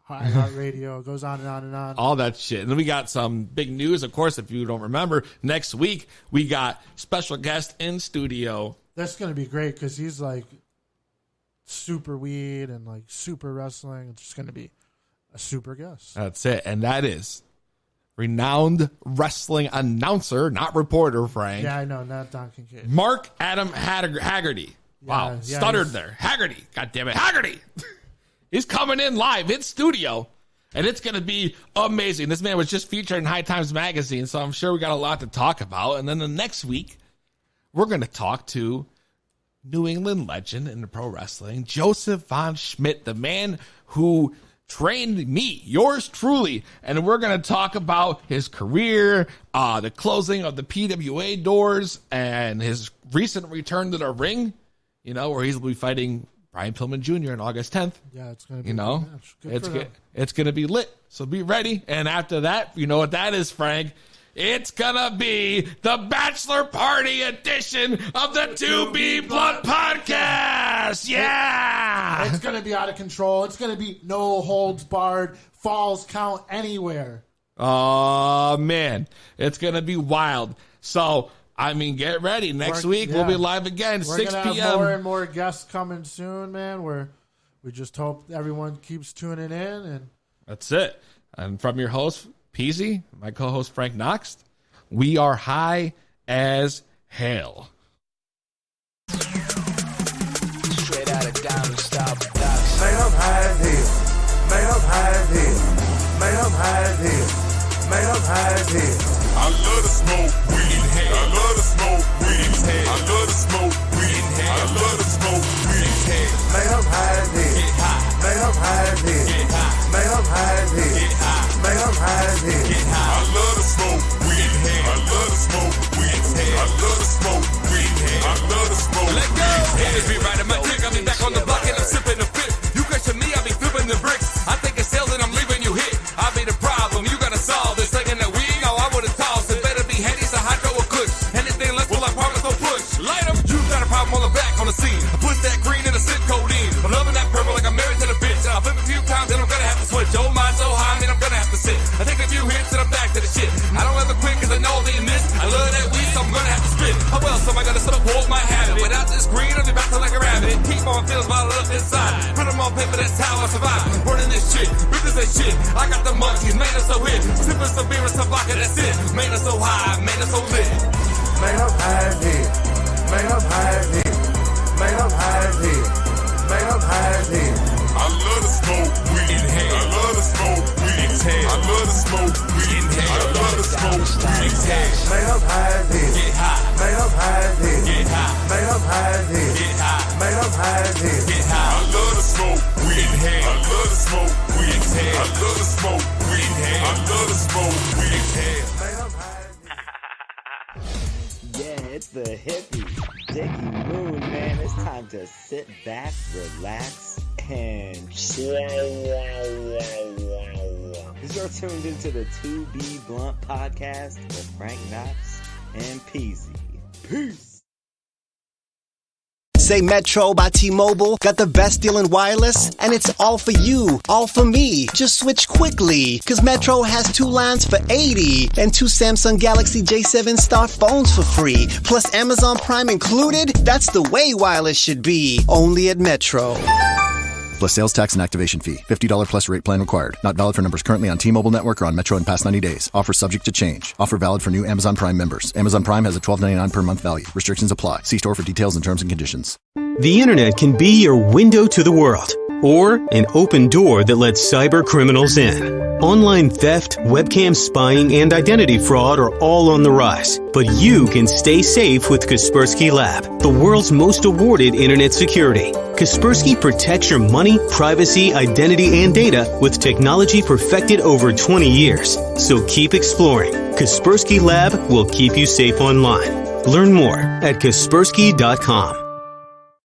iHeartRadio. It goes on and on and on. All that shit. And then we got some big news, of course, if you don't remember. Next week, we got special guest in studio. That's going to be great because he's like super weed and like super wrestling. It's just going to be a super guest. That's it. And that is renowned wrestling announcer, not reporter, Frank. Yeah, I know, not Don Kincaid. Mark Adam Haggerty. Wow, stuttered there. Haggerty. God damn it. Haggerty. He's coming in live in studio, and it's going to be amazing. This man was just featured in High Times Magazine, so I'm sure we got a lot to talk about. And then the next week, we're going to talk to New England legend in the pro wrestling, Joseph Von Schmidt, the man who trained me, yours truly, and we're going to talk about his career, the closing of the PWA doors, and his recent return to the ring, where he'll be fighting Brian Pillman Jr. on August 10th. Yeah, it's going to be it's going to be lit, so be ready. And after that, you know what that is, Frank? It's going to be the Bachelor Party edition of the 2B Blunt Podcast. Yeah! It's going to be out of control. It's going to be no holds barred, falls count anywhere. Oh, man. It's going to be wild. So, get ready. Next week, we'll be live again, 6 p.m. We're going to have more and more guests coming soon, man. We just hope everyone keeps tuning in. And that's it. And from your host, Peezy, my co-host Frank Knox, we are high as hell. Straight out of Diamond Style Productions. Man, I'm high as hell. Man, I'm high as hell. Man, I'm high as hell. Man, I'm high as hell. I love to smoke weed in hell. I love to smoke weed in hell. I love to smoke weed in hell. I love to smoke weed in hell. Man, I'm high as hell. Get high. Man, I'm high as hell. Get high. Man, I'm high as hell. Get high. Man, I'm high as hell. Get high. I love to smoke weed in hell. I love to smoke weed in hell. I love to smoke weed in hell. I love to smoke weed in hell. Let go. Always be riding my dick. I'll be back on the block and I'm sipping the fit. You question me, I'll be flipping the bricks. I think it's sales and I'm leaving you hit. I'll be the problem. You gotta solve this. Taking that weed, I would've tossed. It better be Henny's a hydro or kush. Anything less will I promise no push. Light up, you got a problem on the back on the scene. I put that green in a sip codeine. I'm loving that purple like I'm married to the bitch. And I'll flip a few times and I'm gonna have to switch. Oh my, so high, man, I'm gonna have to sit. I take a few hits and I'm back to the shit. I don't ever quit cause I know I'll be in this. I love that weed, so I'm gonna have to spit. How else am I gonna sort of hold my habit? Without this green, I'll be back to like a rabbit. Keep on feels bottled up inside. Put them on paper, that's how I survive. Running this shit, bitches that shit. I got the monkeys, made us so hit. Sipping some beer and some vodka, that's it. Made us so high, made us so lit. Man, I'm high as hell. Man, I'm high as hell. Man, I'm high as hell. Man, I'm high as hell. I love to smoke weed in hell. I love to smoke weed in hell. I love to smoke weed in hell. I love to smoke weed in hell. Man, I'm high as hell. Get high. Man, I'm high as hell. Get high. Man, I'm high as hell. Get high. Man, I'm high as hell. Get high. I love to smoke weed in hell. I love to smoke weed in hell. I love to smoke weed in hell. I love to smoke weed in hell. Man, I'm high as hell. Yeah, it's the hippie, Dickie Moon, man. It's time to sit back, relax, and chill. You're tuned into the 2B Blunt Podcast with Frank Knox and Peezy. Peace. Say Metro by T-Mobile got the best deal in wireless, and it's all for you, all for me. Just switch quickly, cause Metro has 2 lines for $80 and 2 Samsung Galaxy J7 Star phones for free, plus Amazon Prime included. That's the way wireless should be, only at Metro. Plus sales tax and activation fee. $50 plus rate plan required. Not valid for numbers currently on T-Mobile network or on Metro in past 90 days. Offer subject to change. Offer valid for new Amazon Prime members. Amazon Prime has a $12.99 per month value. Restrictions apply. See store for details and terms and conditions. The internet can be your window to the world, or an open door that lets cyber criminals in. Online theft, webcam spying, and identity fraud are all on the rise. But you can stay safe with Kaspersky Lab, the world's most awarded internet security. Kaspersky protects your money, privacy, identity, and data with technology perfected over 20 years. So keep exploring. Kaspersky Lab will keep you safe online. Learn more at Kaspersky.com.